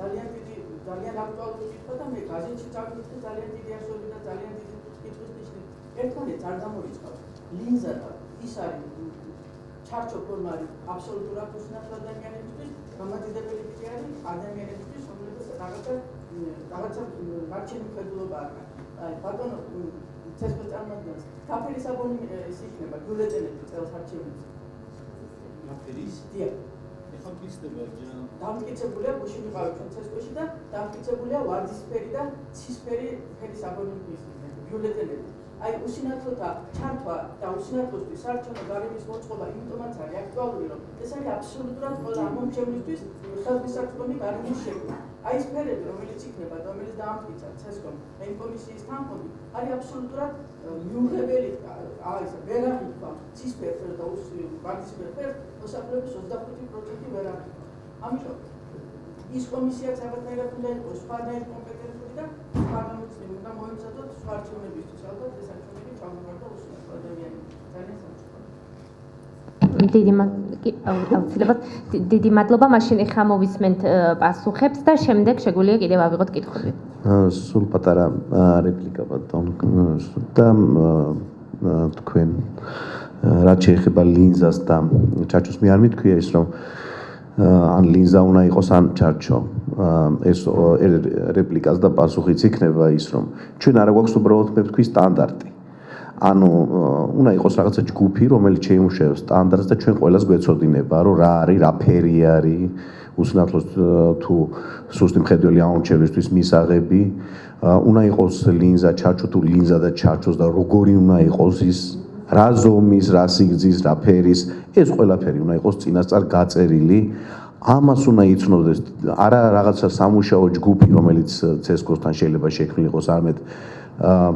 ძალიან აქტუალური კითხვა და მე გაზეთში წავიდე ძალიან დიდი ასოები და ძალიან დიდი კითხვის ნიშნები. ერთმანეთს არ გამორიცხავს. ლინზა და ის არის ჩარჩო ფორმა არის აბსოლუტურად უსინათლო ადამიანებისთვის, გამადიდებელი კი არის ადამიანებისთვის, რომლებიც რაღაცა გარჩენის ხედულობა აქვს. აი ბატონო ცესკოს წარმოადგენს თაფილი საბონი ის იქნება ბიულეტენები წელს არჩევნებზე. თაფილის? დიახ. დამტკიცებულია გუშინ ვიყავით პროცესში და დამტკიცებულია ვარდისფერი და ცისფერი ფერის აბონენტის ბიულეტენები. აი უსინათლოთა ჩართვა და უსინათლოსთვის საარჩევნო გარემოს მოწყობა იმიტომაც არის აქტუალური, რომ ეს არის აბსოლუტურად ყველა ამომრჩევლისთვის ხალხისაქმნელი გარემოს შექმნა. აი ეს ფერები, რომელიც იქნება და რომელიც დაამტკიცა ცესკომ იმ კომისიის თანხმობით, არის აბსოლუტურად მიუღებელი, აი ეს ვერ აღიქვა ცისფერ ფერს და ვარდისფერ ფერს მოსახლეობის 25% ვერ აღიქვა. ამიტომ ის კომისიაც აღარ უნდა იყოს სხვანაირ კომპეტენტური და პარლამენტში უნდა მოემზადოთ სხვა არჩევნებისთვის, ალბათ ეს არჩევნები ჩამოვარდა უსუნათლოდებიანი. დიდი მადლობა, მაშინ ახლა მოვისმენთ პასუხებს და შემდეგ შეგვიძლია კიდევ ავიღოთ კითხვები. სულ პატარა რეპლიკა ბატონო და თქვენ რაც შეეხება ლინზას და ჩარჩოს მე არ მითქვია ის რომ ან ლინზა უნდა იყოს ან ჩარჩო ეს რეპლიკას და პასუხიც იქნება ის რომ ჩვენ არა გვაქვს უბრალოდ მე ვთქვი სტანდარტი ანუ უნდა იყოს რაღაცა ჯგუფი რომელიც შეიმუშავებს სტანდარტს და ჩვენ ყველას გვეცოდინება რომ რა არის რა ფერი არის უსინათლოს თუ სუსტი მხედველი ამორჩევლისთვის მისაღები უნდა იყოს ლინზა ჩარჩო თუ ლინზა და ჩარჩოს და როგორი უნდა იყოს ის რა ზომის, რა სიგრძის, რა ფერის, ეს ყველაფერი უნდა იყოს წინასწარ გაწერილი. ამას უნდა იცნობდეს არა რაღაცა სამუშაო ჯგუფი, რომელიც ცესკოსთან შეიძლება შექმნილიყოს, არამედ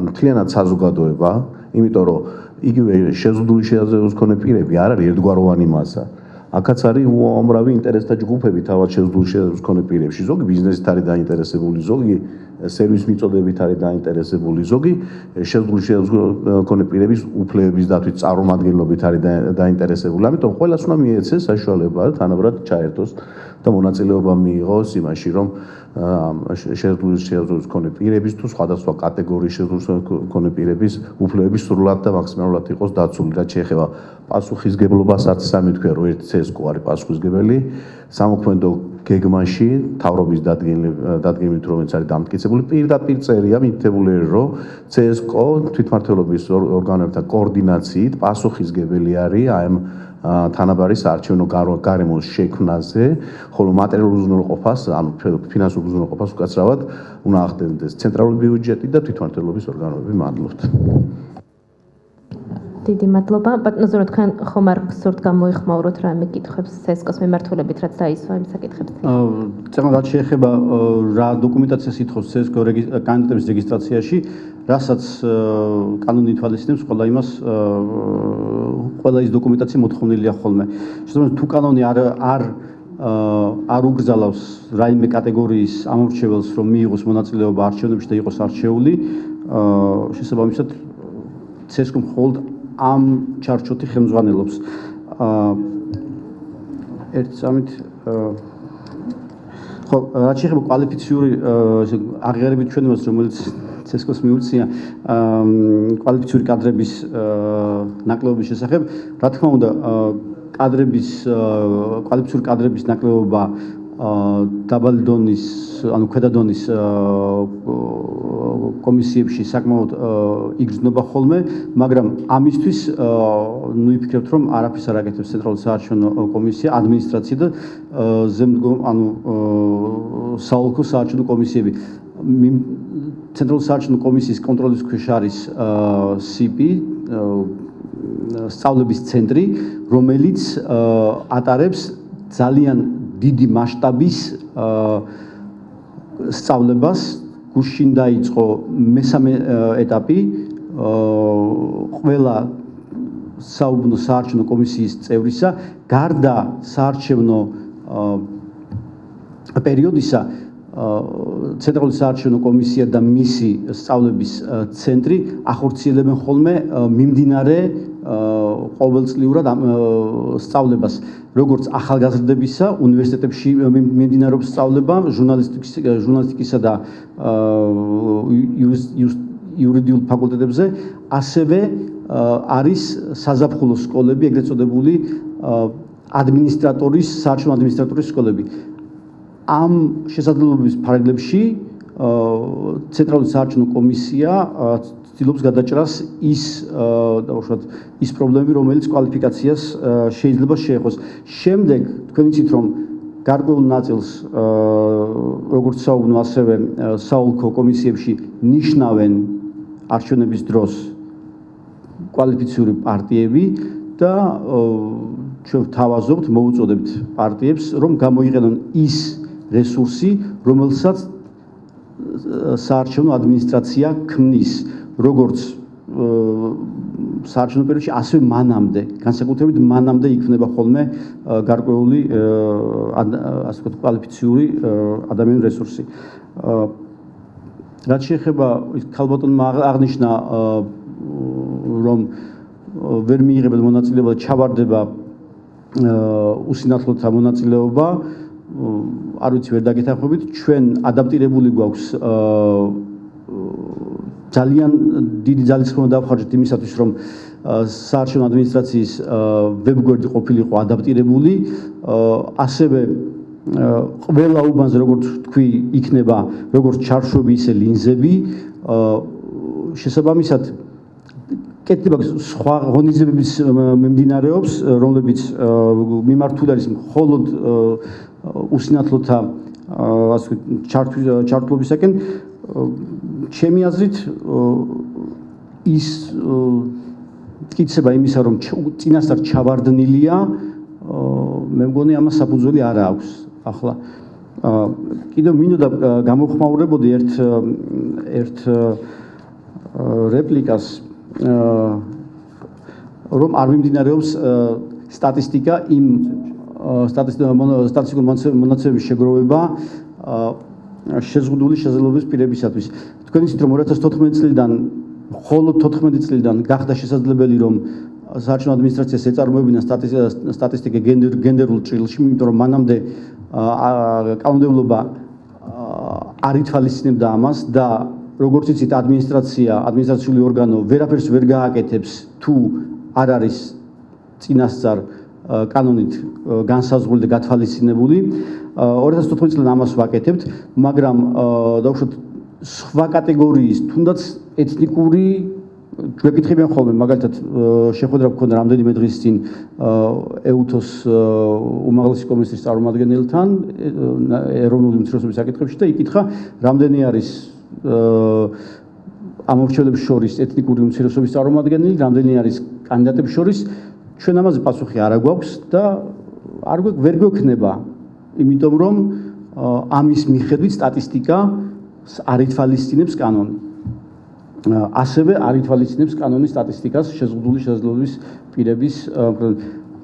მთლიანად საზოგადოება, იმიტომ რომ იგივე შეზღუდული შეხედულების მქონე პირები არ არის ერთგვაროვანი მასა. აქაც არის უამრავი ინტერესთა ჯგუფები თავად შეზღუდული შეხედულების მქონე პირებში. ზოგი ბიზნესით არის დაინტერესებული, ზოგი სერვის მიწოდებით არის დაინტერესებული, ზოგი შეზღუდული შეხედულების მქონე პირების უფლებების დათვით წარმომადგენლობით არის დაინტერესებული. ამიტომ ყველას უნდა მიეცეს საშუალება თანაბრად ჩაერთოს და მონაწილეობა მიიღოს იმაში, რომ შეზღუდული შეხედულების მქონე პირების თუ სხვადასხვა კატეგორიის შეზღუდული მქონე პირების უფლებები სრულად და მაქსიმალურად იყოს დაცული. რაც შეეხება პასუხისგებლობას, არც სამი თქვია, რომ ერთი ცესკო არის პასუხისგებელი, სამოქმედო გეგმაში თავრობის დადგენილებით რომელიც არის დამტკიცებული პირდაპირ წერია მითითებული რომ ცესკო თვითმმართველობის ორგანოებთან კოორდინაციით პასუხისგებელი არის ამ თანაბარი საარჩევნო გარემოს შექმნაზე, ხოლო მატერიალურ უზრუნველყოფას, ანუ ფინანსურ უზრუნველყოფას უკაცრავად უნდა ახდენდეს ცენტრალური ბიუჯეტი და თვითმმართველობის ორგანოები. მადლობთ. დიდი მადლობა. ბატონო ზურაბ, თქვენ ხომ არ გსურთ გამოიხმაუროთ რამე კითხვებს ცესკოს მიმართულებით, რაც დაისვა იმ საკითხებზე? წეგნ რაც შეეხება რა დოკუმენტაციას ითხოვს ცესკო კანდიდატების რეგისტრაციაში, რასაც კანონი ითვალისწინებს, ყველა იმას ყველა ის დოკუმენტაცია მოთხოვნილია ხოლმე. შესაბამისად, თუ კანონი არ უგზალავს რაიმე კატეგორიის ამორჩეველს, რომ მიიღოს მონაწილეობა არჩევნებში და იყოს არჩეული, შესაბამისად ცესკო მხოლოდ ამ ჩარჩოთი ხელმძღვანელობს. ერთ სამით ხო, რაც შეეხება კვალიფიციური აღიარებით ჩვენებას, რომელიც ცესკოს მიუწია კვალიფიციური კადრების ნაკლებობის შესახებ, რა თქმა უნდა, კვალიფიციური კადრების ნაკლებობა დაბალი დონის, ანუ ქვედა დონის კომისიებში საკმაოდ იგრძნობა ხოლმე, მაგრამ ამისთვის ვიფიქრებთ, რომ არაფერს არ აკეთებს ცენტრალური საარჩევნო კომისია, ადმინისტრაცია და ზემდგომ, ანუ საოლქო საარჩევნო კომისიები. ცენტრალური საარჩევნო კომისიის კონტროლის ქვეშ არის CP, სწავლების ცენტრი, რომელიც ატარებს ძალიან დიდი მასშტაბის სწავლებას. გუშინ დაიწყო მესამე ეტაპი, ყველა საუბნო საარჩევნო კომისიის წევრისა გარდა საარჩევნო პერიოდისა ცენტრალური საარჩევნო კომისია და მისი სწავლების ცენტრი ახორციელებენ ხოლმე მიმდინარე ყოველწლიურად სწავლებას, როგორც ახალგაზრდებისა, უნივერსიტეტებში მიმდინარეობს სწავლება, ჟურნალისტიკისა და იურიდიულ ფაკულტეტებზე, ასევე არის საზაფხულო სკოლები, ეგრეთ წოდებული ადმინისტრატორის, საარჩევნო ადმინისტრატორის სკოლები. ამ შესაძლებლობის ფარგლებში ცენტრალური საარჩევნო კომისია ცდილობს გადაჭრას ის დაუშვათ ის პრობლემები, რომელიც კვალიფიკაციას შეიძლება შეეხოს. შემდეგ თქვენ იცით რომ გარკვეულ ნაწილს როგორც საუბნო ასევე საოლქო კომისიებში ნიშნავენ არჩევნების დროს კვალიფიციური პარტიები და ჩვენ ვთავაზობთ, მოუწოდებთ პარტიებს, რომ გამოიყენონ ის რესურსი, რომელსაც საარჩევნო ადმინისტრაცია ქმნის, როგორც საარჩევნო პერიოდში, ასევე მანამდე, განსაკუთრებით მანამდე იქნება ხოლმე გარკვეული ასე ვთქვათ კვალიფიციური ადამიანური რესურსი. რაც შეეხება ქალბატონმა აღნიშნა რომ ვერ მიიღებენ მონაწილეობა და ჩავარდება უსინათლოთა მონაწილეობა, არ ვიცი ვერ დაგეთანხმებით, ჩვენ ადაპტირებული გვაქვს ძალიან დიდი ძალისხმევა დავხარჯეთ იმისათვის, რომ საარჩევნო ადმინისტრაციის ვებგვერდი ყოფილიყო ადაპტირებული, ასევე ყველა უბანზე როგორც თქვი იქნება როგორც ჩარშვები ისე ლინზები, შესაბამისად კეთდება სხვა ღონისძიებების მიმდინარეობს, რომლებიც მიმართული არის მხოლოდ უსინათლოთა ასე ჩართულობისაკენ. ჩემი აზრით ის მტკიცება იმისა, რომ წინასწარ ჩავარდნილია, მე მგონი ამას საფუძველი არ აქვს. ახლა კიდევ მინდოდა გამოხმაურებოდი ერთ რეპლიკას, რომ არ მიმდინარეობს სტატისტიკა იმ სტატისტიკურ მონაცემების შეგროვება შეზღუდული შესაძლებლობის პირებისათვის. თქვენ იცით, რომ 2014 წლიდან, მხოლოდ 14 წლიდან გახდა შესაძლებელი, რომ საარჩევნო ადმინისტრაციას ეწარმოებინა სტატისტიკა გენდერულ ჭრილში, იმიტომ რომ მანამდე კანონმდებლობა არ ითვალისწინებდა ამას და როგორც იცით, ადმინისტრაციული ორგანო ვერაფერს ვერ გააკეთებს, თუ არ არის წინასწარ კანონით განსაზღვრული და გათვალისწინებული. 2014 წლიდან ამას ვაკეთებთ, მაგრამ დავუშვათ სხვა კატეგორიის, თუნდაც ეთნიკური გვეკითხებიან ხოლმე, მაგალითად შეხვედრა გქონდა რამდენიმე დღის წინ ეუთოს უმაღლესი კომისიის წარმომადგენელთან ეროვნული უმცირესობის საკითხებში და იკითხა, რამდენი არის ამორჩევლებს შორის ეთნიკური უმცირესობის წარმომადგენელი, რამდენი არის კანდიდატებს შორის. ჩვენ ამაზე პასუხი არ გვაქვს და ვერ გვექნება, იმიტომ რომ ამის მიხედვით სტატისტიკა არ ითვალისწინებს კანონი. ასევე არ ითვალისწინებს კანონი სტატისტიკას შეზღუდული შესაძლებლობის პირების.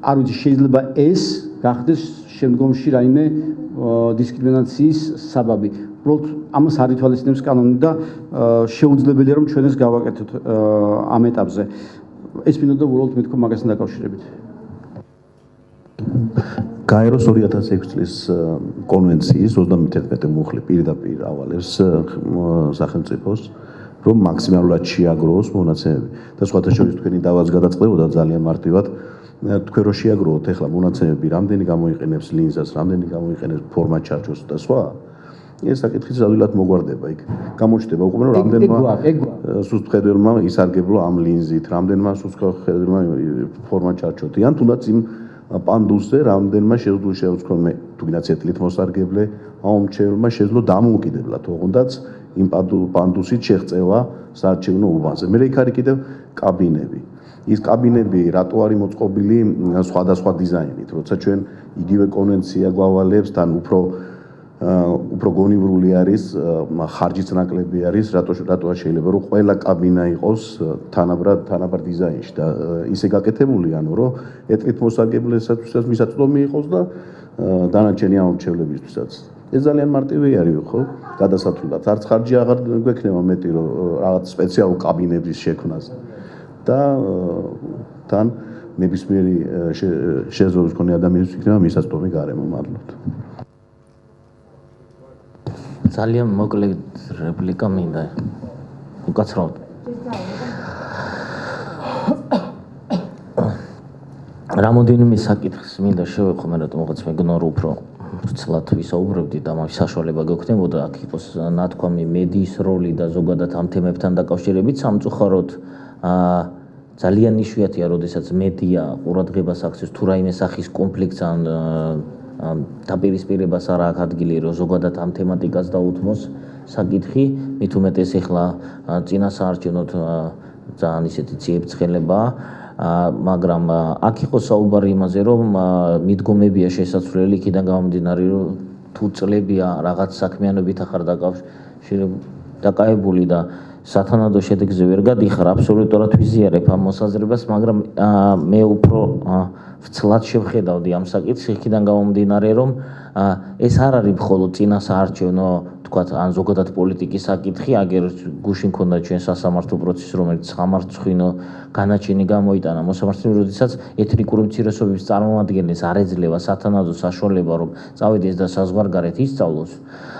არ ვიცი, შეიძლება ეს გახდეს შემდგომში რაიმე დისკრიმინაციის საბაბი. უბრალოდ ამას არ ითვალისწინებს კანონი და შეუძლებელია რომ ჩვენ ეს გავაკეთოთ ამ ეტაპზე. ეს მინდოდა უბრალოდ მithქვა მაგასთან დაკავშირებით. გაეროს 2006 წლის კონვენციის 31 მუხლი პირდაპირ ავალებს სახელმწიფოს, რომ მაქსიმალურად შეაგროვოს მონაცემები. და სხვათა შორის თქვენი დავაც გადაწყდებოდა ძალიან მარტივად. თქვენ რო შეაგროვოთ ახლა მონაცემები, რამდენი გამოიყენებს ლინზას, რამდენი გამოიყენებს ფორმატ ჩარჩოს და სხვა, ეს საკითხი ზადულად მოგვარდება იქ. გამოჩნდება უკვე რომ რამდენმა სუსტხედველმა ისარგებლო ამ ლინზით, რამდენმა სუსტხედველმა ფორმატ ჩარჩოთი, ან თუნდაც იმ პანდუსზე რამდენმა შეძლო შეუცქრონმე თუნდაც ეთლით მოსარგებლე აუმჩევლმა შეძლო დამოუკიდებლად ოღონდაც იმ პანდუსით შეღწევა საარჩევნო უბანზე. მე იქ არის კიდევ კაბინები. ის კაბინები რატო არის მოწყობილი სხვადასხვა დიზაინით, როცა ჩვენ იგივე კონვენცია გვავალებს, თან უფრო გონივრული არის, ხარჯიც ნაკლები არის, რატო შეიძლება რომ ყველა კაბინა იყოს თანაბრად დიზაინში და ისე გაკეთებული, ანუ რომ ეთნით მოსარგებლესთვისაც მისაწვდომი იყოს და დანარჩენი ამორჩევლებისთვისაც. ეს ძალიან მარტივი არის, ხო? გადასათვლად. არც ხარჯი აღარ გვექნება მეტი, რომ რაღაც სპეციალურ კაბინების შექმნას. და თან ნებისმიერი შესაძლებლობის მქონე ადამიანის იქნება მისაწვდომი გარემო. მადლობთ. ძალიან მოკლე რეპლიკა მინდა უკაცრავად. რამოდენიმე საკითხს მინდა შევეხო, მე რატომ რაღაც მეგონარ უფრო ცლად ვისაუბრებდით და მაგ საშუალება გექნებოდა აქ იყოს ნათქვამი მედიის როლი და ზოგადად ამ თემებთან დაკავშირებით სამწუხაროდ ძალიან იშვიათია, როდესაც მედია ყურადღებას აქცევს თუ რაიმე სახის კონფლიქტს ან დაპირისპირებას არ აქვს ადგილი, რომ ზოგადად ამ თემატიკას დაუთმოს საკითხი, მით უმეტეს ეხლა წინასაარჩევნოდ ძალიან ისეთი ციებ-ცხელებაა, მაგრამ აქ იყო საუბარი იმაზე, რომ მიდგომებია შესაძლებელი იქიდან გამომდინარე, რომ თუ წლებია რაღაც საქმიანობით ახარ დაკავებული და სათანადო შედეგზე ვერ გადიხარ, აბსოლუტურად ვიზიარებ ამ მოსაზრებას, მაგრამ მე უფრო ვცლად შევხედავდი ამ საკითხს იქიდან გამომდინარე, რომ ეს არ არის მხოლოდ წინასაარჩევნო თქვათ ან ზოგადად პოლიტიკის საკითხი, აგერ გუშინ ქონდა ჩვენ სასამართლო პროცესი, რომელიც სამარცხვინო განაჩენი გამოიტანა მოსამართლეებს, როდესაც ეთნიკური უმცირესობების წარმომადგენლებს არ ეძლევა სათანადო საშუალება, რომ წავიდეს და საზღვარგარეთ ისწავლოს.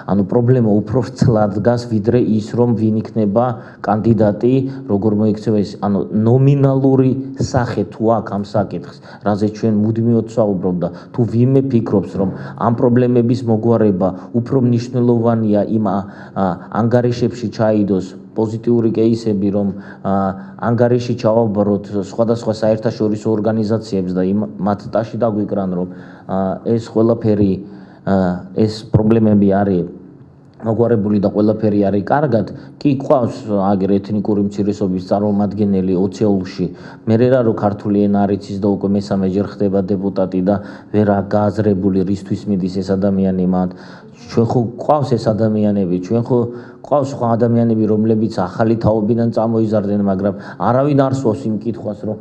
ანუ პრობლემა უფრო ვრცლად დგას, ვიდრე ის, რომ ვინ იქნება კანდიდატი, როგორ მოიქცევა ის, ანუ ნომინალური სახე თუ აქვს ამ საკითხს, რაზეც ჩვენ მუდმივად ვსაუბრობ და თუ ვინმე ფიქრობს, რომ ამ პრობლემების მოგვარება უფრო მნიშვნელოვანია იმ ანგარიშებში ჩაიდოს პოზიტიური კეისები, რომ ანგარიში ჩავაბაროთ სხვადასხვა საერთაშორისო ორგანიზაციებს და მათ ტაში დაგვიკრან, რომ ეს ყველაფერი ეს პრობლემები არის მოგვარებული და ყველაფერი არის კარგად, კი ყავს აგერ ეთნიკური უმცირესობის წარმომადგენელი ოცეულში. მე რა რომ ქართული ენა არ იცის და უკვე მესამეჯერ ხდება დეპუტატი და ვერ გააზრებული რისთვის მიდის ეს ადამიანი მათ. ჩვენ ხო ყავს ეს ადამიანები, ჩვენ ხო ყავს სხვა ადამიანები, რომლებიც ახალი თაობიდან წამოიზარდნენ, მაგრამ არავინ არ სვავს იმ კითხვას, რომ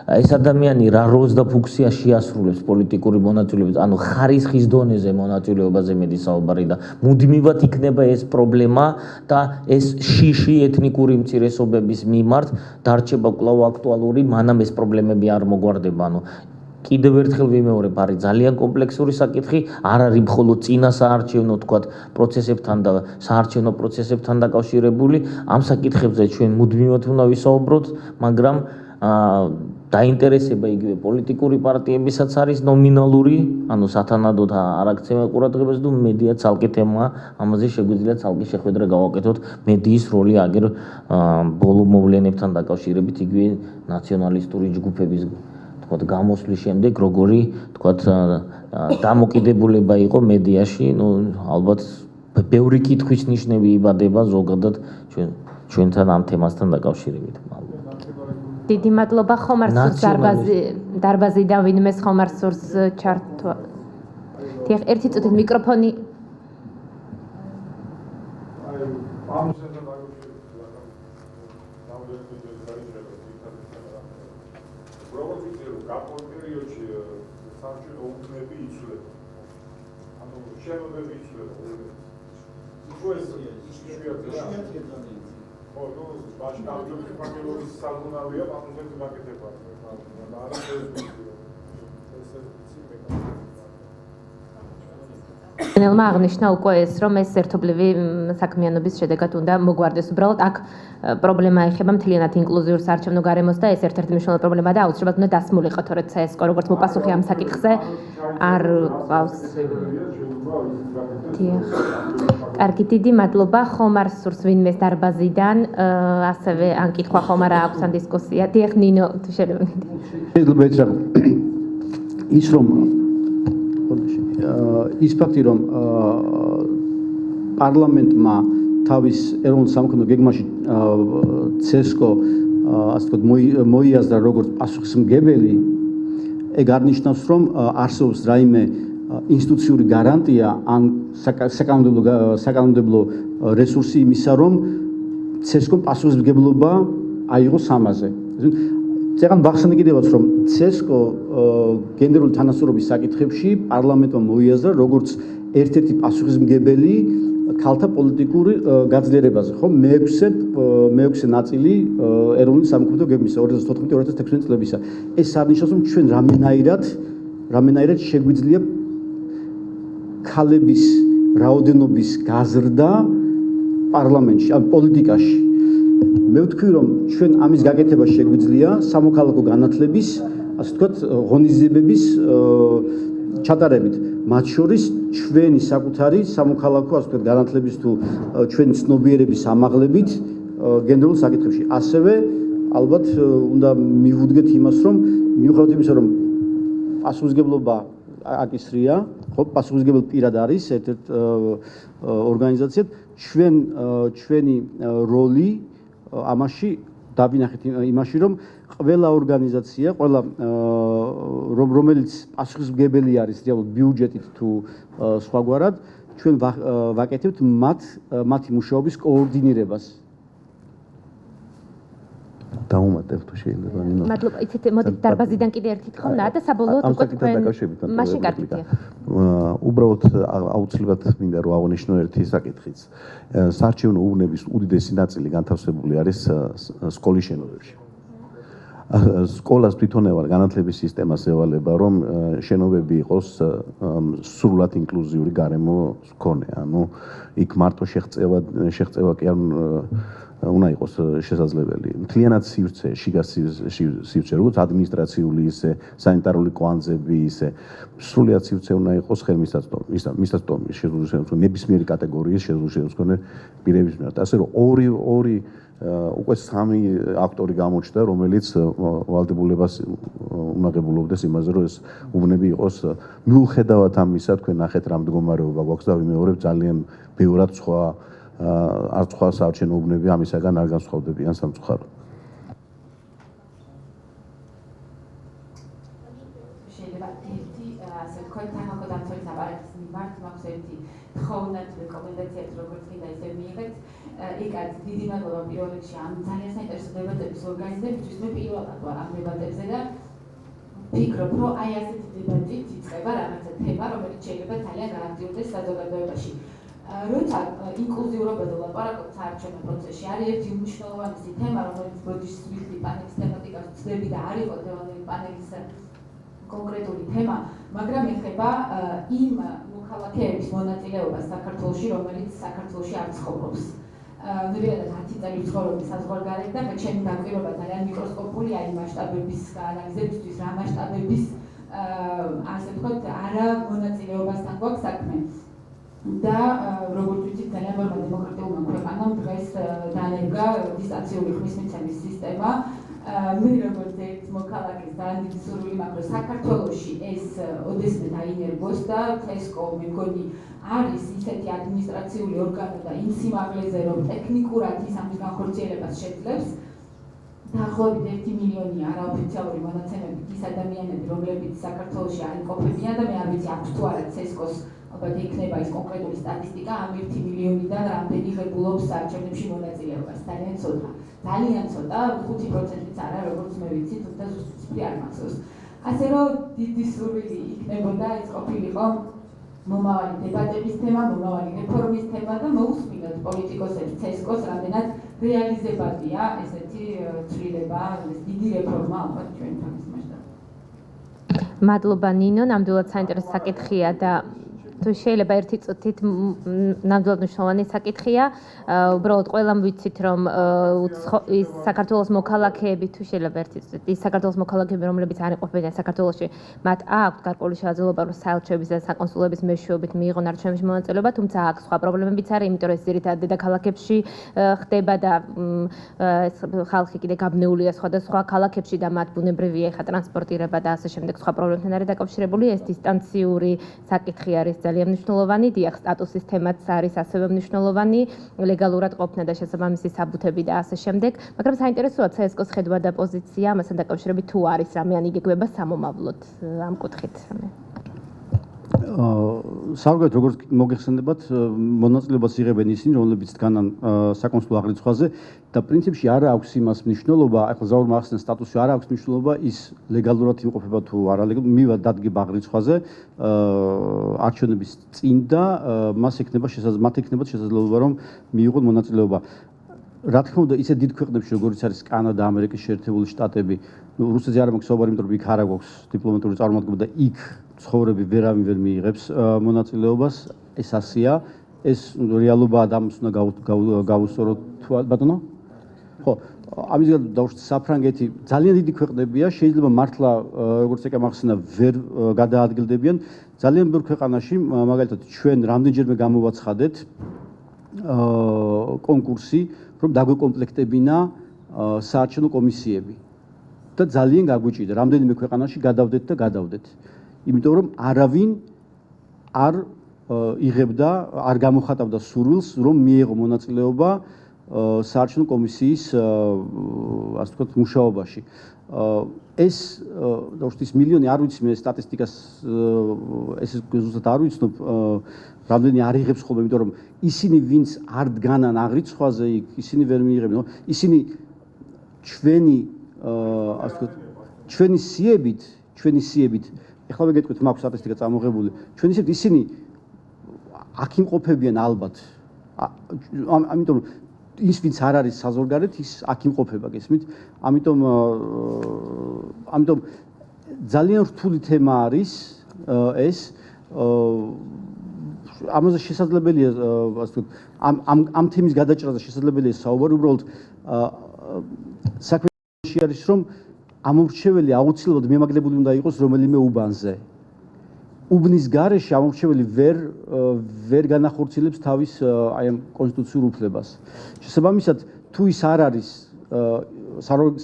ეს ადამიანი რა როლს და ფუნქციას შეასრულებს პოლიტიკური მონაწილეობით, ანუ ხარისხის დონეზე მონაწილეობაზე მედი საუბარი და მუდმივად იქნება ეს პრობლემა და ეს შიში ეთნიკური უმცირესობების მიმართ დარჩება კვლავ აქტუალური, მანამ ეს პრობლემები არ მოგვარდება, ანუ კიდევ ერთხელ ვიმეორებ, არის ძალიან კომპლექსური საკითხი, არ არის მხოლოდ წინასაარჩევნო თქვათ პროცესებთან და საარჩევნო პროცესებთან დაკავშირებული, ამ საკითხებზე ჩვენ მუდმივად უნდა ვისაუბროთ, მაგრამ დაინტერესება იგივე პოლიტიკური პარტიებისაც არის ნომინალური, ანუ სათანადოდ არ აქცევენ ყურადღებას და მედია ცალკე თემაა, ამაზე შეგვიძლია ცალკე შეხვედრა გავაკეთოთ მედიის როლი აგერ ბოლო მოვლენებთან დაკავშირებით იგივე ნაციონალისტური ჯგუფების თქვათ გამოსვლის შემდეგ როგორი თქვათ დამოკიდებულება იყო მედიაში, ну ალბათ ბევრი კითხვის ნიშნები იბადება ზოგადად ჩვენთან ამ თემასთან დაკავშირებით. დიდი მადლობა, ხომ არ სურს დარბაზიდან ვინმეს ხომ არ სურს ჩართვა. დიახ, ერთი წუთით მიკროფონი. ნელმა აღნიშნა უკვე ეს, რომ ეს ერთობლივი საქმიანობის შედეგად უნდა მოგვარდეს. უბრალოდ აქ პრობლემა ეხება მთლიანად ინკლუზიურ საარჩევნო გარემოს და ეს ერთ-ერთი მნიშვნელოვანი პრობლემაა და აუცილებლად უნდა დასმულიყო, თორემ ცესკო როგორც მოპასუხე ამ საკითხზე არ ყავს. დიახ. კარგი, დიდი მადლობა, ხომ არ სურს ვინმეს დარბაზიდან, ასევე ან კითხვა ხომ არა აქვს ან დისკუსია. დიახ, ნინო, თუ შეიძლება. შეიძლება ეცრა ის რომ ის ფაქტი რომ პარლამენტმა თავის ეროვნულ სამხედრო გეგმაში ცესკო ასე ვთქვათ მოიაზრა როგორც პასუხისმგებელი, ეგ არნიშნავს რომ არსებობს რაიმე ინსტიტუციური გარანტია ან საკანონმდებლო რესურსი იმისა რომ ცესკომ პასუხისმგებლობა აიღოს ამაზე. წეგან ბახსენე კიდევაც რომ ცესკო გენდერული თანასწორობის საკითხებში პარლამენტმა მოიაზრა როგორც ერთ-ერთი პასუხისმგებელი ქალთა პოლიტიკური გაძლიერებაზე, ხო? მეექვსე ნაწილი ეროვნული სამხედრო გეგმისა 2014-2016 წლებისა. ეს არნიშნავს რომ ჩვენ რამენაირად შეგვიძლია ქალების რაოდენობის გაზრდა პარლამენტში, ან პოლიტიკაში. მე ვთქვი რომ ჩვენ ამის გაკეთება შეგვიძლია სამოქალაქო განათლების, ასე ვთქვათ, ღონისძიებების ჩატარებით. მათ შორის ჩვენი საკუთარი სამოქალაქო ასე ვთქვათ განათლების თუ ჩვენი ცნობიერების ამაღლებით გენერალურ საკითხებში. ასევე ალბათ უნდა მივუდგეთ იმას, რომ მიუხედავად იმისა, რომ პასუხისმგებლობა აკისრია, ხო, პასუხისმგებელ პირად არის ერთ-ერთ ორგანიზაციად, ჩვენი როლი ამაში დაბინახეთ იმაში, რომ ყველა ორგანიზაცია, ყველა რომელიც პასუხისმგებელი არის რეალურად ბიუჯეტით თუ სხვაგვარად, ჩვენ ვაკეთებთ მათი მუშაობის კოორდინირებას. დაუმატებ თუ შეიძლება ნინო. მადლობა, იცით, მოდით დარბაზიდან კიდე ერთი თხოვნა და საბოლოოდ უკვე თქვენ მაშინ გაკეთე. უბრალოდ აუცილებლად მინდა რომ აღნიშნო ერთი საკითხიც. საარჩევნო ურნების უდიდესი ნაწილი განთავსებული არის სკოლის შენობებში. სკოლას თვითონევალ განათლების სისტემას ევალება რომ შენობები იყოს სრულად ინკლუზიური გარემო ჰქონე. ანუ იქ მარტო შეღწევა კი არ უნდა იყოს შესაძლებელი. მთლიანად სივრცე, შიგა სივრცე, როგორც ადმინისტრაციული ისე, სანიტარული კვანძები ისე, სრულად სივრცე უნდა იყოს ხელმისაწვდომი, შესაძლოა ნებისმიერი კატეგორიის შესაძლოა პირების მიმართ. ასე რომ ორი უკვე სამი აქტორი გამოჩნდა, რომელიც ვალდებულებას უნაღებულობდეს იმაზე, რომ ეს უბნები იყოს მიუხედავად ამისა, თქვენ ნახეთ რა მდგომარეობა გვაქვს და ვიმეორებ ძალიან ბევრად სხვა არც სხვა საარჩევნო უბნები ამისაგან არ განსხვავდებიან სამწუხაროდ. შეიძლება ერთი ასე ვთქვათ თანხმობა დამცველის აპარატის მიმართ მაქვს ერთი თხოვნა თუ რეკომენდაცია როგორც კიდე ისე მიიღეთ. ეკაც დიდი მადლობა პირველ რიგში ამ ძალიან საინტერესო დებატების ორგანიზებისთვის. მე პირველად ვარ ამ დებატებზე და ვფიქრობ, რომ აი ასეთი დებატით იწყება რაღაცა თემა, რომელიც შეიძლება ძალიან გააქტიურდეს საზოგადოებაში. როცა ინკლუზიურობაზე ვლაპარაკობთ საარჩევნო პროცესში, არის ერთი უმნიშვნელოვანესი თემა, რომელიც ბოდიშს ვიხდი პანელის თემატიკას ვცდები და არ იყო დღევანდელი პანელის კონკრეტული თემა, მაგრამ ეხება იმ მოქალაქეების მონაწილეობას საქართველოში, რომელიც საქართველოში არ ცხოვრობს. ნებისმიერ 10 წელი ცხოვრობ საზღვარგარეთ და ჩემი დაკვირვება ძალიან მიკროსკოპულია იმ მასშტაბების გაანალიზებისთვის, რა მასშტაბების ასე ვთქვათ, არა მონაწილეობასთან გვაქვს საქმე. და როგორც ვიცით, ძალიან ბევრმა დემოკრატიულმა ქვეყანამ დღეს დანერგა დისტანციური ხმისმიცემის სისტემა. მე როგორც ერთ მოქალაქეს ძალიან დიდი სურვილი მაქვს, რომ საქართველოში ეს ოდესმე დაინერგოს და CESCO მე მგონი არის ისეთი ადმინისტრაციული ორგანო და იმ სიმაღლეზე, რომ ტექნიკურად ის ამის განხორციელებას შეძლებს. დაახლოებით 1 მილიონი არაოფიციალური მონაცემებით ის ადამიანები, რომლებიც საქართველოში არ იმყოფებიან და მე არ ვიცი აქვს თუ არა CESCO-ს ალბათ იქნება ის კონკრეტული სტატისტიკა ამ 1 მილიონიდან რამდენი ღებულობს საარჩევნებში მონაწილეობას. ძალიან ცოტა. ძალიან ცოტა, 5%-იც არა, როგორც მე ვიცი, თუმცა ზუსტი არ მახსოვს. ასე რომ დიდი სურვილი იქნებოდა ეს ყოფილიყო მომავალი დებატების თემა, მომავალი რეფორმის თემა და მოусმინოთ პოლიტიკოსებს CESCO-ს რამდენად რეალიზებადია ესეთი ცვლილება, ეს დიდი რეფორმა ალბათ ჩვენთვის მასშტაბით. მადლობა ნინო, ნამდვილად საინტერესო საკითხია და თუ შეიძლება ერთი წუთით ნამდვილად მნიშვნელოვანი საკითხია. უბრალოდ ყველამ ვიცით, რომ ის საქართველოს მოქალაქეები თუ შეიძლება ერთი წუთით ის საქართველოს მოქალაქეები, რომლებიც არ იყოფებიან საქართველოში, მათ აქვთ გარკვეული შესაძლებლობა, რომ საელჩოების და საკონსულების მეშვეობით მიიღონ არჩევნებში მონაწილეობა, თუმცა აქ სხვა პრობლემებიც არის, იმიტომ რომ ეს ძირითადად დედაქალაქებში ხდება და ხალხი კიდე გაბნეულია სხვადასხვა ქალაქებში და მათ ბუნებრივია ეხა ტრანსპორტირება და ასე შემდეგ სხვა პრობლემებთან არის დაკავშირებული. ეს დისტანციური საკითხი არის ძალიან მნიშვნელოვანი, დიახ, სტატუსის თემაც არის ასევე მნიშვნელოვანი, ლეგალურად ყოფნა და შესაბამისი საბუთები და ასე შემდეგ, მაგრამ საინტერესოა CESCO-ს ხედვა და პოზიცია ამასთან დაკავშირებით თუ არის რამე ან იგეგმება სამომავლოდ ამ კუთხით. საერთოდ როგორც მოგეხსენებათ, მონაწილეობას იღებენ ისინი, რომლებიც დგანან საკონსულო აღრიცხვაზე და პრინციპში არ აქვს იმას მნიშვნელობა, ახლა ზაურმა ახსნა სტატუსი არ აქვს მნიშვნელობა ის ლეგალურად იმყოფება თუ არალეგალურად, მივა დადგება აღრიცხვაზე არჩევნების წინ და მას ექნება შესაძლებლობა რომ მიიღონ მონაწილეობა. რა თქმა უნდა, ისე დიდ ქვეყნებში, როგორც არის კანადა, ამერიკის შეერთებული შტატები, რუსეთზე არ მაქვს საუბარი, იმიტომ რომ იქ არ აქვს დიპლომატიური წარმომადგენლობა და იქ ცხოვრები ვერავინ ვერ მიიღებს მონაწილეობას, ეს ასია, ეს რეალობაა და ამას უნდა გავუსწოროთ ბატონო? ხო, ამის გამო დავუშვით საფრანგეთი ძალიან დიდი ქვეყნებია, შეიძლება მართლა როგორც ეკა მახსენა ვერ გადაადგილდებიან. ძალიან ბევრ ქვეყანაში, მაგალითად ჩვენ რამდენჯერმე გამოვაცხადეთ კონკურსი, რომ დაგვეკომპლექტებინა საარჩევნო კომისიები. და ძალიან გაგვიჭირდა, რამდენიმე ქვეყანაში გადავდეთ და გადავდეთ. იმიტომ რომ არავინ არ იღებდა, არ გამოხატავდა სურვილს, რომ მიეღო მონაწილეობა საარჩევნო კომისიის ასე ვთქვათ მუშაობაში. ეს დავუშვით ის მილიონი არ ვიცი მე სტატისტიკას ეს ზუსტად არ ვიცნობ რამდენი არ იღებს ხოლმე, იმიტომ რომ ისინი ვინც არ დგანან აღრიცხვაზე იქ ისინი ვერ მიიღებენ, ისინი ჩვენი ასე ვთქვათ ჩვენი სიებით ეხლა ვეგეთქვით მაქვს სტატისტიკა წამოღებული ჩვენი სიებით ისინი აქ იმყოფებიან ალბათ ამიტომ ის ვინც არ არის საზღვარგარეთ ის აქ იმყოფება გესმით ამიტომ ძალიან რთული თემა არის ეს ამაზე შესაძლებელია ასე ვთქვათ ამ თემის გადაჭრაზე შესაძლებელია საუბარი უბრალოდ საქმეში არის რომ ამორჩეველი აუცილებლად მემაგნებული უნდა იყოს რომელიმე უბანზე. უბნის გარეშე ამორჩეველი ვერ განახორციელებს თავის აი ამ კონსტიტუციურ უფლებას. შესაბამისად, თუ ის არ არის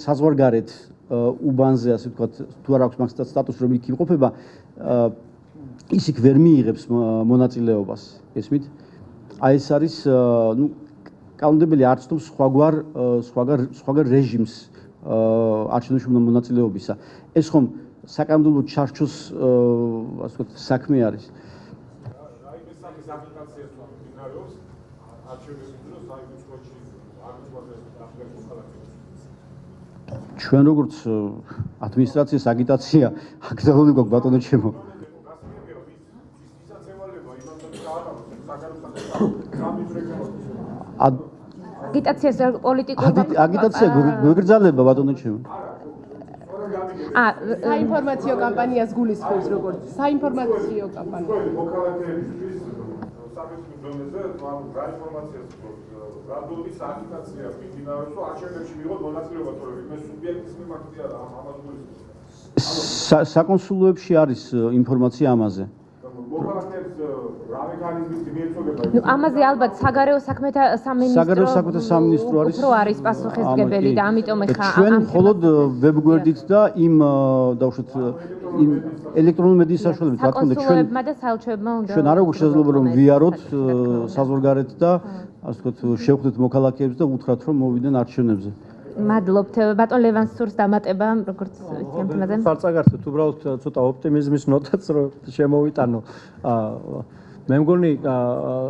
საზღვარგარეთ უბანზე, ასე ვთქვათ, თუ არ აქვს მაგ სტატუსს, რომ იქ იმყოფება, ის იქ ვერ მიიღებს მონაწილეობას, გესმით? აი ეს არის, ნუ კანონმდებელი არ ცნობს სხვაგვარ რეჟიმს არჩევნებში მონაწილეობისა. ეს ხომ საკანონმდებლო ჩარჩოს ასე ვთქვათ საქმე არის. ჩვენ როგორც ადმინისტრაციის აგიტაცია აქტიურად გვაქვს ბატონო ჩემო. აგიტაციას პოლიტიკურ აგიტაცია გვეგრძალება ბატონო ჩემო. საინფორმაციო კამპანიას გულისხმობს როგორც საინფორმაციო კამპანია. მოქალაქეებისთვის საფეხბურთო დონეზე რა ინფორმაციას რადობის აგიტაცია მიმდინარეობს, რომ არჩევნებში მიიღოთ მონაწილეობა, თორემ მე სუბიექტის მიმართი არა ამას გულისხმობს. საკონსულოებში არის ინფორმაცია ამაზე. მოქალაქეებს რა მექანიზმით მიეწოდება? ნუ ამაზე ალბათ საგარეო საქმეთა სამინისტრო არის უფრო არის პასუხისმგებელი და ამიტომ ეხა ჩვენ მხოლოდ ვებგვერდით და იმ დავუშვით იმ ელექტრონული მედიის საშუალებით რა თქმა უნდა კონსულოებმა და საელჩოებმა უნდა ჩვენ არ აქვს შესაძლებლობა რომ ვიაროთ საზღვარგარეთ და ასე ვთქვათ შევხვდეთ მოქალაქეებს და უთხრათ რომ მოვიდნენ არჩევნებზე. მადლობთ ბატონ ლევანს სურს დამატება როგორც ვიცი ამ თემაზე. სარწაგართოდ უბრალოდ ცოტა ოპტიმიზმის ნოტაც რომ შემოვიტანო. მე მგონი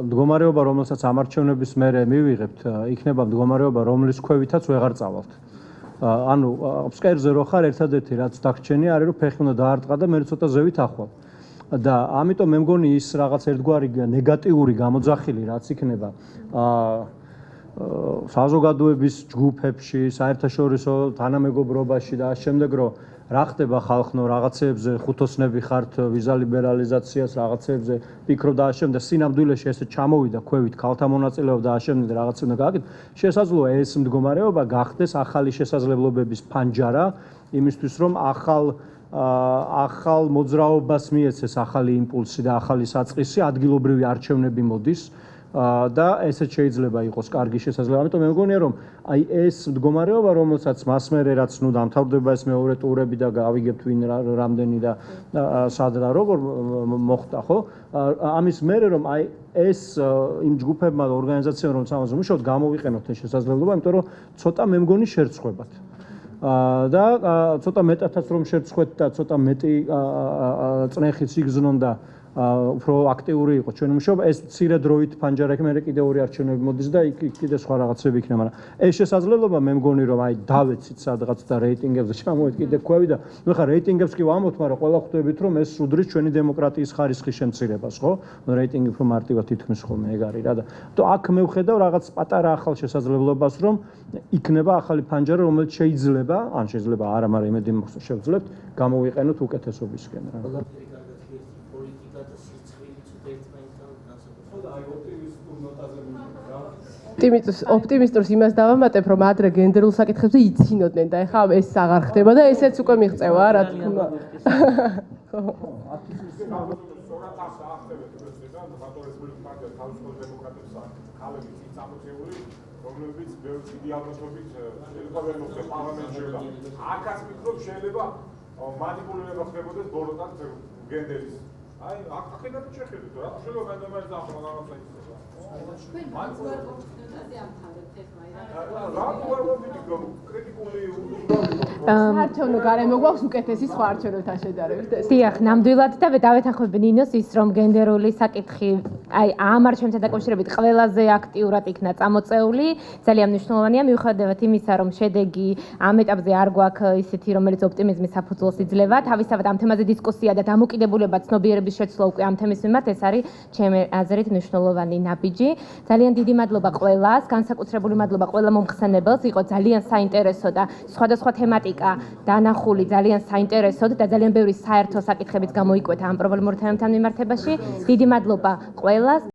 მდგომარეობა რომელსაც ამარჩევნების მერე მივიღებთ იქნება მდგომარეობა რომლის ქვევითაც ვეღარ წავალთ. ანუ ფსკერზე რო ხარ ერთადერთი რაც დაგჩენი არის რომ ფეხი უნდა დაარტყა და მე ცოტა ზევით ახვალ. და ამიტომ მე მგონი ის რაღაც ერთგვარი ნეგატიური გამოძახილი რაც იქნება საზოგადოების ჯგუფებში, საერთაშორისო თანამეგობრობაში და შემდეგ რომ რა ხდება ხალხნო რაღაცეებზე ხუთოსნები ხართ ვიზა ლიბერალიზაციას რაღაცეებზე ფიქრობ და ამავდროულად სინამდვილეში ესე ჩამოვიდა ქვევით ქალთა მონაწილეობა და ამავდროულად რაღაცა უნდა გააკეთო შესაძლოა ეს მდგომარეობა გახდეს ახალი შესაძლებლობების ფანჯარა იმისთვის რომ ახალ მოძრაობას მიეცეს ახალი იმპულსი და ახალი საწყისი ადგილობრივი არჩევნები მოდის და ესეც შეიძლება იყოს კარგი შესაძლებლობა. ამიტომ მე მგონია რომ აი ეს მდგომარეობა რომელსაც მას მერე რაც ნუ დამთავრდება ეს მეორე ტურები და გავიგებთ ვინ რამდენი და სად და როგორ მოხდა ხო? ამის მერე რომ აი ეს იმ ჯგუფებმა და ორგანიზაციებმა რომ სამაზე მუშაობთ გამოვიყენოთ ეს შესაძლებლობა, იმიტომ რომ ცოტა მე მგონი შერცხვებათ. და ცოტა მეტათაც რომ შერცხვეთ და ცოტა მეტი წნეხიც იგზნონ და უფრო აქტიური იყო ჩვენი მუშაობა ეს მცირე დროით ფანჯარა იქნება მე კიდე ორი არჩევნები მოდის და იქ კიდე სხვა რაღაცები იქნება მაგრამ ეს შესაძლებლობა მე მგონი რომ აი დავეცით სადღაც და რეიტინგებზე ჩამოვით კიდე ქვევი და ნუ ხა რეიტინგებს კი ვამბობთ მაგრამ ყველა ხვდებით რომ ეს უდრის ჩვენი დემოკრატიის ხარისხის შემცირებას ხო რეიტინგი უფრო მარტივად ითქმის ხოლმე ეგ არის რა და აქ მე ვხედავ რაღაც პატარა ახალ შესაძლებლობას რომ იქნება ახალი ფანჯარა რომელიც შეიძლება ან შეიძლება არა მაგრამ იმედი მოგს შევძლებთ გამოვიყენოთ უკეთესობისკენ რა კანდიდატის სიცხვილით ერთმანეთთან განსაკუთრებით. ხო და აი ოპტიმისტურ ნოტაზე ოპტიმისტურს იმას დავამატებ, რომ ადრე გენდერულ საკითხებზე იცინოდნენ და ეხლა ეს აღარ ხდება და ესეც უკვე მიღწევა, რა თქმა უნდა. რომლებიც ბევრი იდეალურობით შეიძლება ვერ მოხდეს პარლამენტში და აქაც ვფიქრობ შეიძლება მანიპულირება ხდებოდეს ბოროტად გენდერის. აი, აქედან შეხედეთ რა შეიძლება მანდომერს ახლა რაღაცა იქნება. ჩვენ უარყოფითაზე ამთავრებთ ეს მაგრამ რა უარყოფითი კრიტიკული საარჩევნო გარემო გვაქვს უკეთესი სხვა არჩევნებთან შედარებით. დიახ, ნამდვილად და დავეთანხმები ნინოს ის რომ გენდერული საკითხი აი ამ არჩევნებთან დაკავშირებით ყველაზე აქტიურად იქნა წამოწეული, ძალიან მნიშვნელოვანია მიუხედავად იმისა, რომ შედეგი ამ ეტაპზე არ გვაქვს ისეთი, რომელიც ოპტიმიზმის საფუძველს იძლევა, თავისთავად ამ თემაზე დისკუსია და დამოკიდებულება ცნობიერების შეცვლა უკვე ამ თემის მიმართ ეს არის ჩემი აზრით მნიშვნელოვანი ნაბიჯი. ძალიან დიდი მადლობა ყველას, განსაკუთრებული მადლობა ყველა მომხსენებელს, იყო ძალიან საინტერესო და სხვადასხვა თემატიკა დანახული ძალიან საინტერესოდ და ძალიან ბევრი საერთო საკითხებიც გამოიკვეთა ამ პრობლემურ თემებთან მიმართებაში. დიდი მადლობა ყველას.